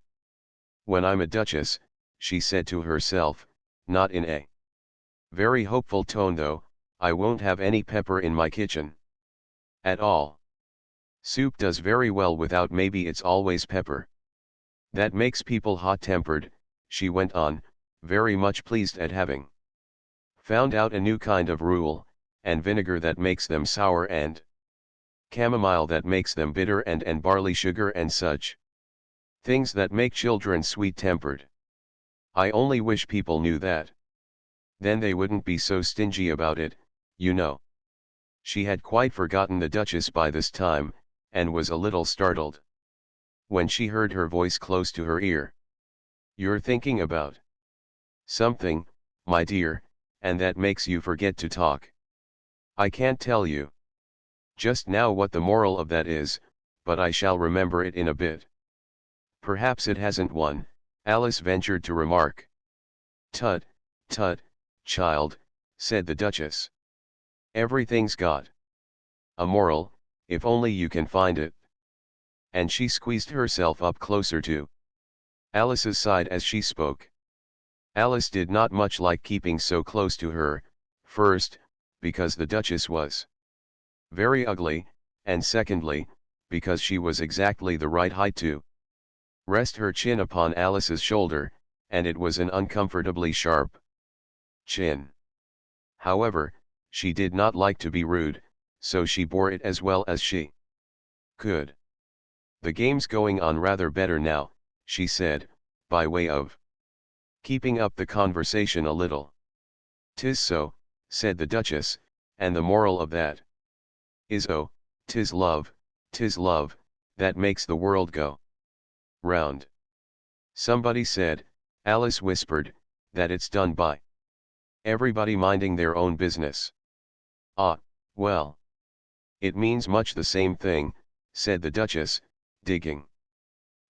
When I'm a duchess, she said to herself, not in a very hopeful tone though, I won't have any pepper in my kitchen at all. Soup does very well without, maybe it's always pepper that makes people hot-tempered, she went on, very much pleased at having found out a new kind of rule, and vinegar that makes them sour, and chamomile that makes them bitter, and barley sugar and such things that make children sweet-tempered. I only wish people knew that. Then they wouldn't be so stingy about it, you know. She had quite forgotten the Duchess by this time, and was a little startled when she heard her voice close to her ear. You're thinking about something, my dear, and that makes you forget to talk. I can't tell you just now what the moral of that is, but I shall remember it in a bit. Perhaps it hasn't one, Alice ventured to remark. Tut, tut, child, said the Duchess. Everything's got a moral, if only you can find it. And she squeezed herself up closer to Alice's side as she spoke. Alice did not much like keeping so close to her, first, because the Duchess was very ugly, and secondly, because she was exactly the right height to rest her chin upon Alice's shoulder, and it was an uncomfortably sharp chin. However, she did not like to be rude, so she bore it as well as she could. The game's going on rather better now, she said, by way of keeping up the conversation a little. "'Tis so," said the Duchess, "and the moral of that is, oh, 'tis love, that makes the world go round." Somebody said, Alice whispered, that it's done by everybody minding their own business. "Ah, well. It means much the same thing," said the Duchess, digging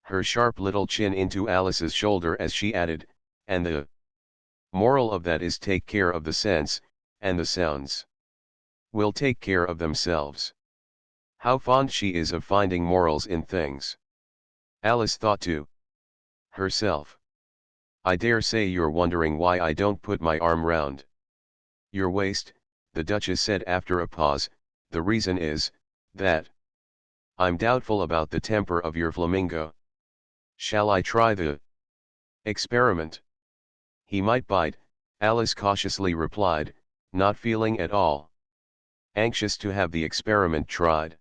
her sharp little chin into Alice's shoulder as she added, "and the moral of that is take care of the sense, and the sounds will take care of themselves." How fond she is of finding morals in things. Alice thought to herself. "I dare say you're wondering why I don't put my arm round your waist," the Duchess said after a pause. "The reason is, that I'm doubtful about the temper of your flamingo. Shall I try the experiment?" "He might bite," Alice cautiously replied, not feeling at all anxious to have the experiment tried.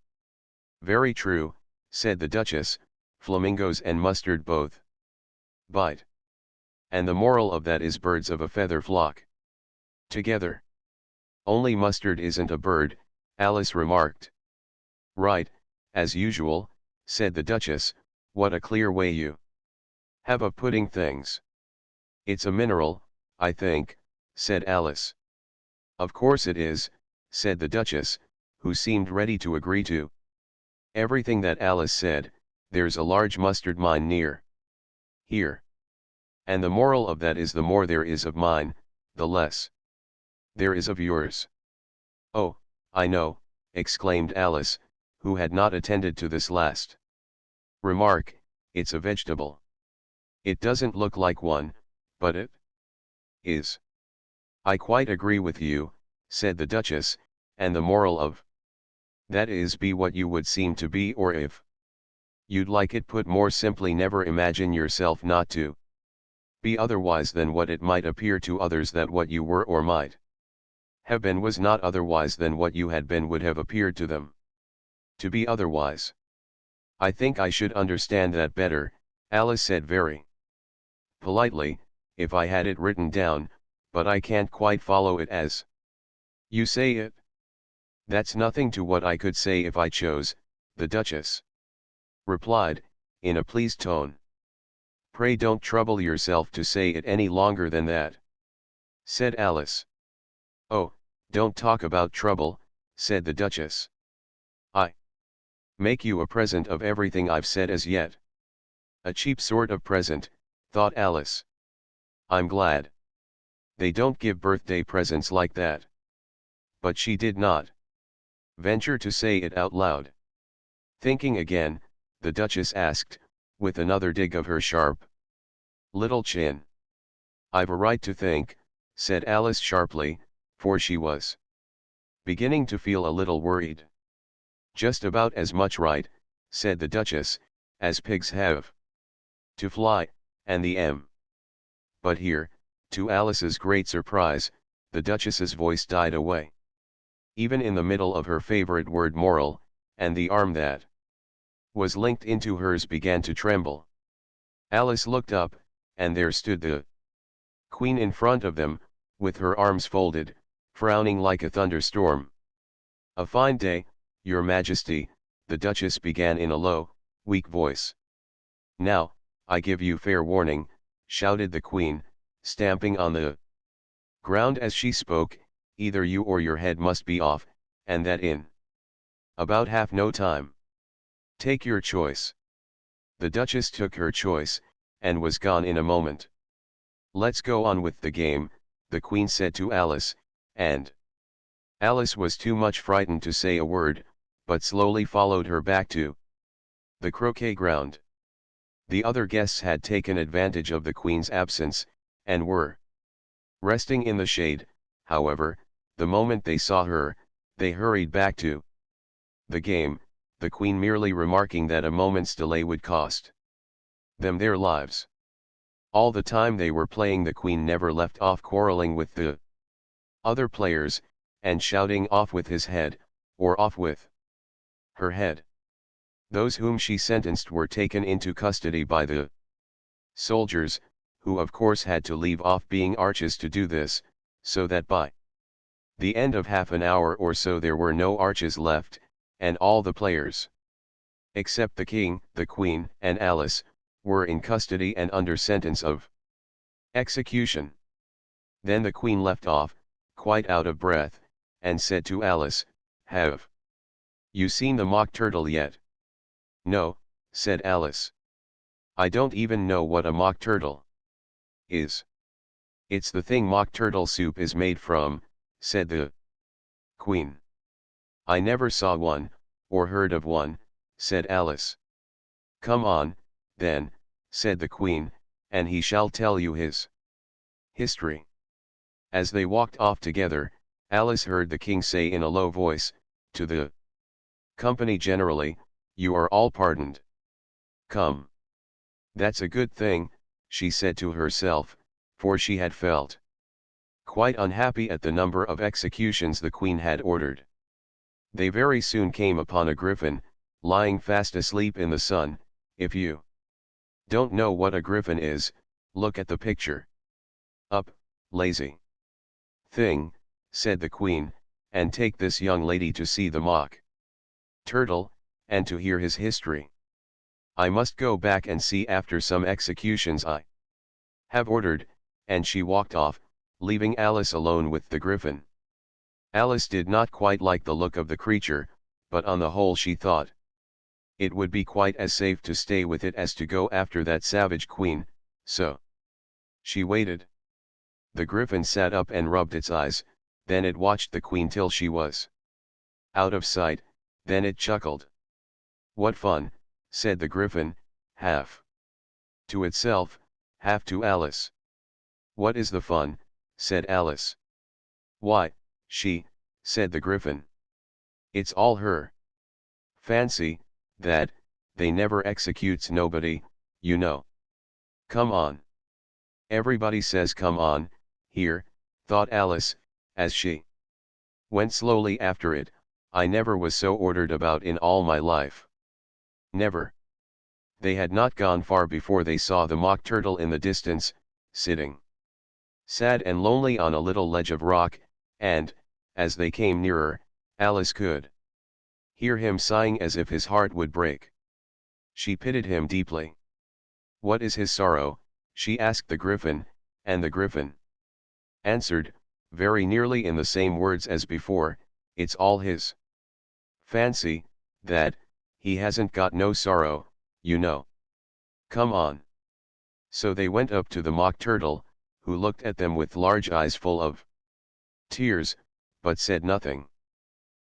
"Very true," said the Duchess, "flamingos and mustard both bite. And the moral of that is birds of a feather flock together." "Only mustard isn't a bird," Alice remarked. "Right, as usual," said the Duchess. "What a clear way you have of putting things." "It's a mineral, I think," said Alice. "Of course it is," said the Duchess, who seemed ready to agree to everything that Alice said. "There's a large mustard mine near here. And the moral of that is the more there is of mine, the less there is of yours." "Oh, I know," exclaimed Alice, who had not attended to this last remark. "It's a vegetable. It doesn't look like one, but it is." "I quite agree with you," said the Duchess, "and the moral of that is, be what you would seem to be, or if you'd like it put more simply, never imagine yourself not to be otherwise than what it might appear to others that what you were or might have been was not otherwise than what you had been would have appeared to them to be otherwise." "I think I should understand that better," Alice said very politely, "if I had it written down, but I can't quite follow it as you say it." "That's nothing to what I could say if I chose," the Duchess replied, in a pleased tone. "Pray don't trouble yourself to say it any longer than that," said Alice. "Oh, don't talk about trouble," said the Duchess. "I make you a present of everything I've said as yet." A cheap sort of present, thought Alice. "I'm glad they don't give birthday presents like that." But she did not venture to say it out loud. Thinking again, the Duchess asked, with another dig of her sharp little chin. "I've a right to think," said Alice sharply, for she was beginning to feel a little worried. "Just about as much right," said the Duchess, "as pigs have to fly, and the But here, to Alice's great surprise, the Duchess's voice died away. Even in the middle of her favorite word moral, and the arm that was linked into hers began to tremble. Alice looked up, and there stood the Queen in front of them, with her arms folded, frowning like a thunderstorm. "A fine day, Your Majesty," the Duchess began in a low, weak voice. "Now, I give you fair warning," shouted the Queen, stamping on the Ground as she spoke, either you or your head must be off, and that in about half no time. Take your choice. The Duchess took her choice, and was gone in a moment. Let's go on with the game, the Queen said to Alice, and Alice was too much frightened to say a word, but slowly followed her back to the croquet ground. The other guests had taken advantage of the Queen's absence, and were resting in the shade. However, the moment they saw her, they hurried back to the game, the Queen merely remarking that a moment's delay would cost them their lives. All the time they were playing, the Queen never left off quarreling with the other players, and shouting off with his head, or off with her head. Those whom she sentenced were taken into custody by the soldiers, who of course had to leave off being arches to do this, so that by the end of half an hour or so there were no arches left, and all the players, except the King, the Queen, and Alice, were in custody and under sentence of execution. Then the Queen left off, quite out of breath, and said to Alice, "Have you seen the Mock Turtle yet?" "No," said Alice. "I don't even know what a Mock Turtle is." "It's the thing Mock Turtle soup is made from," said the Queen. "I never saw one, or heard of one," said Alice. "Come on, then," said the Queen, "and he shall tell you his history." As they walked off together, Alice heard the King say in a low voice, to the company generally, "You are all pardoned. Come." "That's a good thing," she said to herself, for she had felt quite unhappy at the number of executions the Queen had ordered. They very soon came upon a griffin, lying fast asleep in the sun. If you don't know what a griffin is, look at the picture. "Up, lazy thing," said the Queen, "and take this young lady to see the Mock Turtle, and to hear his history. I must go back and see after some executions I have ordered," and she walked off, leaving Alice alone with the griffin. Alice did not quite like the look of the creature, but on the whole she thought it would be quite as safe to stay with it as to go after that savage Queen, so she waited. The griffin sat up and rubbed its eyes, then it watched the Queen till she was out of sight, then it chuckled. "What fun," said the griffin, half to itself, half to Alice. "What is the fun?" said Alice. "Why, she," said the griffin. "It's all her fancy, that, they never executes nobody, you know. Come on." "Everybody says come on, here," thought Alice, as she went slowly after it. "I never was so ordered about in all my life. Never." They had not gone far before they saw the Mock Turtle in the distance, sitting sad and lonely on a little ledge of rock, and, as they came nearer, Alice could hear him sighing as if his heart would break. She pitied him deeply. "What is his sorrow?" she asked the griffin, and the griffin answered, very nearly in the same words as before, "It's all his fancy, that, he hasn't got no sorrow, you know. Come on." So they went up to the Mock Turtle, who looked at them with large eyes full of tears, but said nothing.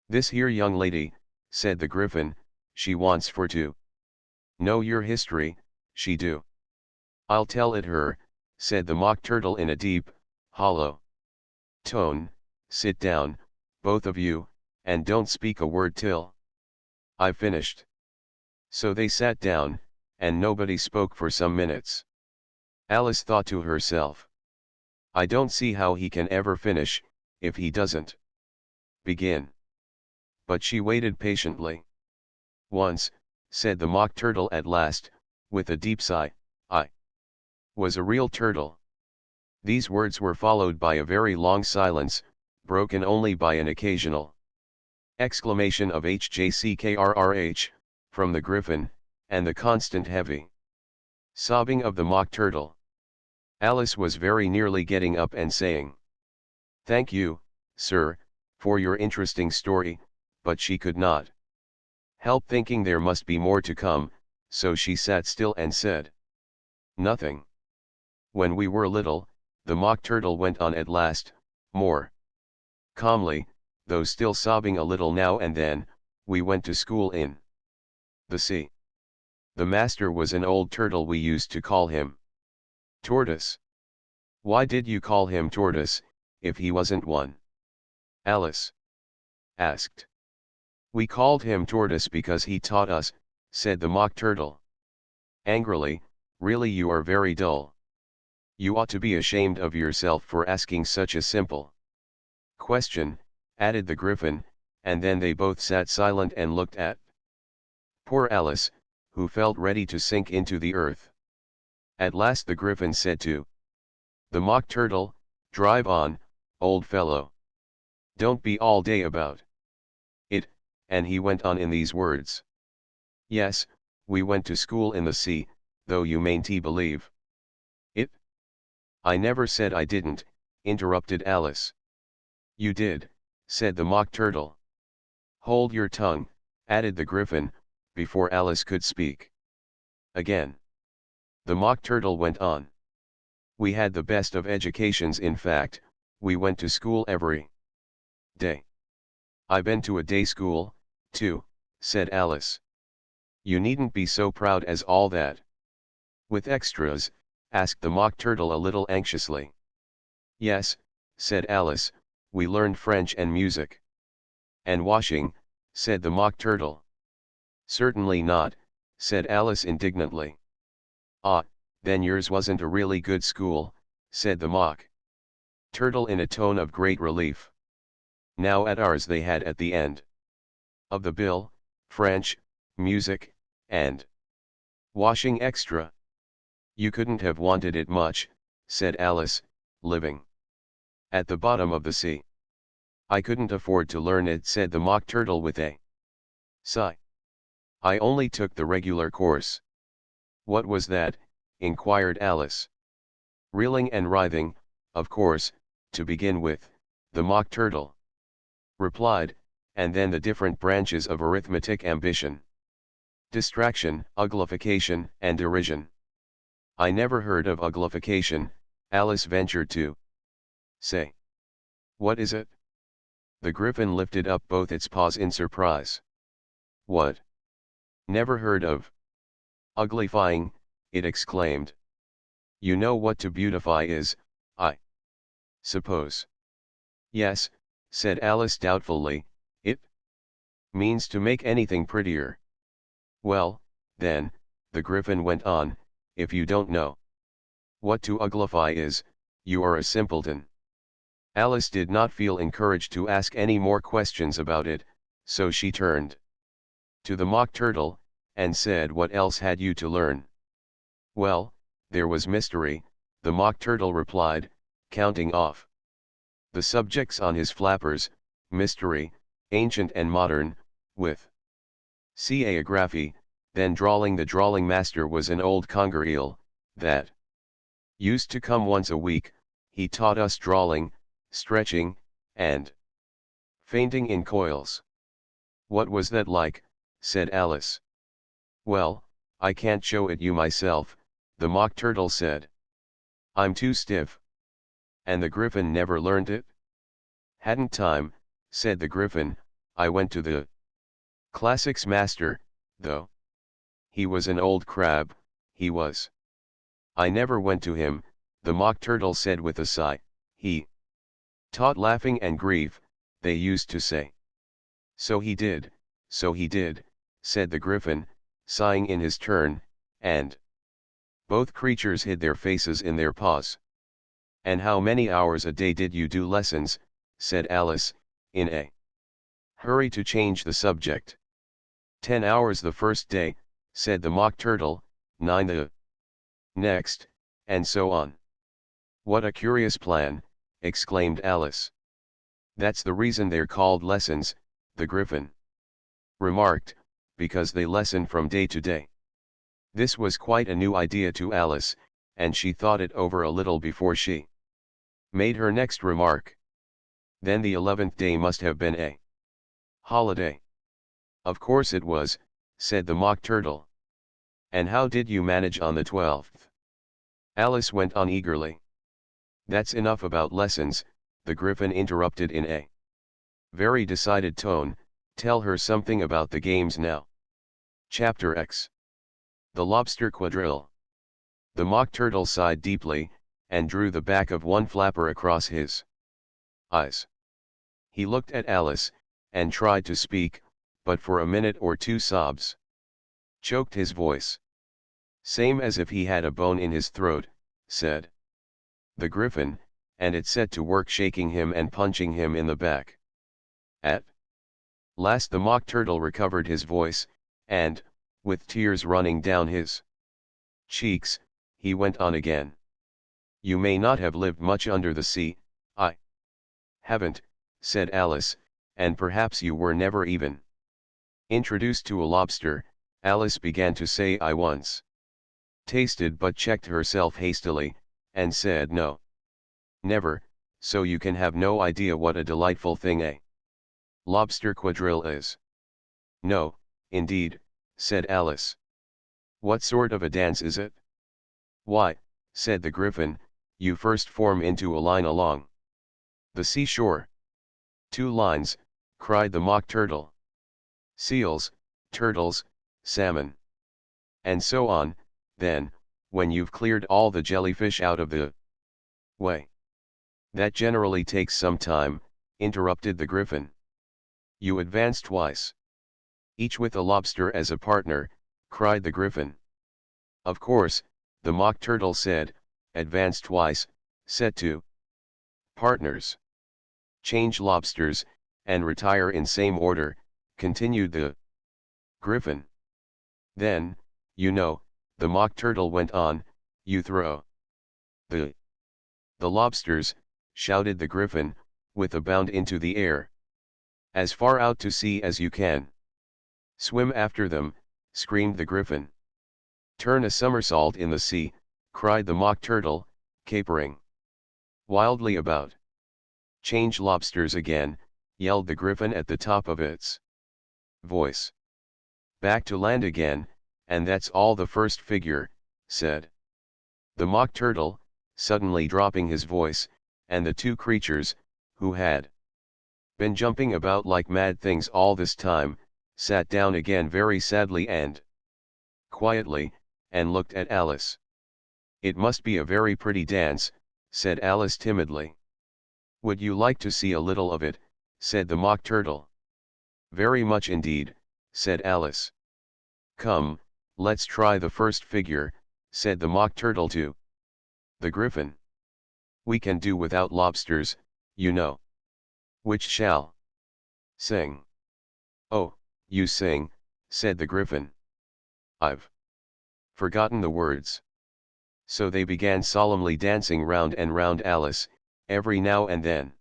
"This here young lady," said the griffin, "she wants for to know your history, she do." "I'll tell it her," said the Mock Turtle in a deep, hollow tone. "Sit down, both of you, and don't speak a word till I've finished." So they sat down, and nobody spoke for some minutes. Alice thought to herself, "I don't see how he can ever finish, if he doesn't begin." But she waited patiently. "Once," said the Mock Turtle at last, with a deep sigh, "I was a real turtle." These words were followed by a very long silence, broken only by an occasional exclamation of "HJCKRRH," from the griffin, and the constant heavy sobbing of the Mock Turtle. Alice was very nearly getting up and saying Thank you, sir, for your interesting story, but she could not help thinking there must be more to come, so she sat still and said nothing. When we were little, the Mock Turtle went on at last, more calmly, though still sobbing a little now and then, we went to school in the sea. The master was an old turtle. We used to call him Tortoise. Why did you call him Tortoise, if he wasn't one? Alice asked. We called him Tortoise because he taught us, said the Mock Turtle angrily. Really, you are very dull. You ought to be ashamed of yourself for asking such a simple question, added the Gryphon, and then they both sat silent and looked at poor Alice, who felt ready to sink into the earth. At last the Gryphon said to the Mock Turtle, drive on, old fellow. Don't be all day about it, and he went on in these words. Yes, we went to school in the sea, though you mayn't believe it. I never said I didn't, interrupted Alice. You did, said the Mock Turtle. Hold your tongue, added the Gryphon, before Alice could speak. Again the Mock Turtle went on. We had the best of educations. In fact, we went to school every day. I been to a day school, too, said Alice. You needn't be so proud as all that. With extras? Asked the Mock Turtle a little anxiously. Yes, said Alice, we learned French and music. And washing, said the Mock Turtle. Certainly not, said Alice indignantly. Ah, then yours wasn't a really good school, said the Mock Turtle in a tone of great relief. Now at ours they had at the end of the bill, French, music, and washing extra. You couldn't have wanted it much, said Alice, living at the bottom of the sea. I couldn't afford to learn it, said the Mock Turtle with a sigh. I only took the regular course. What was that? Inquired Alice. Reeling and writhing, of course, to begin with, the Mock Turtle replied, and then the different branches of arithmetic: ambition, distraction, uglification, and derision. I never heard of uglification, Alice ventured to say. What is it? The Gryphon lifted up both its paws in surprise. What? Never heard of uglifying, it exclaimed. You know what to beautify is, I suppose. Yes, said Alice doubtfully, it means to make anything prettier. Well, then, the Gryphon went on, if you don't know what to uglify is, you are a simpleton. Alice did not feel encouraged to ask any more questions about it, so she turned to the Mock Turtle, and said, what else had you to learn? Well, there was mystery, the Mock Turtle replied, counting off the subjects on his flappers: mystery, ancient and modern, with caeography, then drawling. The drawling master was an old conger eel, that used to come once a week. He taught us drawling, stretching, and fainting in coils. What was that like? Said Alice. Well, I can't show it you myself, the Mock Turtle said. I'm too stiff. And the Gryphon never learned it? Hadn't time, said the Gryphon. I went to the classics master, though. He was an old crab, he was. I never went to him, the Mock Turtle said with a sigh. He taught laughing and grief, they used to say. So he did, said the Gryphon, sighing in his turn, and both creatures hid their faces in their paws. And how many hours a day did you do lessons? Said Alice, in a hurry to change the subject. 10 hours the first day, said the Mock Turtle, 9 the next, and so on. What a curious plan, exclaimed Alice. That's the reason they're called lessons, the Gryphon remarked, because they lesson from day to day. This was quite a new idea to Alice, and she thought it over a little before she made her next remark. Then the 11th day must have been a holiday. Of course it was, said the Mock Turtle. And how did you manage on the 12th? Alice went on eagerly. That's enough about lessons, the Gryphon interrupted in a very decided tone. Tell her something about the games now. Chapter X. The Lobster Quadrille. The Mock Turtle sighed deeply, and drew the back of one flapper across his eyes. He looked at Alice, and tried to speak, but for a minute or two sobs choked his voice. Same as if he had a bone in his throat, said the Gryphon, and it set to work shaking him and punching him in the back. At last the Mock Turtle recovered his voice, and, with tears running down his cheeks, he went on again. You may not have lived much under the sea, I haven't, said Alice, and perhaps you were never even introduced to a lobster. Alice began to say I once tasted, but checked herself hastily, and said no. Never, so you can have no idea what a delightful thing a lobster quadrille is. No, indeed, said Alice. What sort of a dance is it? Why, said the Gryphon, you first form into a line along the seashore. 2 lines, cried the Mock Turtle. Seals, turtles, salmon. And so on, then, when you've cleared all the jellyfish out of the way. That generally takes some time, interrupted the Gryphon. You advance twice. Each with a lobster as a partner, cried the Gryphon. Of course, the Mock Turtle said, advance twice, set 2 partners. Change lobsters, and retire in same order, continued the Gryphon. Then, you know, the Mock Turtle went on, you throw the lobsters, shouted the Gryphon, with a bound into the air. As far out to sea as you can. Swim after them, screamed the Gryphon. Turn a somersault in the sea, cried the Mock Turtle, capering wildly about. Change lobsters again, yelled the Gryphon at the top of its voice. Back to land again, and that's all the first figure, said the Mock Turtle, suddenly dropping his voice, and the 2 creatures, who had been jumping about like mad things all this time, sat down again very sadly and quietly, and looked at Alice. It must be a very pretty dance, said Alice timidly. Would you like to see a little of it, said the Mock Turtle. Very much indeed, said Alice. Come, let's try the first figure, said the Mock Turtle to the Gryphon. We can do without lobsters, you know. Which shall sing? Oh, you sing, said the Gryphon. I've forgotten the words. So they began solemnly dancing round and round Alice, every now and then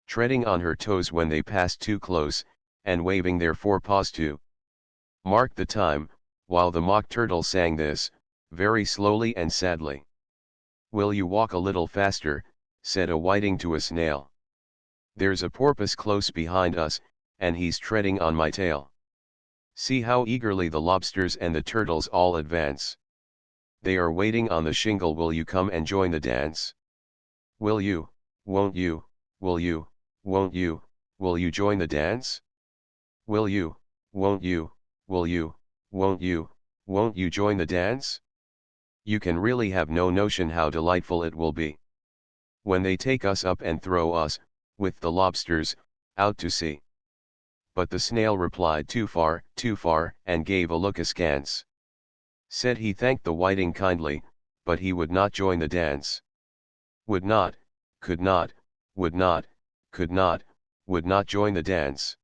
treading on her toes when they passed too close, and waving their forepaws to mark the time, while the Mock Turtle sang this, very slowly and sadly. Will you walk a little faster, said a whiting to a snail. There's a porpoise close behind us, and he's treading on my tail. See how eagerly the lobsters and the turtles all advance. They are waiting on the shingle. Will you come and join the dance? Will you, won't you, will you, won't you, will you join the dance? Will you, won't you, will you, won't you join the dance? You can really have no notion how delightful it will be when they take us up and throw us, with the lobsters, out to sea. But the snail replied too far, and gave a look askance. Said he thanked the whiting kindly, but he would not join the dance. Would not, could not, would not, could not, would not join the dance.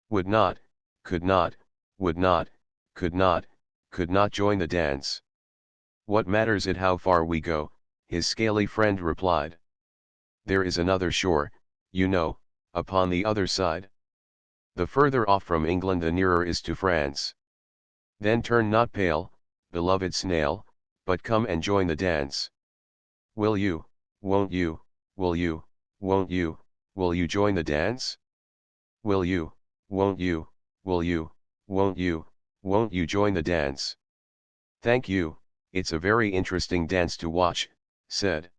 Would not, could not, would not, could not join the dance. What matters it how far we go, his scaly friend replied. There is another shore, you know, upon the other side. The further off from England the nearer is to France. Then turn not pale, beloved snail, but come and join the dance. Will you, won't you, will you, won't you, will you join the dance? Will you, won't you, will you, won't you join the dance? Thank you, it's a very interesting dance to watch, said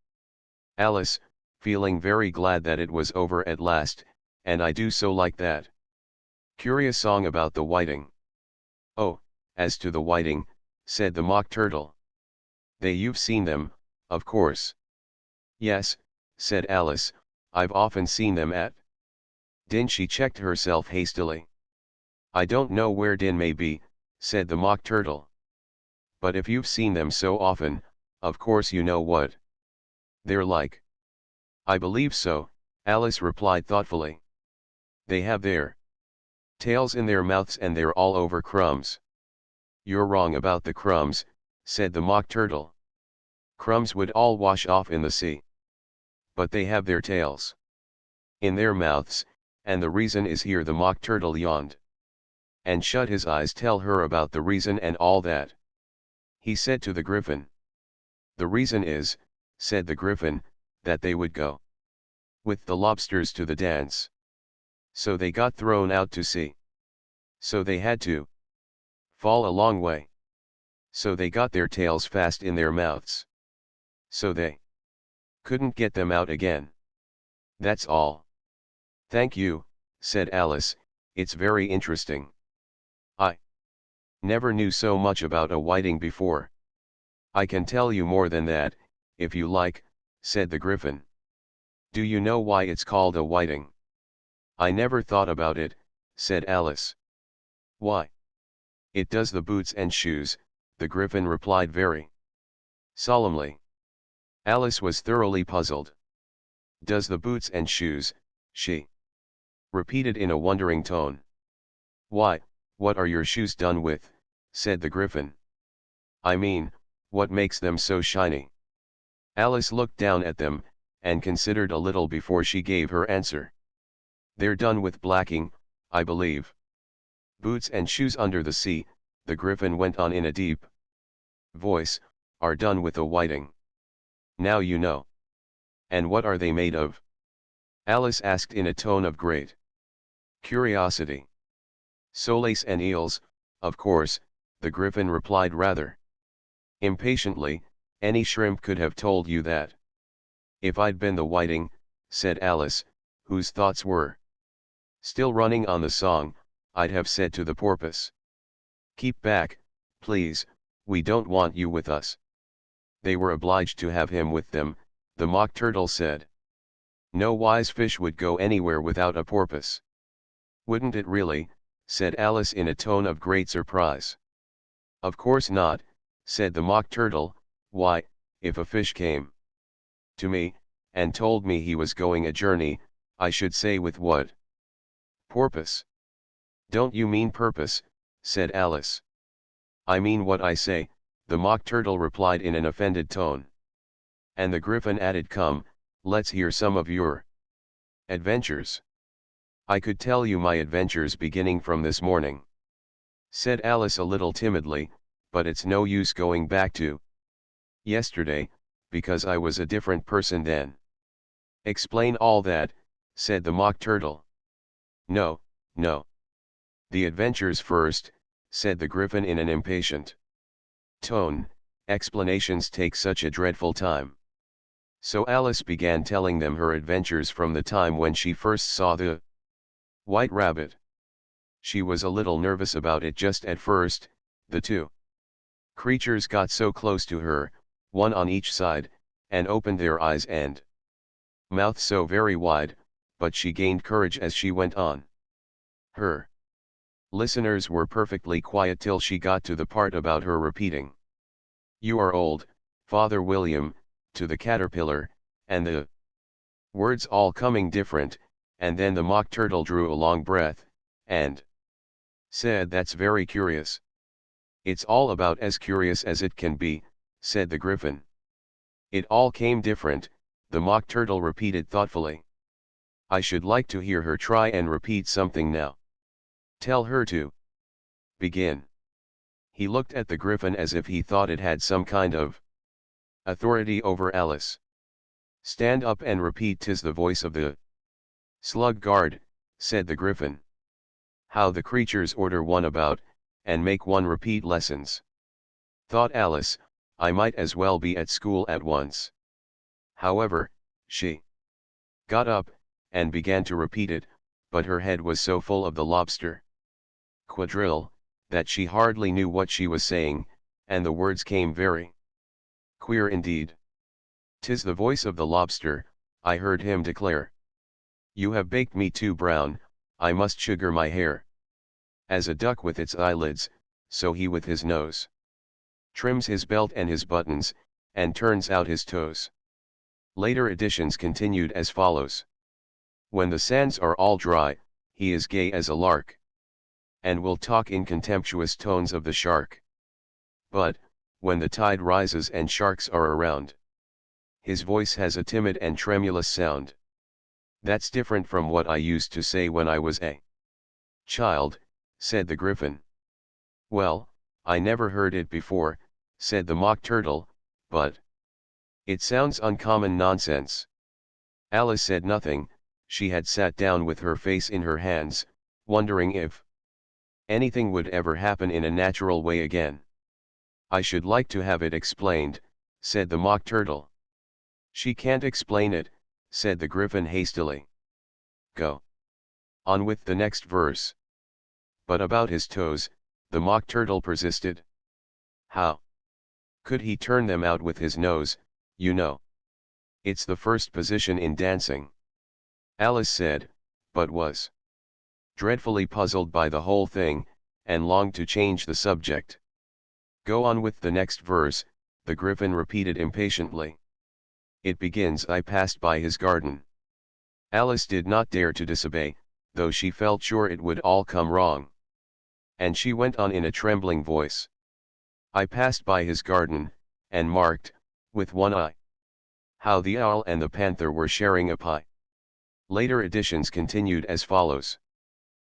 Alice, feeling very glad that it was over at last, and I do so like that. Curious song about the whiting. Oh, as to the whiting, said the Mock Turtle. You've seen them, of course. Yes, said Alice, I've often seen them at. Din. She checked herself hastily. I don't know where Din may be, said the Mock Turtle. But if you've seen them so often, of course you know what they're like. I believe so, Alice replied thoughtfully. They have their tails in their mouths and they're all over crumbs. You're wrong about the crumbs, said the Mock Turtle. Crumbs would all wash off in the sea. But they have their tails in their mouths, and the reason is here. The Mock Turtle yawned and shut his eyes. Tell her about the reason and all that, he said to the Griffin. The reason is, said the Griffin, that they would go with the lobsters to the dance. So they got thrown out to sea. So they had to fall a long way. So they got their tails fast in their mouths. So they couldn't get them out again. That's all. Thank you, said Alice, it's very interesting. I never knew so much about a whiting before. I can tell you more than that, if you like, said the Griffin. Do you know why it's called a whiting? I never thought about it, said Alice. Why? It does the boots and shoes, the Griffin replied very solemnly. Alice was thoroughly puzzled. Does the boots and shoes, she repeated in a wondering tone. Why, what are your shoes done with, said the Griffin. I mean, what makes them so shiny? Alice looked down at them, and considered a little before she gave her answer. They're done with blacking, I believe. Boots and shoes under the sea, the Griffin went on in a deep voice, are done with a whiting. Now you know. And what are they made of? Alice asked in a tone of great curiosity. Solace and eels, of course, the Griffin replied rather impatiently. Any shrimp could have told you that. If I'd been the whiting, said Alice, whose thoughts were still running on the song, I'd have said to the porpoise, keep back, please, we don't want you with us. They were obliged to have him with them, the Mock Turtle said. No wise fish would go anywhere without a porpoise. Wouldn't it really, said Alice in a tone of great surprise. Of course not, said the Mock Turtle. Why, if a fish came to me, and told me he was going a journey, I should say with what porpoise? Don't you mean purpose, said Alice. I mean what I say, the Mock Turtle replied in an offended tone. And the Griffin added, come, let's hear some of your adventures. I could tell you my adventures beginning from this morning, said Alice a little timidly, but it's no use going back to yesterday, because I was a different person then. Explain all that, said the Mock Turtle. No, no. The adventures first, said the Griffin in an impatient tone, explanations take such a dreadful time. So Alice began telling them her adventures from the time when she first saw the white rabbit. She was a little nervous about it just at first. The two creatures got so close to her, one on each side, and opened their eyes and mouth so very wide, but she gained courage as she went on. Her listeners were perfectly quiet till she got to the part about her repeating, "You are old, Father William," to the caterpillar, and the words all coming different, and then the Mock Turtle drew a long breath, and said, "That's very curious." "It's all about as curious as it can be," said the Griffin. "It all came different," the Mock Turtle repeated thoughtfully. "I should like to hear her try and repeat something now. Tell her to begin." He looked at the Griffin as if he thought it had some kind of authority over Alice. "Stand up and repeat, 'tis the voice of the Slug guard, said the Griffin. How the creatures order one about, and make one repeat lessons. Thought Alice, I might as well be at school at once. However, she got up, and began to repeat it, but her head was so full of the lobster quadrille, that she hardly knew what she was saying, and the words came very queer indeed. "'Tis the voice of the lobster," I heard him declare. "You have baked me too brown, I must sugar my hair." As a duck with its eyelids, so he with his nose trims his belt and his buttons, and turns out his toes. Later editions continued as follows. When the sands are all dry, he is gay as a lark, and will talk in contemptuous tones of the shark. But, when the tide rises and sharks are around, his voice has a timid and tremulous sound. That's different from what I used to say when I was a child, said the Griffin. Well, I never heard it before, said the Mock Turtle, but it sounds uncommon nonsense. Alice said nothing. She had sat down with her face in her hands, wondering if anything would ever happen in a natural way again. I should like to have it explained, said the Mock Turtle. She can't explain it, said the Griffin hastily. Go on with the next verse. But about his toes, the Mock Turtle persisted. How could he turn them out with his nose, you know? It's the first position in dancing. Alice said, but was dreadfully puzzled by the whole thing, and longed to change the subject. Go on with the next verse, the Griffin repeated impatiently. It begins, I passed by his garden. Alice did not dare to disobey, though she felt sure it would all come wrong. And she went on in a trembling voice. I passed by his garden, and marked, with one eye, how the owl and the panther were sharing a pie. Later editions continued as follows.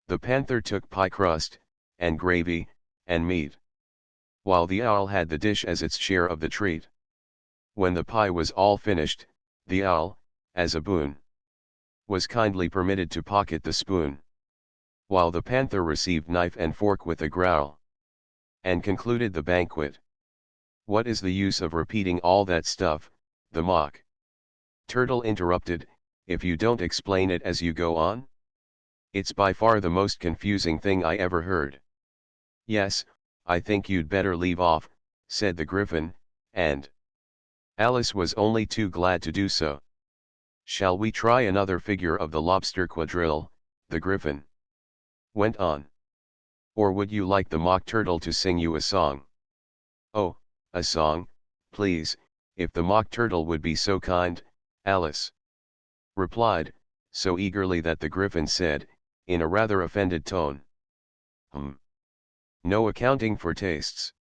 The panther took pie crust, and gravy, and meat, while the owl had the dish as its share of the treat. When the pie was all finished, the owl, as a boon, was kindly permitted to pocket the spoon, while the panther received knife and fork with a growl, and concluded the banquet. What is the use of repeating all that stuff, the Mock Turtle interrupted, if you don't explain it as you go on? It's by far the most confusing thing I ever heard. Yes, I think you'd better leave off, said the Griffin, and Alice was only too glad to do so. Shall we try another figure of the lobster quadrille, the Griffin went on. Or would you like the Mock Turtle to sing you a song? Oh, a song, please, if the Mock Turtle would be so kind, Alice replied, so eagerly that the Griffin said, in a rather offended tone. No accounting for tastes.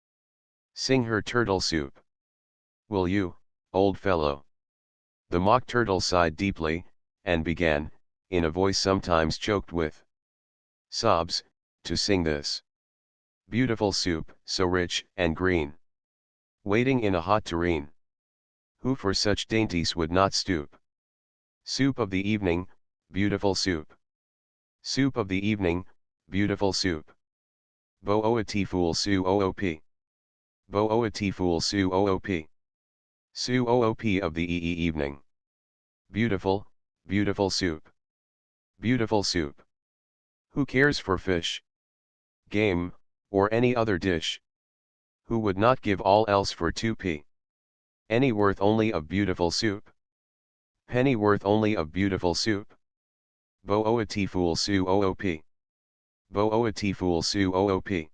Sing her turtle soup. Will you, old fellow? The Mock Turtle sighed deeply, and began, in a voice sometimes choked with sobs, to sing this beautiful soup, so rich and green, waiting in a hot tureen. Who for such dainties would not stoop? Soup of the evening, beautiful soup. Soup of the evening, beautiful soup. Bo-o-a-ti fool su oop. Bo-o-a-ti fool su oop. Su oop of the evening. Beautiful, beautiful soup. Beautiful soup. Who cares for fish, game, or any other dish? Who would not give all else for 2p? Any worth only of beautiful soup? Penny worth only of beautiful soup? Bo-o-a-ti fool su oop. Bo-o-a-ti fool su oop.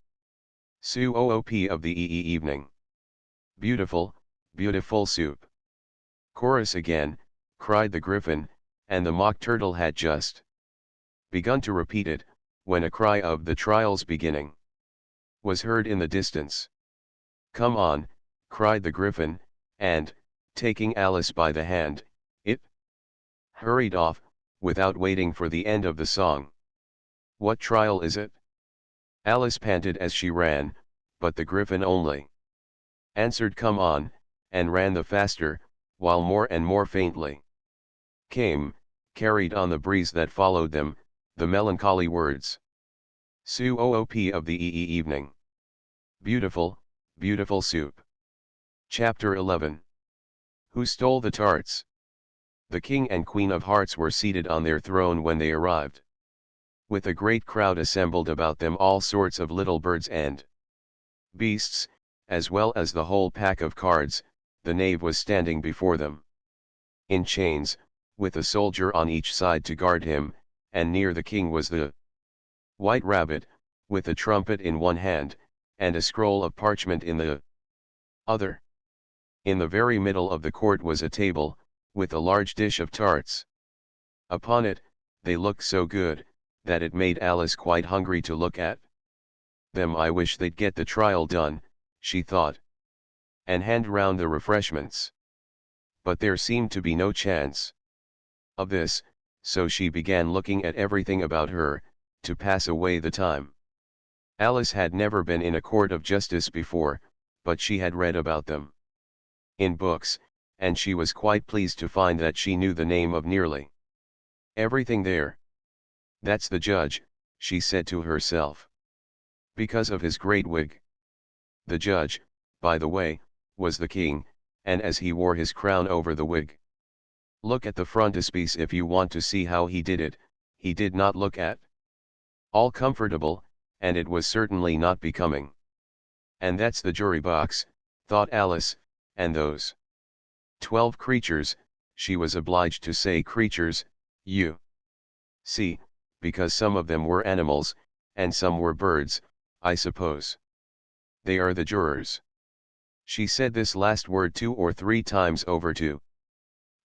Su oop of the evening. Beautiful, beautiful soup. Chorus again, cried the Griffin, and the Mock Turtle had just begun to repeat it, when a cry of the trial's beginning was heard in the distance. Come on, cried the Griffin, and, taking Alice by the hand, it hurried off, without waiting for the end of the song. What trial is it? Alice panted as she ran, but the Griffin only answered come on, and ran the faster, while more and more faintly came carried on the breeze that followed them, the melancholy words. Soup of the evening. Beautiful, beautiful soup. Chapter 11. Who stole the tarts? The King and Queen of Hearts were seated on their throne when they arrived. With a great crowd assembled about them, all sorts of little birds and beasts, as well as the whole pack of cards, the knave was standing before them. In chains, with a soldier on each side to guard him, and near the king was the White Rabbit, with a trumpet in one hand, and a scroll of parchment in the other. In the very middle of the court was a table, with a large dish of tarts. Upon it, they looked so good, that it made Alice quite hungry to look at them. I wish they'd get the trial done, she thought, and hand round the refreshments. But there seemed to be no chance of this, so she began looking at everything about her, to pass away the time. Alice had never been in a court of justice before, but she had read about them in books, and she was quite pleased to find that she knew the name of nearly everything there. That's the judge, she said to herself, because of his great wig. The judge, by the way, was the king, and as he wore his crown over the wig. Look at the frontispiece if you want to see how he did it. He did not look at all comfortable, and it was certainly not becoming. And that's the jury box, thought Alice, and those 12 creatures, she was obliged to say creatures, you see, because some of them were animals, and some were birds, I suppose. They are the jurors. She said this last word 2 or 3 times over to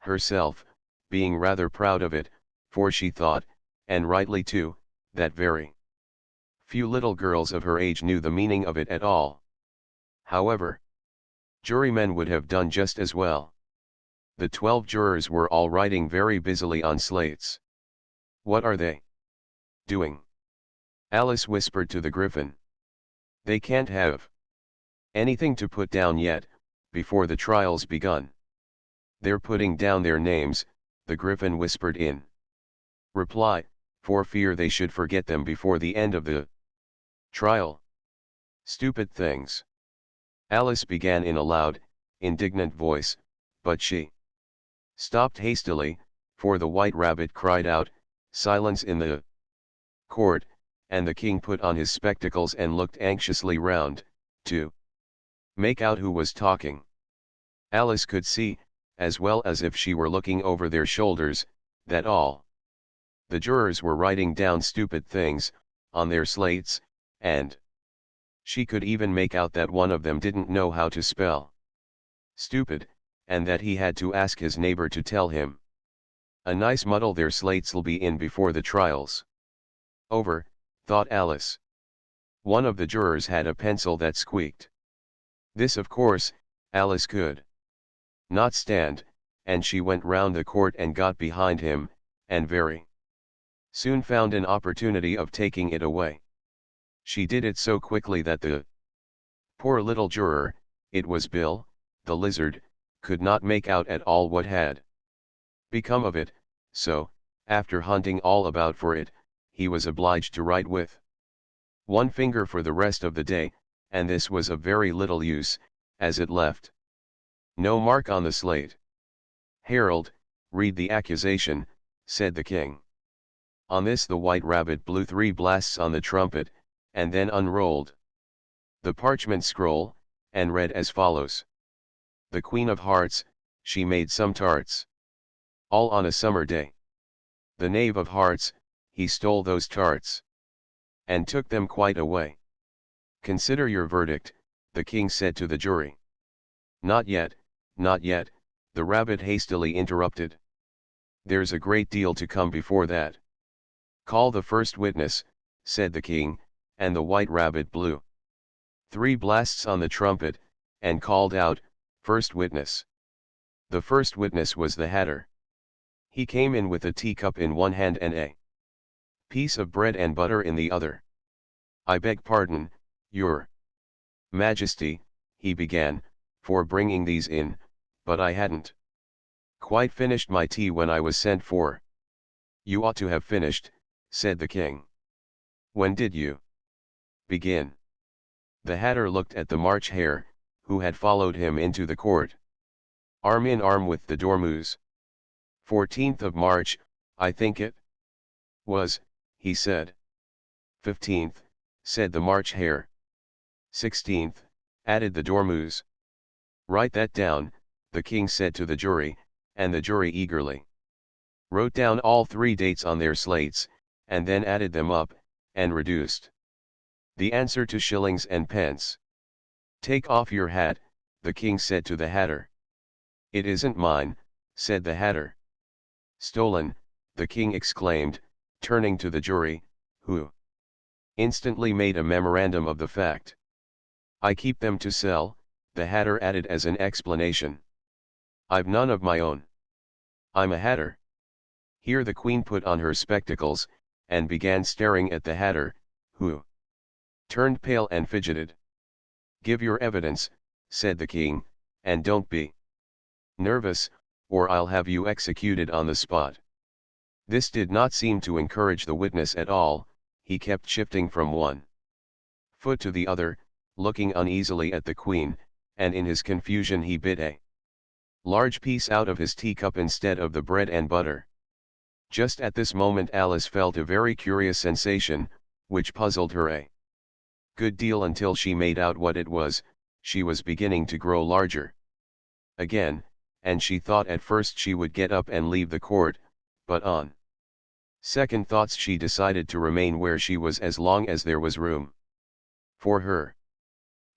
herself, being rather proud of it, for she thought, and rightly too, that very few little girls of her age knew the meaning of it at all. However, jurymen would have done just as well. The 12 jurors were all writing very busily on slates. What are they doing? Alice whispered to the Griffin. They can't have anything to put down yet, before the trial's begun. They're putting down their names, the Griffin whispered in reply, for fear they should forget them before the end of the trial. Stupid things. Alice began in a loud, indignant voice, but she stopped hastily, for the White Rabbit cried out, silence in the court, and the king put on his spectacles and looked anxiously round, to make out who was talking. Alice could see, as well as if she were looking over their shoulders, that all the jurors were writing down stupid things, on their slates, and she could even make out that one of them didn't know how to spell stupid, and that he had to ask his neighbor to tell him. A nice muddle their slates'll be in before the trial's over, thought Alice. One of the jurors had a pencil that squeaked. This, of course, Alice could not stand, and she went round the court and got behind him, and very soon found an opportunity of taking it away. She did it so quickly that the poor little juror, it was Bill, the lizard, could not make out at all what had become of it, so, after hunting all about for it, he was obliged to write with one finger for the rest of the day, and this was of very little use, as it left no mark on the slate. Herald, read the accusation, said the king. On this the White Rabbit blew 3 blasts on the trumpet, and then unrolled the parchment scroll, and read as follows. The Queen of Hearts, she made some tarts. All on a summer day. The Knave of Hearts, he stole those tarts. And took them quite away. Consider your verdict, the king said to the jury. Not yet, not yet, the rabbit hastily interrupted. There's a great deal to come before that. Call the first witness, said the king, and the White Rabbit blew 3 blasts on the trumpet, and called out, First witness. The first witness was the Hatter. He came in with a teacup in one hand and a piece of bread and butter in the other. I beg pardon, your Majesty, he began, for bringing these in, but I hadn't quite finished my tea when I was sent for. You ought to have finished, said the king. When did you begin? The Hatter looked at the March Hare, who had followed him into the court. Arm in arm with the Dormouse. 14th of March, I think it was, he said. 15th, said the March Hare. 16th, added the Dormouse. Write that down, the king said to the jury, and the jury eagerly wrote down all 3 dates on their slates, and then added them up, and reduced the answer to shillings and pence. Take off your hat, the king said to the Hatter. It isn't mine, said the Hatter. Stolen, the king exclaimed, turning to the jury, who instantly made a memorandum of the fact. I keep them to sell, the Hatter added as an explanation. I've none of my own. I'm a Hatter. Here the Queen put on her spectacles, and began staring at the Hatter, who turned pale and fidgeted. Give your evidence, said the king, and don't be nervous, or I'll have you executed on the spot. This did not seem to encourage the witness at all, he kept shifting from one foot to the other, looking uneasily at the Queen, and in his confusion he bit a large piece out of his teacup instead of the bread and butter. Just at this moment Alice felt a very curious sensation, which puzzled her a good deal until she made out what it was. She was beginning to grow larger again, and she thought at first she would get up and leave the court, but on second thoughts she decided to remain where she was as long as there was room for her.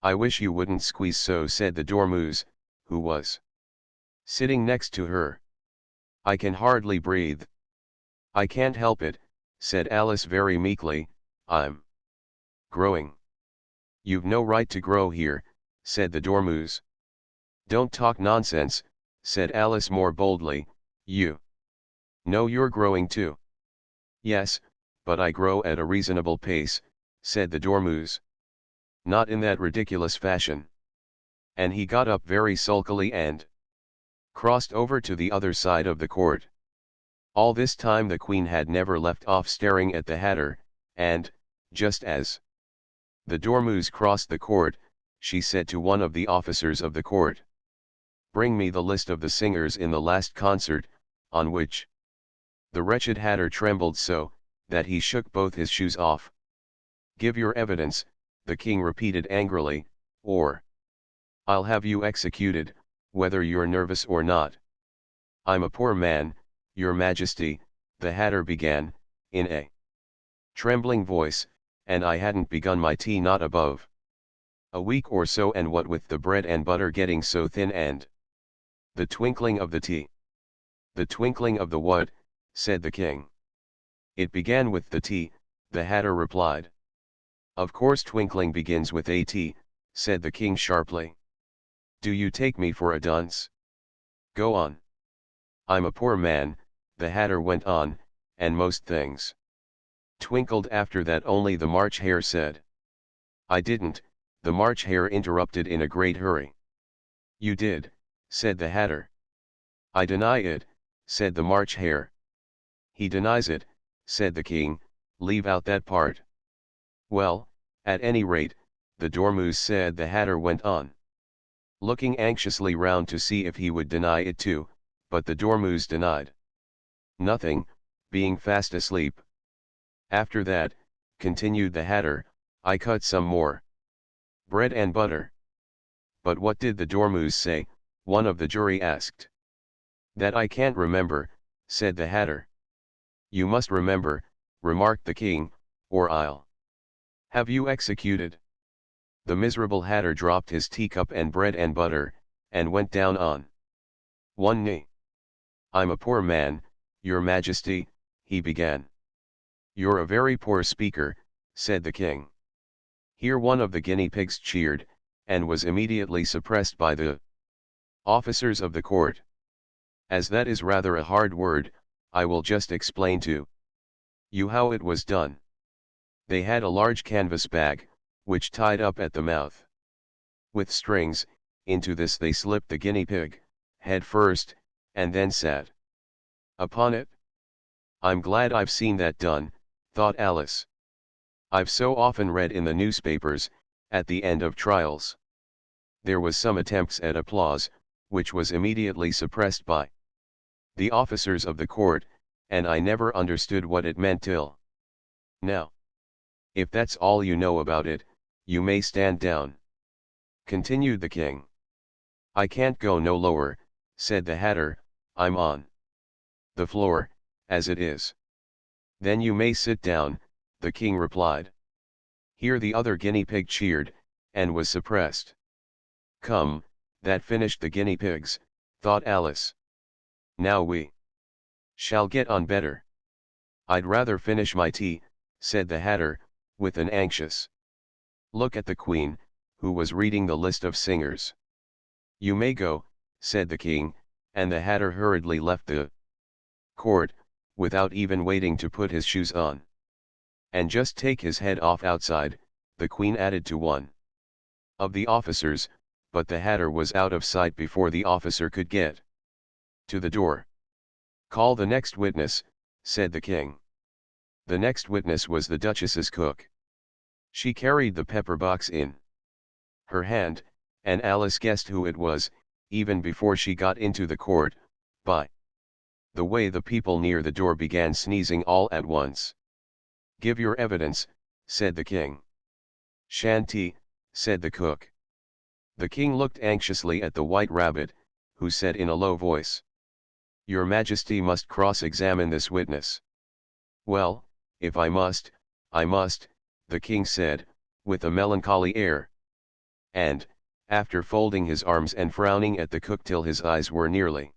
I wish you wouldn't squeeze so, said the Dormouse, who was sitting next to her. I can hardly breathe. I can't help it, said Alice very meekly, I'm growing. You've no right to grow here, said the Dormouse. Don't talk nonsense, said Alice more boldly, you know you're growing too. Yes, but I grow at a reasonable pace, said the Dormouse. Not in that ridiculous fashion. And he got up very sulkily and crossed over to the other side of the court. All this time the Queen had never left off staring at the Hatter, and, just as the Dormouse crossed the court, she said to one of the officers of the court, bring me the list of the singers in the last concert, on which the wretched Hatter trembled so, that he shook both his shoes off. Give your evidence, the king repeated angrily, or I'll have you executed, whether you're nervous or not. I'm a poor man, your majesty, the Hatter began, in a trembling voice, and I hadn't begun my tea not above a week or so, and what with the bread and butter getting so thin and the twinkling of the tea. The twinkling of the what? Said the king. It began with the tea, the Hatter replied. Of course twinkling begins with a T, said the king sharply. Do you take me for a dunce? Go on. I'm a poor man, the Hatter went on, and most things twinkled after that. Only the March Hare said. I didn't, the March Hare interrupted in a great hurry. You did, said the Hatter. I deny it, said the March Hare. He denies it, said the king, leave out that part. Well, at any rate, the Dormouse said. The Hatter went on, looking anxiously round to see if he would deny it too, but the Dormouse denied nothing, being fast asleep. After that, continued the Hatter, I cut some more bread and butter. But what did the Dormouse say? One of the jury asked. That I can't remember, said the Hatter. You must remember, remarked the king, or I'll have you executed. The miserable Hatter dropped his teacup and bread and butter, and went down on one knee. I'm a poor man, your majesty, he began. You're a very poor speaker, said the king. Here one of the guinea pigs cheered, and was immediately suppressed by the officers of the court. As that is rather a hard word, I will just explain to you how it was done. They had a large canvas bag, which tied up at the mouth with strings. Into this they slipped the guinea pig, head first, and then sat upon it. I'm glad I've seen that done, thought Alice. I've so often read in the newspapers, at the end of trials. There was some attempts at applause, which was immediately suppressed by the officers of the court, and I never understood what it meant till now. If that's all you know about it, you may stand down, continued the king. I can't go no lower, said the Hatter, I'm on the floor, as it is. Then you may sit down, the king replied. Here the other guinea pig cheered, and was suppressed. Come, that finished the guinea pigs, thought Alice. Now we shall get on better. I'd rather finish my tea, said the Hatter, with an anxious look at the Queen, who was reading the list of singers. You may go, said the king, and the Hatter hurriedly left the court, without even waiting to put his shoes on. And just take his head off outside, the Queen added to one of the officers, but the Hatter was out of sight before the officer could get to the door. Call the next witness, said the king. The next witness was the Duchess's cook. She carried the pepper box in her hand, and Alice guessed who it was, even before she got into the court, by the way the people near the door began sneezing all at once. Give your evidence, said the king. Shanty, said the cook. The king looked anxiously at the White Rabbit, who said in a low voice, Your Majesty must cross-examine this witness. Well, if I must, the king said, with a melancholy air. And, after folding his arms and frowning at the cook till his eyes were nearly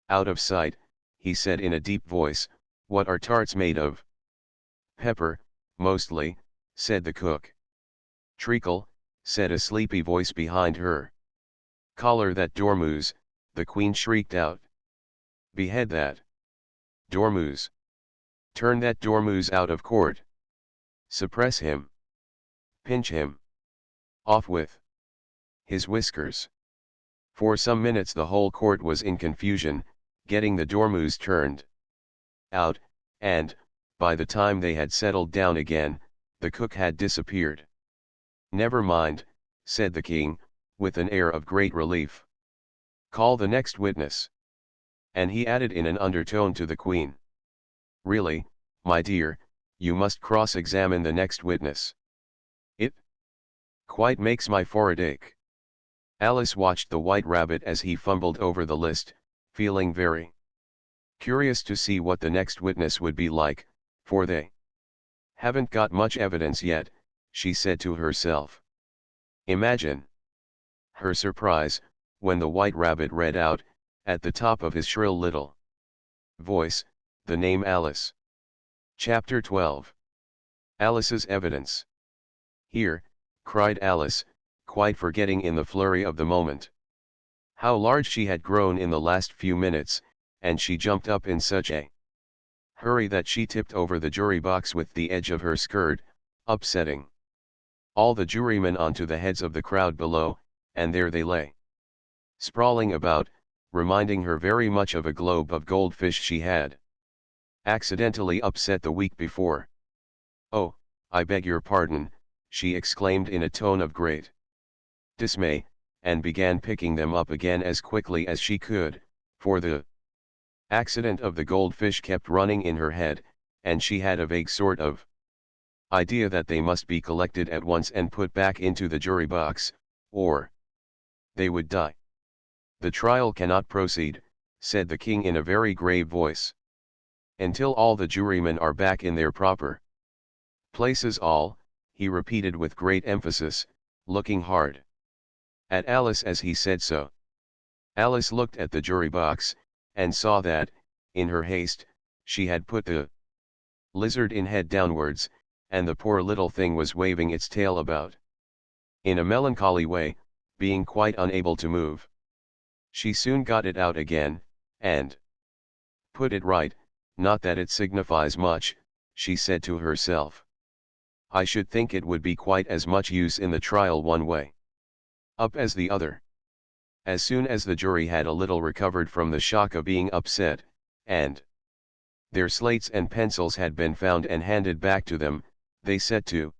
out of sight, he said in a deep voice, What are tarts made of? Pepper, mostly, said the cook. Treacle, said a sleepy voice behind her. Collar that dormouse, the Queen shrieked out. Behead that dormouse. Turn that dormouse out of court. Suppress him. Pinch him. Off with his whiskers. For some minutes the whole court was in confusion, getting the dormouse turned out, and, by the time they had settled down again, the cook had disappeared. Never mind, said the king, with an air of great relief. Call the next witness. And he added in an undertone to the Queen. Really, my dear, you must cross-examine the next witness. It quite makes my forehead ache. Alice watched the White Rabbit as he fumbled over the list, feeling very curious to see what the next witness would be like, for they haven't got much evidence yet, she said to herself. Imagine her surprise, when the White Rabbit read out, at the top of his shrill little voice, the name Alice. Chapter 12. Alice's Evidence. Here, cried Alice, quite forgetting in the flurry of the moment how large she had grown in the last few minutes, and she jumped up in such a hurry that she tipped over the jury box with the edge of her skirt, upsetting all the jurymen onto the heads of the crowd below, and there they lay, sprawling about, reminding her very much of a globe of goldfish she had accidentally upset the week before. Oh, I beg your pardon, she exclaimed in a tone of great dismay, and began picking them up again as quickly as she could, for the accident of the goldfish kept running in her head, and she had a vague sort of idea that they must be collected at once and put back into the jury box, or they would die. The trial cannot proceed, said the king in a very grave voice, until all the jurymen are back in their proper places. All, he repeated with great emphasis, looking hard at Alice as he said so. Alice looked at the jury box, and saw that, in her haste, she had put the lizard in head downwards, and the poor little thing was waving its tail about in a melancholy way, being quite unable to move. She soon got it out again, and put it right. Not that it signifies much, she said to herself. I should think it would be quite as much use in the trial one way up as the other. As soon as the jury had a little recovered from the shock of being upset, and Their slates and pencils had been found and handed back to them. They set to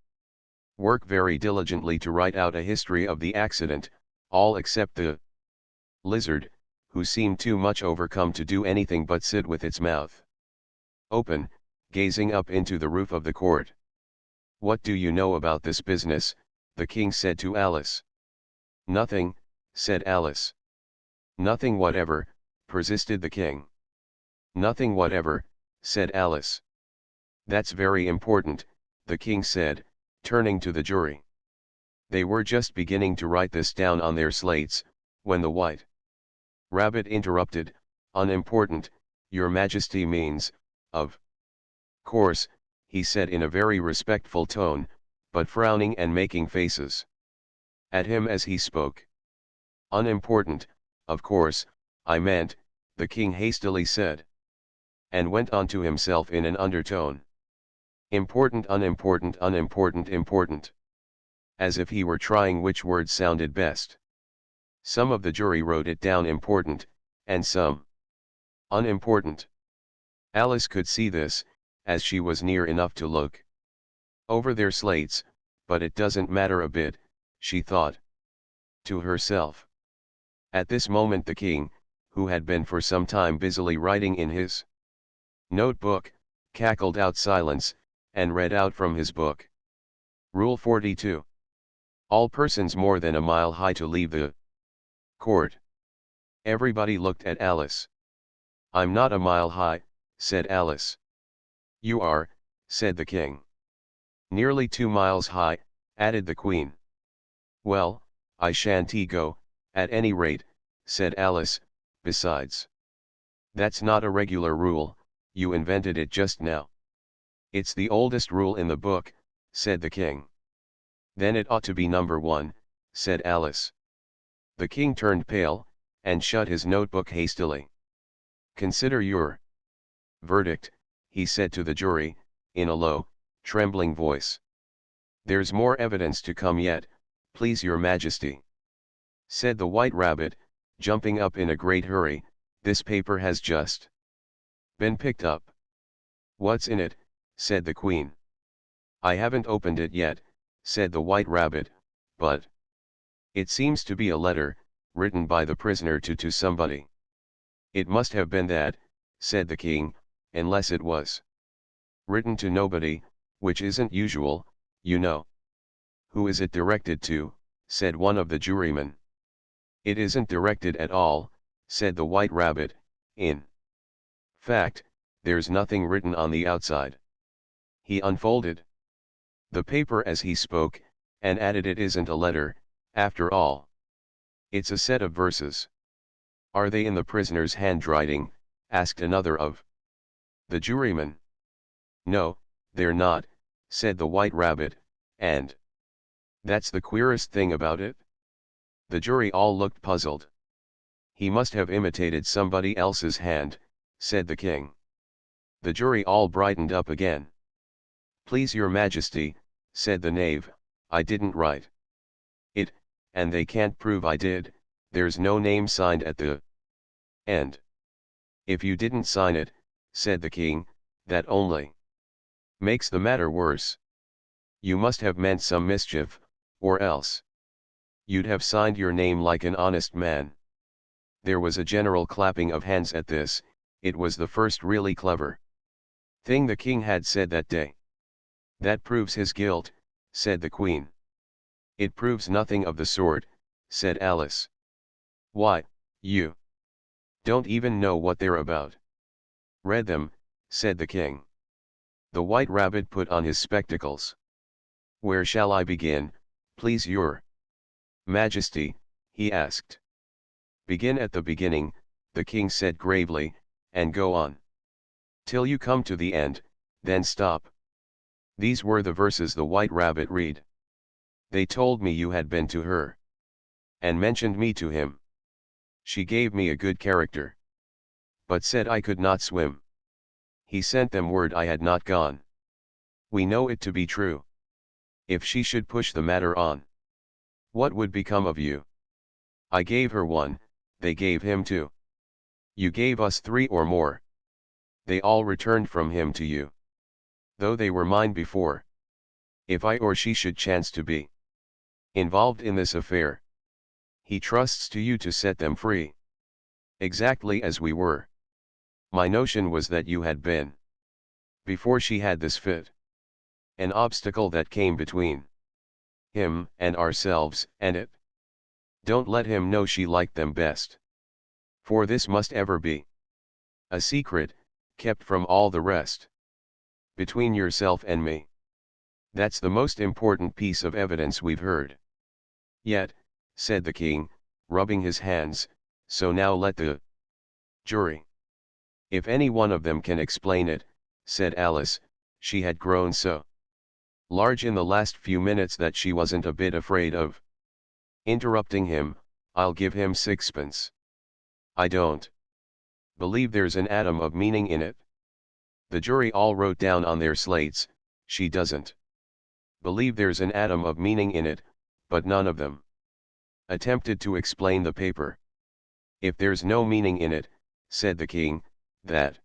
work very diligently to write out a history of the accident, all except the lizard, who seemed too much overcome to do anything but sit with its mouth open, gazing up into the roof of the court. "What do you know about this business?" the king said to Alice. "Nothing," said Alice. "Nothing whatever," persisted the king. "Nothing whatever," said Alice. "That's very important," the king said, turning to the jury. They were just beginning to write this down on their slates, when the white rabbit interrupted. "Unimportant, your majesty means, of course," he said in a very respectful tone, but frowning and making faces at him as he spoke. "Unimportant, of course, I meant," the king hastily said. And went on to himself in an undertone. "Important, unimportant, unimportant, important." As if he were trying which word sounded best. Some of the jury wrote it down important, and some unimportant. Alice could see this, as she was near enough to look over their slates, but it doesn't matter a bit, she thought to herself. At this moment the king, who had been for some time busily writing in his notebook, cackled out silence, and read out from his book. Rule 42. All persons more than a mile high to leave the court. Everybody looked at Alice. "I'm not a mile high," said Alice. "You are," said the king. "Nearly 2 miles high," added the queen. "Well, I shan't go, at any rate," said Alice. "Besides, that's not a regular rule, you invented it just now." "It's the oldest rule in the book," said the king. "Then it ought to be number 1, said Alice. The king turned pale, and shut his notebook hastily. "Consider your verdict," he said to the jury, in a low, trembling voice. "There's more evidence to come yet, please your majesty," said the white rabbit, jumping up in a great hurry. "This paper has just been picked up." "What's in it?" said the queen. "I haven't opened it yet," said the white rabbit, "but it seems to be a letter, written by the prisoner to somebody." "It must have been that," said the king, "unless it was written to nobody, which isn't usual, you know." "Who is it directed to?" said one of the jurymen. "It isn't directed at all," said the white rabbit. "In fact, there's nothing written on the outside." He unfolded the paper as he spoke, and added, "It isn't a letter, after all. It's a set of verses." "Are they in the prisoner's handwriting?" asked another of the jurymen. "No, they're not," said the white rabbit, "and that's the queerest thing about it." The jury all looked puzzled. "He must have imitated somebody else's hand," said the king. The jury all brightened up again. "Please your majesty," said the knave, "I didn't write it, and they can't prove I did. There's no name signed at the end." "If you didn't sign it," said the king, "that only makes the matter worse. You must have meant some mischief, or else you'd have signed your name like an honest man." There was a general clapping of hands at this. It was the first really clever thing the king had said that day. "That proves his guilt," said the queen. "It proves nothing of the sort," said Alice. "Why, you don't even know what they're about." "Read them," said the king. The white rabbit put on his spectacles. "Where shall I begin, please your majesty?" he asked. "Begin at the beginning," the king said gravely, "and go on till you come to the end, then stop." These were the verses the white rabbit read. "They told me you had been to her, and mentioned me to him. She gave me a good character, but said I could not swim. He sent them word I had not gone. We know it to be true. If she should push the matter on, what would become of you? I gave her 1, they gave him 2. You gave us 3 or more. They all returned from him to you. Though they were mine before. If I or she should chance to be involved in this affair, he trusts to you to set them free. Exactly as we were. My notion was that you had been, before she had this fit, an obstacle that came between him and ourselves and it. Don't let him know she liked them best. For this must ever be a secret, kept from all the rest. Between yourself and me. That's the most important piece of evidence we've heard. Yet, said the king, rubbing his hands, so now let the jury. If any one of them can explain it, said Alice, she had grown so large in the last few minutes that she wasn't a bit afraid of interrupting him. I'll give him sixpence. I don't believe there's an atom of meaning in it. The jury all wrote down on their slates, she doesn't believe there's an atom of meaning in it, but none of them attempted to explain the paper. If there's no meaning in it, said the king, that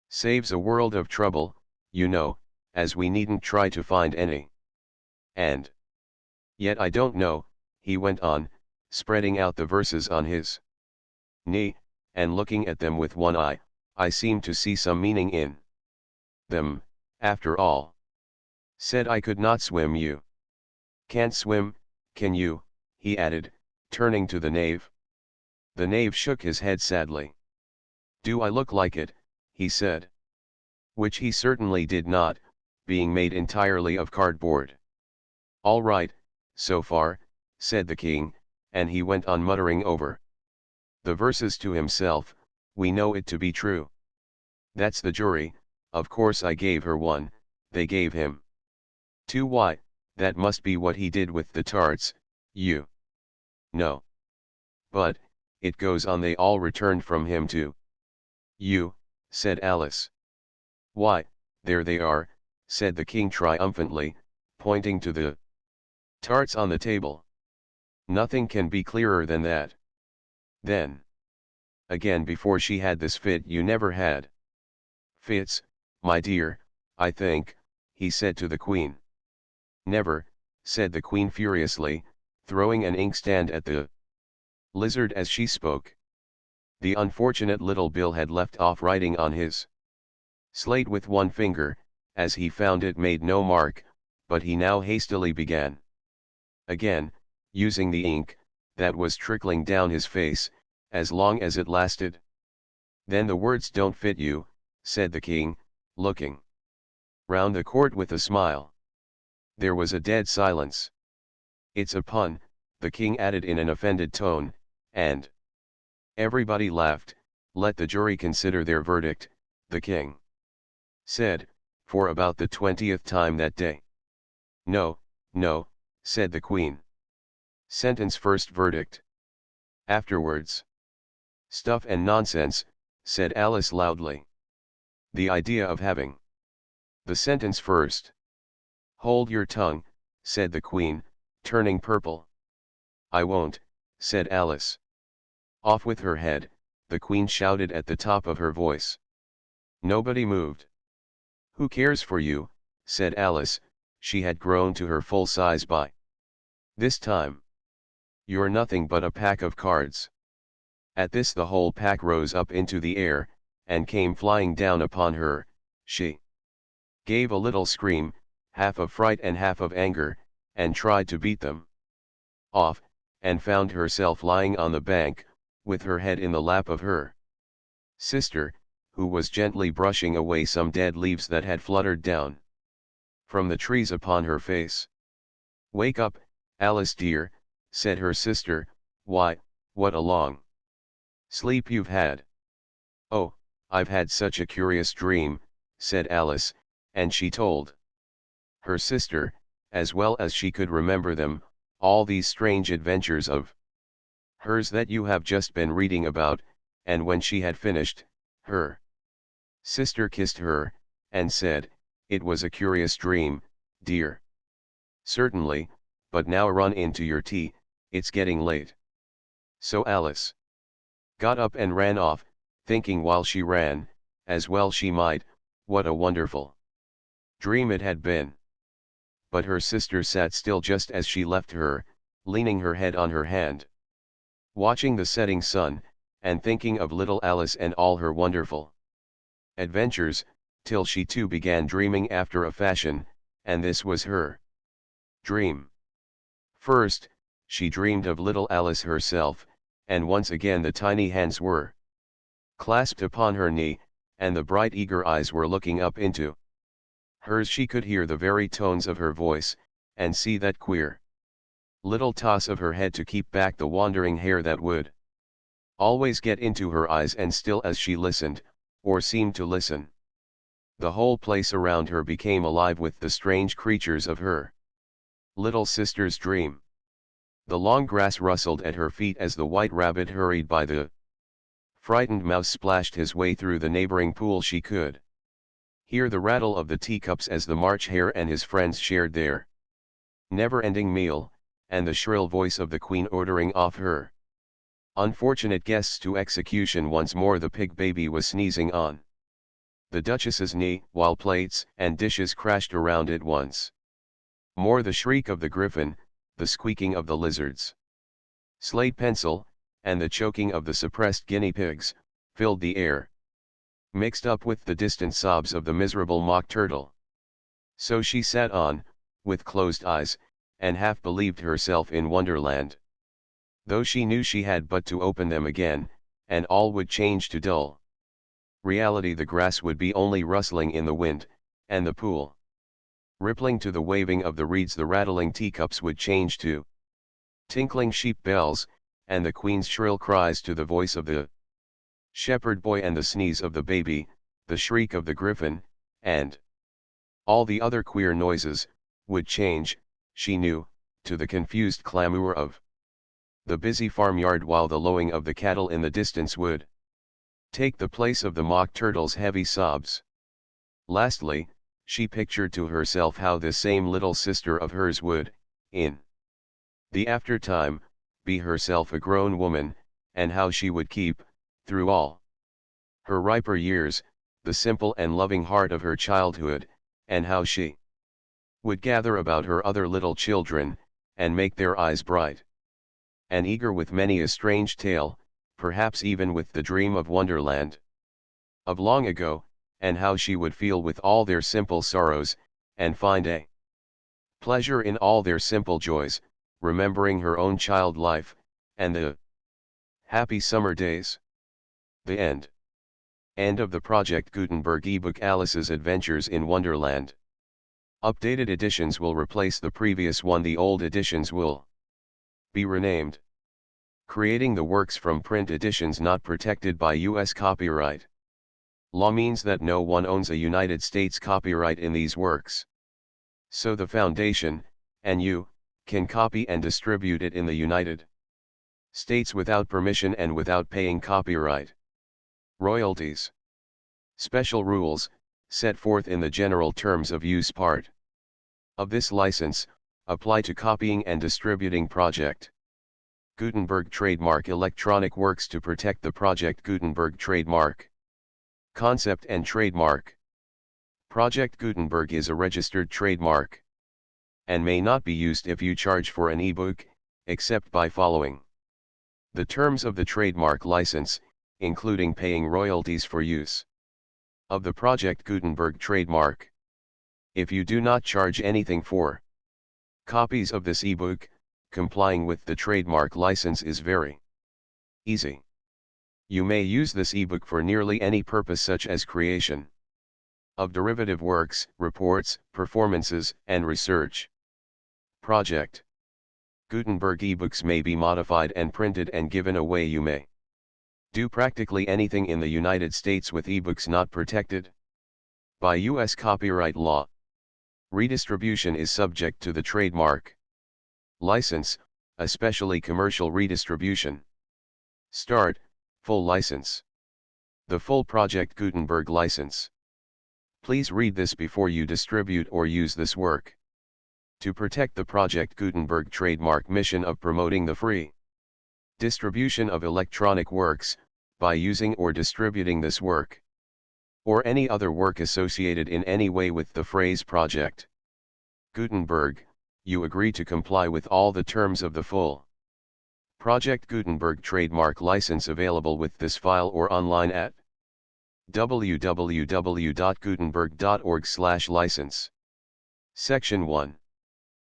saves a world of trouble, you know, as we needn't try to find any. And yet I don't know, he went on, spreading out the verses on his knee, and looking at them with one eye, I seem to see some meaning in them, after all. Said I could not swim. You can't swim, can you? He added, turning to the knave. The knave shook his head sadly. Do I look like it? He said. Which he certainly did not, being made entirely of cardboard. All right, so far, said the king, and he went on muttering over the verses to himself, we know it to be true. That's the jury, of course I gave her one, they gave him two. Why, that must be what he did with the tarts, you know. But, it goes on, they all returned from him to you, said Alice. Why, there they are, said the king triumphantly, pointing to the tarts on the table. Nothing can be clearer than that. Then, again, before she had this fit, you never had fits, my dear, I think, he said to the queen. Never, said the queen furiously, throwing an inkstand at the lizard as she spoke. The unfortunate little Bill had left off writing on his slate with one finger, as he found it made no mark, but he now hastily began again, using the ink that was trickling down his face, as long as it lasted. Then the words don't fit you, said the king, looking round the court with a smile. There was a dead silence. It's a pun, the king added in an offended tone, and everybody laughed. Let the jury consider their verdict, the king said, for about the 20th time that day. No, no, said the queen. Sentence first, verdict afterwards. Stuff and nonsense, said Alice loudly. The idea of having the sentence first. Hold your tongue, said the queen, turning purple. I won't, said Alice. Off with her head, the queen shouted at the top of her voice. Nobody moved. Who cares for you, said Alice, she had grown to her full size by this time. You're nothing but a pack of cards. At this the whole pack rose up into the air, and came flying down upon her. She gave a little scream, half of fright and half of anger, and tried to beat them off, and found herself lying on the bank, with her head in the lap of her sister, who was gently brushing away some dead leaves that had fluttered down from the trees upon her face. Wake up, Alice dear, said her sister. Why, what a long sleep you've had. Oh, I've had such a curious dream, said Alice, and she told her sister, as well as she could remember them, all these strange adventures of hers that you have just been reading about, and when she had finished, her sister kissed her, and said, it was a curious dream, dear. Certainly, but now run in to your tea, it's getting late. So Alice got up and ran off, thinking while she ran, as well she might, what a wonderful dream it had been. But her sister sat still just as she left her, leaning her head on her hand, watching the setting sun, and thinking of little Alice and all her wonderful adventures, till she too began dreaming after a fashion, and this was her dream. First, she dreamed of little Alice herself, and once again the tiny hands were clasped upon her knee, and the bright eager eyes were looking up into hers. She could hear the very tones of her voice, and see that queer little toss of her head to keep back the wandering hair that would always get into her eyes. And still as she listened, or seemed to listen, the whole place around her became alive with the strange creatures of her little sister's dream. The long grass rustled at her feet as the white rabbit hurried by. The frightened mouse splashed his way through the neighboring pool. She could hear the rattle of the teacups as the March Hare and his friends shared their never-ending meal, and the shrill voice of the Queen ordering off her unfortunate guests to execution. Once more the pig baby was sneezing on the Duchess's knee, while plates and dishes crashed around it. Once more the shriek of the griffin, the squeaking of the lizards, slate pencil, and the choking of the suppressed guinea pigs, filled the air, mixed up with the distant sobs of the miserable mock turtle. So she sat on, with closed eyes, and half believed herself in Wonderland, though she knew she had but to open them again, and all would change to dull reality. The grass would be only rustling in the wind, and the pool rippling to the waving of the reeds. The rattling teacups would change to tinkling sheep bells, and the Queen's shrill cries to the voice of the shepherd boy, and the sneeze of the baby, the shriek of the griffin, and all the other queer noises, would change, she knew, to the confused clamour of the busy farmyard, while the lowing of the cattle in the distance would take the place of the mock turtle's heavy sobs. Lastly, she pictured to herself how this same little sister of hers would, in the after-time, be herself a grown woman, and how she would keep, through all her riper years, the simple and loving heart of her childhood, and how she would gather about her other little children, and make their eyes bright and eager with many a strange tale, perhaps even with the dream of Wonderland of long ago, and how she would feel with all their simple sorrows, and find a pleasure in all their simple joys, remembering her own child life, and the happy summer days. The end. End of the Project Gutenberg ebook Alice's Adventures in Wonderland. Updated editions will replace the previous one. The old editions will be renamed. Creating the works from print editions not protected by U.S. copyright law means that no one owns a United States copyright in these works. So the Foundation, and you, can copy and distribute it in the United States without permission and without paying copyright royalties. Special rules, set forth in the General Terms of Use part of this license, apply to copying and distributing Project Gutenberg trademark electronic works. To protect the Project Gutenberg trademark concept and trademark. Project Gutenberg is a registered trademark and may not be used if you charge for an ebook, except by following the terms of the trademark license, including paying royalties for use of the Project Gutenberg trademark. If you do not charge anything for copies of this ebook, complying with the trademark license is very easy. You may use this ebook for nearly any purpose, such as creation of derivative works, reports, performances, and research. Project Gutenberg ebooks may be modified and printed and given away. You may do practically anything in the United States with ebooks not protected by U.S. copyright law. Redistribution is subject to the trademark license, especially commercial redistribution. Start, full license. The full Project Gutenberg license. Please read this before you distribute or use this work. To protect the Project Gutenberg trademark mission of promoting the free distribution of electronic works, by using or distributing this work, or any other work associated in any way with the phrase project Gutenberg, you agree to comply with all the terms of the full Project Gutenberg trademark license available with this file or online at www.gutenberg.org/license. Section 1.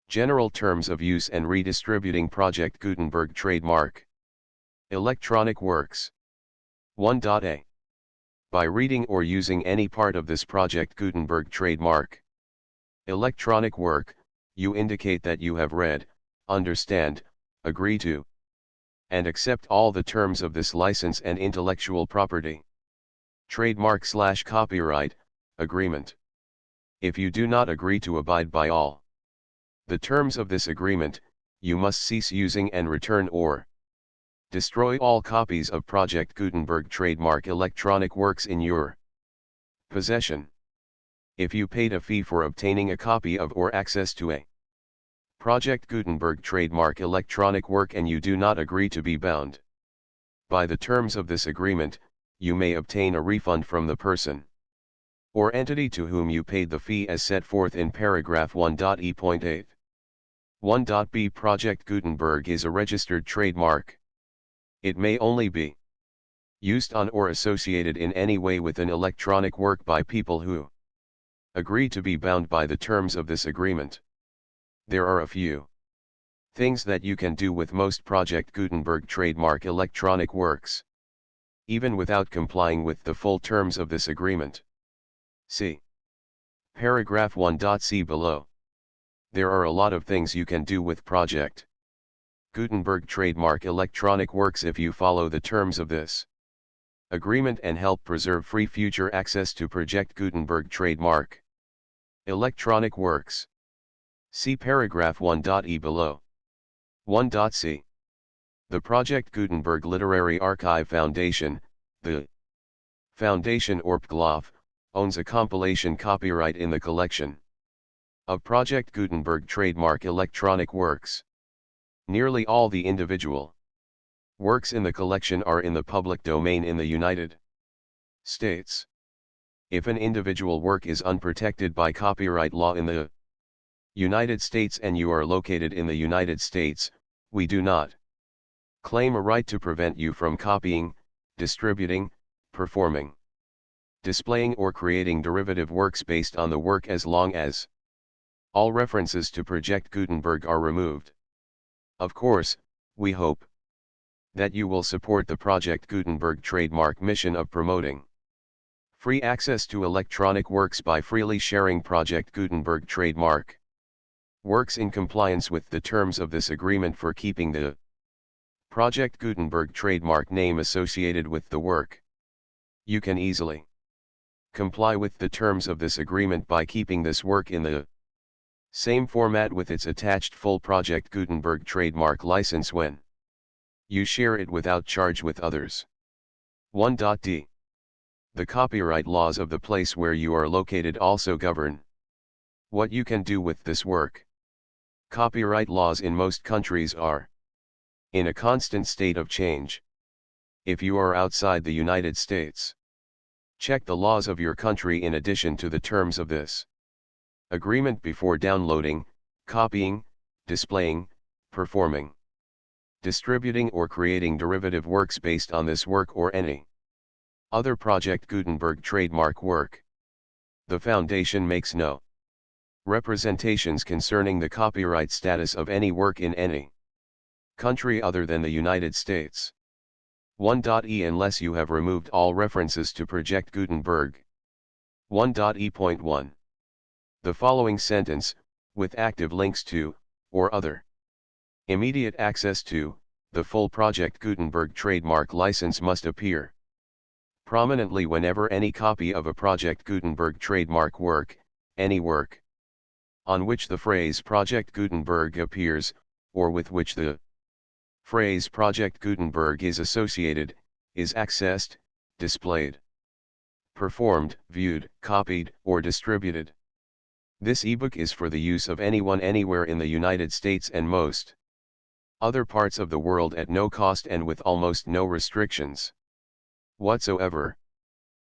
General Terms of Use and Redistributing Project Gutenberg Trademark. Electronic Works. 1.a. By reading or using any part of this Project Gutenberg trademark electronic work, you indicate that you have read, understand, agree to, and accept all the terms of this license and intellectual property trademark/copyright agreement. If you do not agree to abide by all the terms of this agreement, you must cease using and return or destroy all copies of Project Gutenberg trademark electronic works in your possession. If you paid a fee for obtaining a copy of or access to a Project Gutenberg trademark electronic work and you do not agree to be bound by the terms of this agreement, you may obtain a refund from the person or entity to whom you paid the fee as set forth in paragraph 1.e.8. 1.b. Project Gutenberg is a registered trademark. It may only be used on or associated in any way with an electronic work by people who agree to be bound by the terms of this agreement. There are a few things that you can do with most Project Gutenberg trademark electronic works, even without complying with the full terms of this agreement. See paragraph 1.c below. There are a lot of things you can do with Project Gutenberg trademark electronic works if you follow the terms of this agreement and help preserve free future access to Project Gutenberg trademark electronic works. See paragraph 1.e below. 1.c. The Project Gutenberg Literary Archive Foundation, the Foundation or PGLOF, owns a compilation copyright in the collection of Project Gutenberg trademark electronic works. Nearly all the individual works in the collection are in the public domain in the United States. If an individual work is unprotected by copyright law in the United States and you are located in the United States, we do not claim a right to prevent you from copying, distributing, performing, displaying or creating derivative works based on the work as long as all references to Project Gutenberg are removed. Of course, we hope that you will support the Project Gutenberg trademark mission of promoting free access to electronic works by freely sharing Project Gutenberg trademark works in compliance with the terms of this agreement for keeping the Project Gutenberg trademark name associated with the work. You can easily comply with the terms of this agreement by keeping this work in the same format with its attached full Project Gutenberg trademark license when you share it without charge with others. 1.d. The copyright laws of the place where you are located also govern what you can do with this work. Copyright laws in most countries are in a constant state of change. If you are outside the United States, check the laws of your country in addition to the terms of this agreement before downloading, copying, displaying, performing, distributing or creating derivative works based on this work or any other Project Gutenberg trademark work. The Foundation makes no representations concerning the copyright status of any work in any country other than the United States. 1.e Unless you have removed all references to Project Gutenberg. 1.e.1. The following sentence, with active links to, or other immediate access to, the full Project Gutenberg trademark license must appear prominently whenever any copy of a Project Gutenberg trademark work, any work on which the phrase Project Gutenberg appears, or with which the phrase Project Gutenberg is associated, is accessed, displayed, performed, viewed, copied, or distributed. This ebook is for the use of anyone anywhere in the United States and most other parts of the world at no cost and with almost no restrictions whatsoever.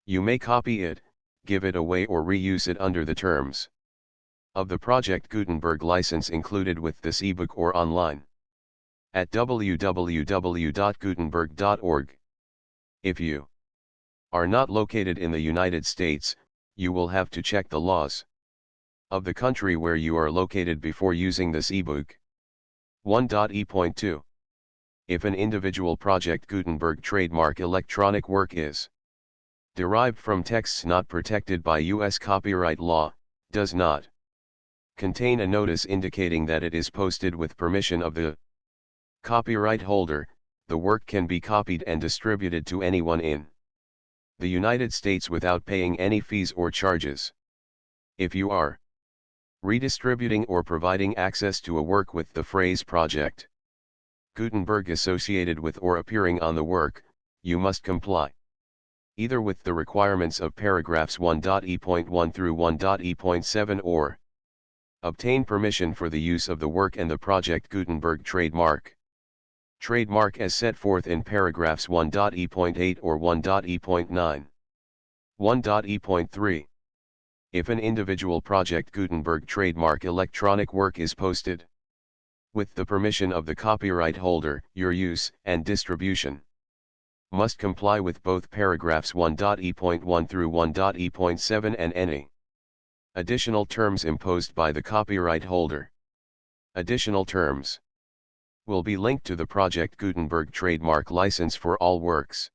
You may copy it, give it away or reuse it under the terms of the Project Gutenberg license included with this ebook or online at www.gutenberg.org. If you are not located in the United States, you will have to check the laws of the country where you are located before using this ebook. 1.e.2. If an individual Project Gutenberg trademark electronic work is derived from texts not protected by U.S. copyright law, does not contain a notice indicating that it is posted with permission of the copyright holder, the work can be copied and distributed to anyone in the United States without paying any fees or charges. If you are redistributing or providing access to a work with the phrase Project Gutenberg associated with or appearing on the work, you must comply either with the requirements of paragraphs 1.e.1 through 1.e.7 or obtain permission for the use of the work and the Project Gutenberg trademark. Trademark as set forth in paragraphs 1.e.8 or 1.e.9. 1.e.3. If an individual Project Gutenberg trademark electronic work is posted with the permission of the copyright holder, your use and distribution must comply with both paragraphs 1.e.1 through 1.e.7 and any additional terms imposed by the copyright holder. Additional terms will be linked to the Project Gutenberg trademark license for all works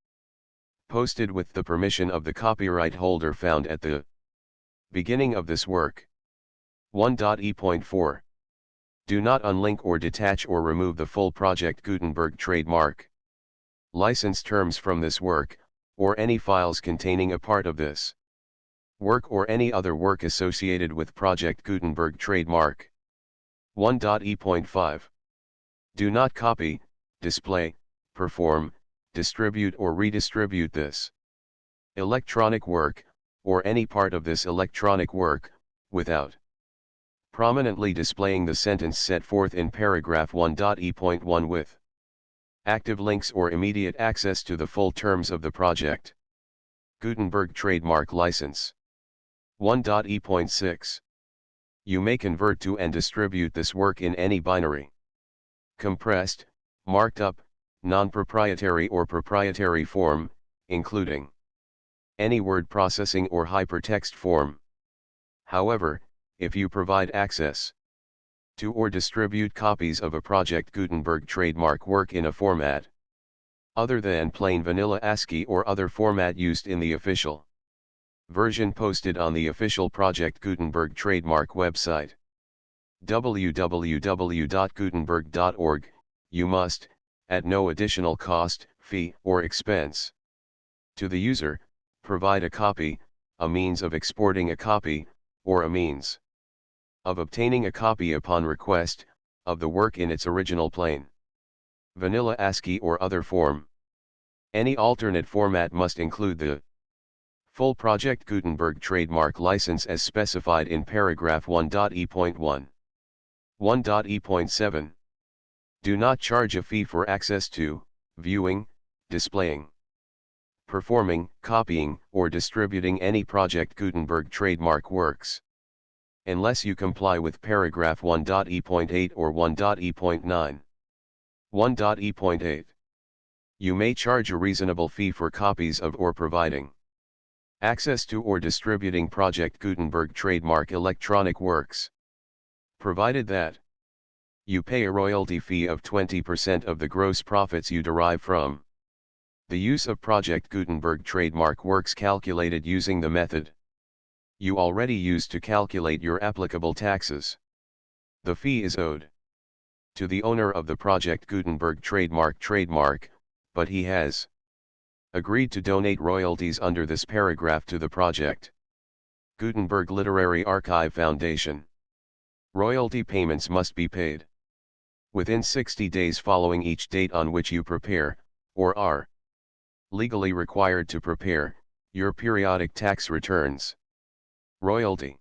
posted with the permission of the copyright holder found at the beginning of this work. 1.e.4. Do not unlink or detach or remove the full Project Gutenberg trademark license terms from this work, or any files containing a part of this work or any other work associated with Project Gutenberg trademark. 1.e.5. Do not copy, display, perform, distribute or redistribute this electronic work, or any part of this electronic work, without prominently displaying the sentence set forth in paragraph 1.e.1 with active links or immediate access to the full terms of the Project Gutenberg trademark license. 1.e.6. You may convert to and distribute this work in any binary, compressed, marked up, non-proprietary or proprietary form, including any word processing or hypertext form. However, if you provide access to or distribute copies of a Project Gutenberg trademark work in a format other than plain vanilla ASCII or other format used in the official version posted on the official Project Gutenberg trademark website, www.gutenberg.org, you must, at no additional cost, fee, or expense to the user, provide a copy, a means of exporting a copy, or a means of obtaining a copy upon request, of the work in its original plain vanilla ASCII or other form. Any alternate format must include the full Project Gutenberg trademark license as specified in paragraph 1.e.1. 1.e.7. Do not charge a fee for access to, viewing, displaying, performing, copying, or distributing any Project Gutenberg trademark works, unless you comply with paragraph 1.e.8 or 1.e.9. 1.e.8. You may charge a reasonable fee for copies of or providing access to or distributing Project Gutenberg trademark electronic works, provided that you pay a royalty fee of 20% of the gross profits you derive from the use of Project Gutenberg trademark works calculated using the method you already used to calculate your applicable taxes. The fee is owed to the owner of the Project Gutenberg trademark, but he has agreed to donate royalties under this paragraph to the Project Gutenberg Literary Archive Foundation. Royalty payments must be paid within 60 days following each date on which you prepare, or are legally required to prepare, your periodic tax returns. Royalty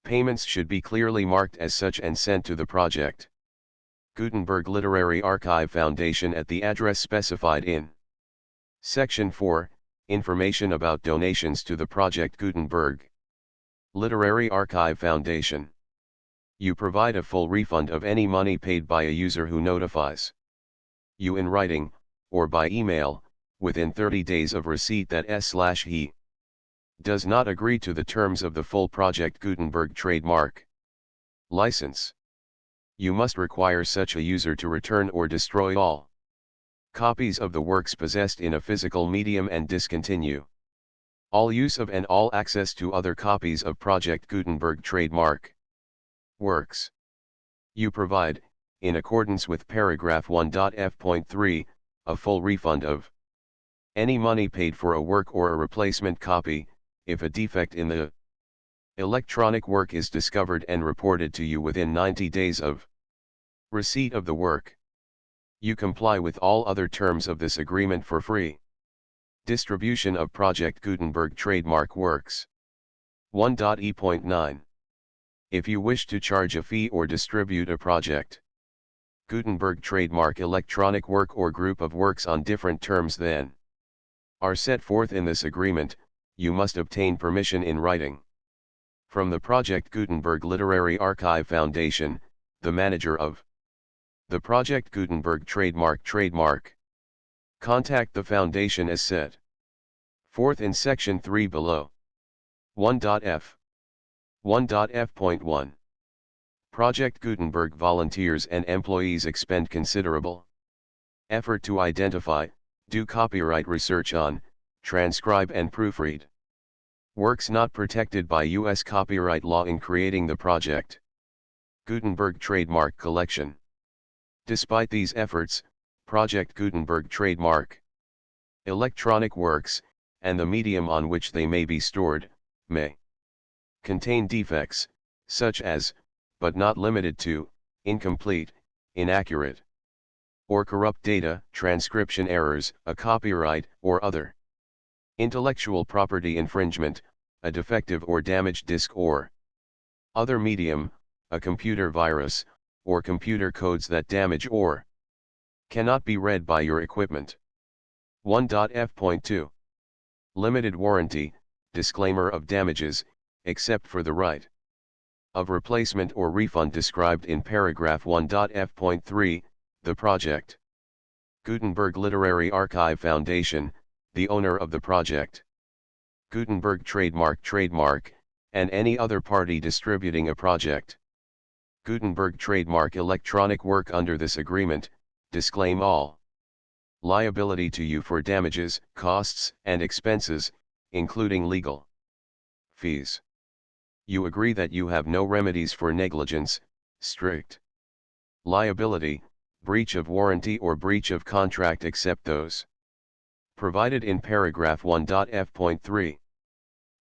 payments should be clearly marked as such and sent to the Project Gutenberg Literary Archive Foundation at the address specified in Section 4, Information about donations to the Project Gutenberg Literary Archive Foundation. You provide a full refund of any money paid by a user who notifies you in writing, or by email, within 30 days of receipt that he does not agree to the terms of the full Project Gutenberg trademark license. You must require such a user to return or destroy all copies of the works possessed in a physical medium and discontinue all use of and all access to other copies of Project Gutenberg trademark works. You provide, in accordance with paragraph 1.f.3, a full refund of any money paid for a work or a replacement copy, if a defect in the electronic work is discovered and reported to you within 90 days of receipt of the work. You comply with all other terms of this agreement for free distribution of Project Gutenberg trademark works. 1.e.9. If you wish to charge a fee or distribute a Project Gutenberg trademark electronic work or group of works on different terms than are set forth in this agreement, you must obtain permission in writing from the Project Gutenberg Literary Archive Foundation, the manager of the Project Gutenberg trademark. Contact the Foundation as set forth in Section 3 below. 1.f. 1.f.1. Project Gutenberg volunteers and employees expend considerable effort to identify, do copyright research on, transcribe and proofread works not protected by U.S. copyright law in creating the Project Gutenberg trademark collection. Despite these efforts, Project Gutenberg trademark electronic works, and the medium on which they may be stored, may contain defects, such as, but not limited to, incomplete, inaccurate, or corrupt data, transcription errors, a copyright or other intellectual property infringement, a defective or damaged disk or other medium, a computer virus, or computer codes that damage or cannot be read by your equipment. 1.f.2. Limited warranty, disclaimer of damages, except for the right of replacement or refund described in paragraph 1.f.3, the Project Gutenberg Literary Archive Foundation, the owner of the Project Gutenberg trademark, and any other party distributing a Project Gutenberg trademark electronic work under this agreement, disclaim all liability to you for damages, costs, and expenses, including legal fees. You agree that you have no remedies for negligence, strict liability, breach of warranty or breach of contract except those provided in paragraph 1.f.3.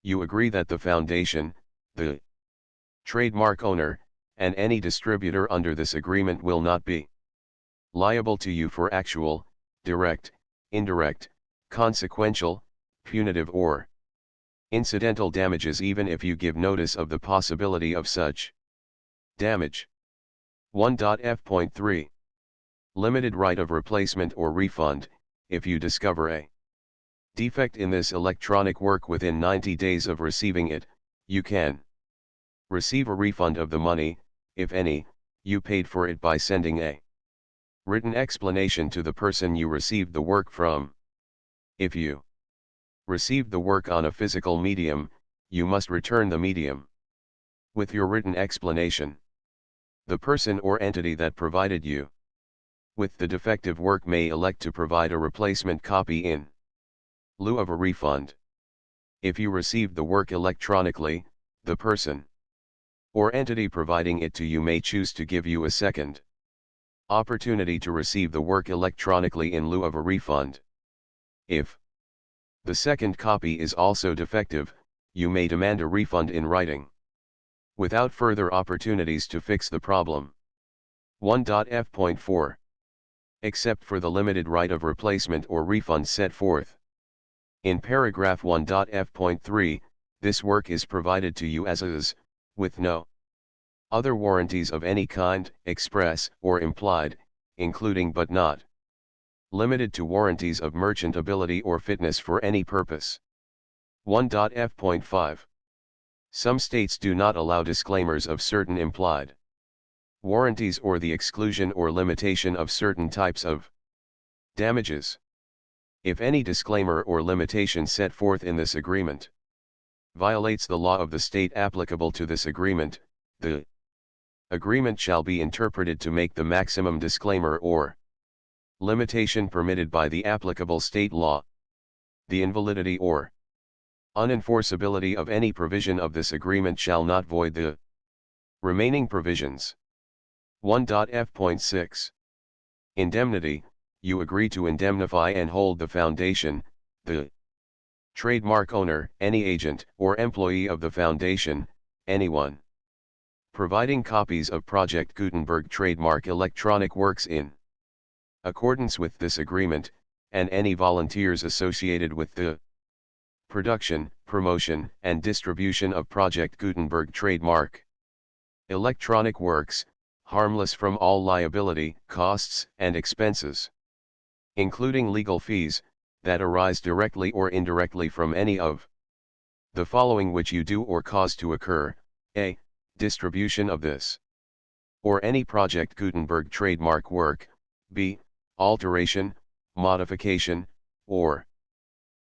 You agree that the Foundation, the trademark owner, and any distributor under this agreement will not be liable to you for actual, direct, indirect, consequential, punitive or incidental damages even if you give notice of the possibility of such damage. 1.f.3. Limited right of replacement or refund, if you discover a defect in this electronic work within 90 days of receiving it, you can receive a refund of the money, if any, you paid for it by sending a written explanation to the person you received the work from. If you received the work on a physical medium, you must return the medium with your written explanation. The person or entity that provided you with the defective work may elect to provide a replacement copy in lieu of a refund. If you received the work electronically, the person or entity providing it to you may choose to give you a second opportunity to receive the work electronically in lieu of a refund. If the second copy is also defective, you may demand a refund in writing, without further opportunities to fix the problem. 1.f.4. Except for the limited right of replacement or refund set forth in paragraph 1.f.3, this work is provided to you as is, with no other warranties of any kind, express or implied, including but not limited to warranties of merchantability or fitness for any purpose. 1.f.5. Some states do not allow disclaimers of certain implied warranties or the exclusion or limitation of certain types of damages. If any disclaimer or limitation set forth in this agreement violates the law of the state applicable to this agreement, the agreement shall be interpreted to make the maximum disclaimer or limitation permitted by the applicable state law. The invalidity or unenforceability of any provision of this agreement shall not void the remaining provisions. 1.f.6. Indemnity. You agree to indemnify and hold the foundation, the trademark owner, any agent or employee of the foundation, anyone providing copies of Project Gutenberg trademark electronic works in accordance with this agreement, and any volunteers associated with the production, promotion, and distribution of Project Gutenberg trademark electronic works, harmless from all liability, costs, and expenses, including legal fees, that arise directly or indirectly from any of the following which you do or cause to occur: a. Distribution of this or any Project Gutenberg trademark work, b. Alteration, modification, or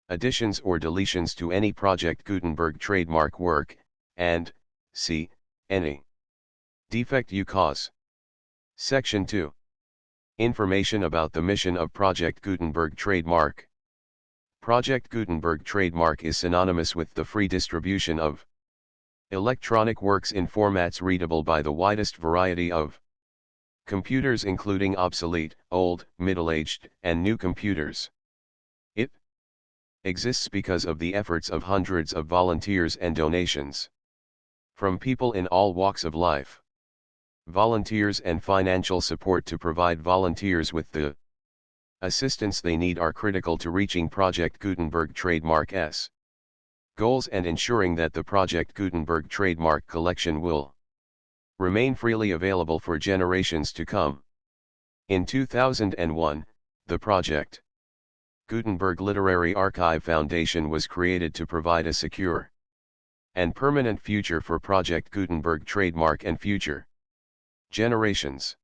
additions or deletions to any Project Gutenberg trademark work, and c. Any defect you cause. Section 2. Information about the mission of Project Gutenberg trademark. Project Gutenberg trademark is synonymous with the free distribution of electronic works in formats readable by the widest variety of computers, including obsolete, old, middle-aged, and new computers. It exists because of the efforts of hundreds of volunteers and donations from people in all walks of life. Volunteers and financial support to provide volunteers with the assistance they need are critical to reaching Project Gutenberg trademark's goals and ensuring that the Project Gutenberg trademark collection will remain freely available for generations to come. In 2001, the Project Gutenberg Literary Archive Foundation was created to provide a secure and permanent future for Project Gutenberg trademark and future generations.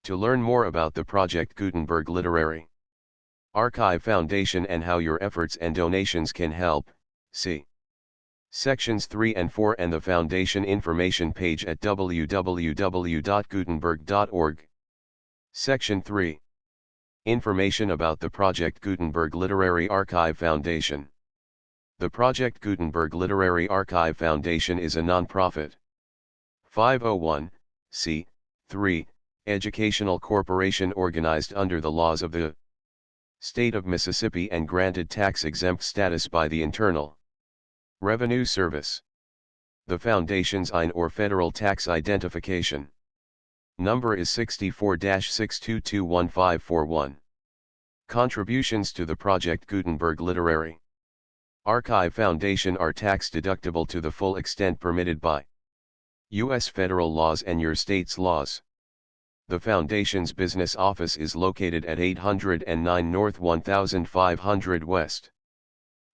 To learn more about the Project Gutenberg Literary Archive Foundation and how your efforts and donations can help, see Sections 3 and 4 and the Foundation information page at www.gutenberg.org. Section 3. Information about the Project Gutenberg Literary Archive Foundation. The Project Gutenberg Literary Archive Foundation is a non-profit 501(c)(3) educational corporation organized under the laws of the State of Mississippi and granted tax-exempt status by the Internal Revenue Service. The Foundation's IN or Federal Tax Identification number is 64-6221541. Contributions to the Project Gutenberg Literary Archive Foundation are tax-deductible to the full extent permitted by U.S. federal laws and your state's laws. The Foundation's business office is located at 809 North 1500 West,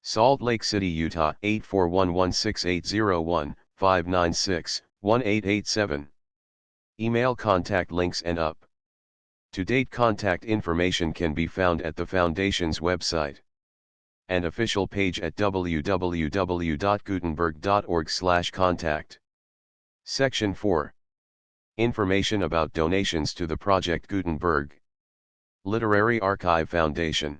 Salt Lake City, Utah 841-16801-596-1887. Email contact links and up-to-date contact information can be found at the Foundation's website and official page at www.gutenberg.org/contact. Section 4. Information about donations to the Project Gutenberg Literary Archive Foundation.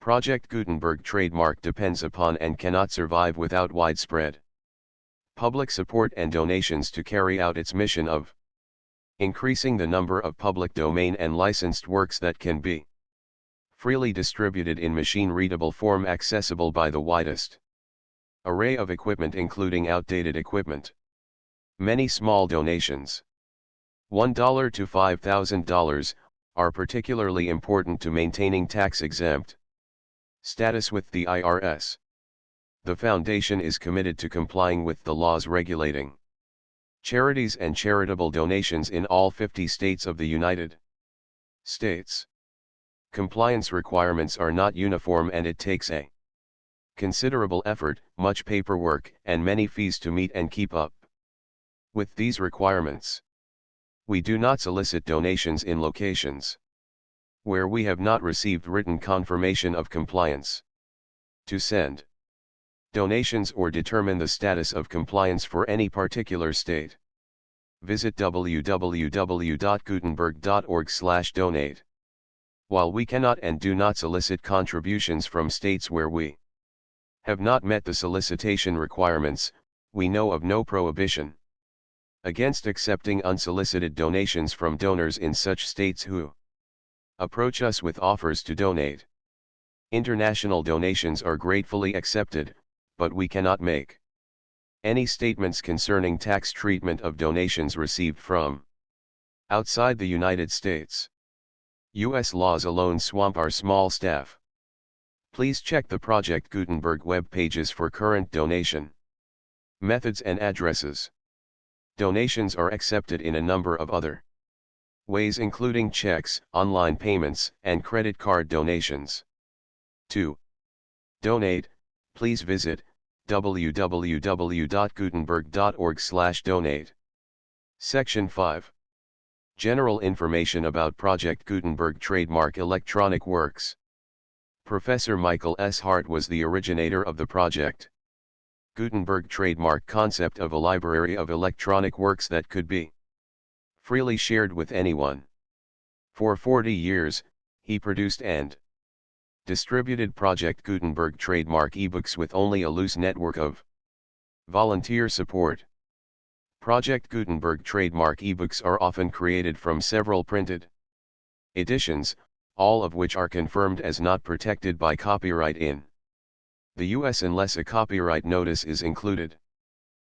Project Gutenberg trademark depends upon and cannot survive without widespread public support and donations to carry out its mission of increasing the number of public domain and licensed works that can be freely distributed in machine-readable form accessible by the widest array of equipment, including outdated equipment. Many small donations, $1 to $5,000, are particularly important to maintaining tax-exempt status with the IRS. The Foundation is committed to complying with the laws regulating charities and charitable donations in all 50 states of the United States. Compliance requirements are not uniform and it takes a considerable effort, much paperwork, and many fees to meet and keep up with these requirements. We do not solicit donations in locations where we have not received written confirmation of compliance. To send donations or determine the status of compliance for any particular state, visit www.gutenberg.org/donate. While we cannot and do not solicit contributions from states where we have not met the solicitation requirements, we know of no prohibition against accepting unsolicited donations from donors in such states who approach us with offers to donate. International donations are gratefully accepted, but we cannot make any statements concerning tax treatment of donations received from outside the United States. U.S. laws alone swamp our small staff. Please check the Project Gutenberg web pages for current donation methods and addresses. Donations are accepted in a number of other ways, including checks, online payments, and credit card donations. To donate, please visit www.gutenberg.org/donate. Section 5. General information about Project Gutenberg Trademark Electronic Works. Professor Michael S. Hart was the originator of the Project Gutenberg trademark concept of a library of electronic works that could be freely shared with anyone. For 40 years, he produced and distributed Project Gutenberg trademark ebooks with only a loose network of volunteer support. Project Gutenberg trademark ebooks are often created from several printed editions, all of which are confirmed as not protected by copyright in the US unless a copyright notice is included.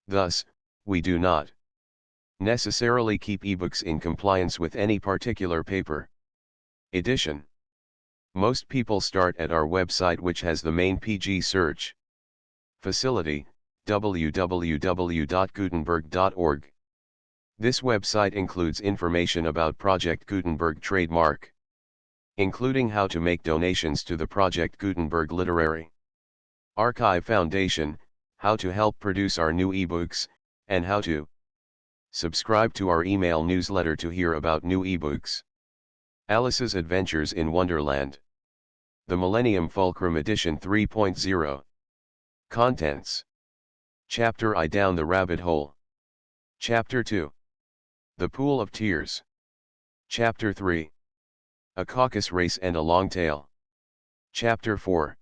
Thus, we do not necessarily keep ebooks in compliance with any particular paper edition. Most people start at our website, which has the main PG search facility, www.gutenberg.org. This website includes information about Project Gutenberg trademark, including how to make donations to the Project Gutenberg Literary Archive Foundation, how to help produce our new ebooks, and how to subscribe to our email newsletter to hear about new ebooks. Alice's Adventures in Wonderland. The Millennium Fulcrum Edition 3.0. Contents. Chapter I, Down the Rabbit Hole. Chapter 2. The Pool of Tears. Chapter 3. A Caucus Race and a Long Tail. Chapter 4.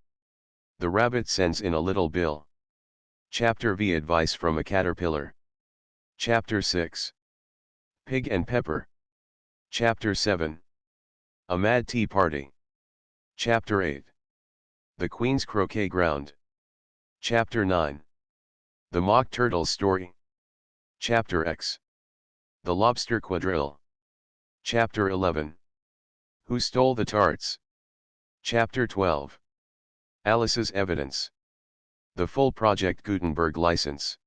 The Rabbit Sends in a Little Bill. Chapter V, Advice from a Caterpillar. Chapter 6. Pig and Pepper. Chapter 7. A Mad Tea Party. Chapter 8. The Queen's Croquet Ground. Chapter 9. The Mock Turtle's Story. Chapter X. The Lobster Quadrille. Chapter 11. Who Stole the Tarts? Chapter 12. Alice's Evidence. The Full Project Gutenberg License.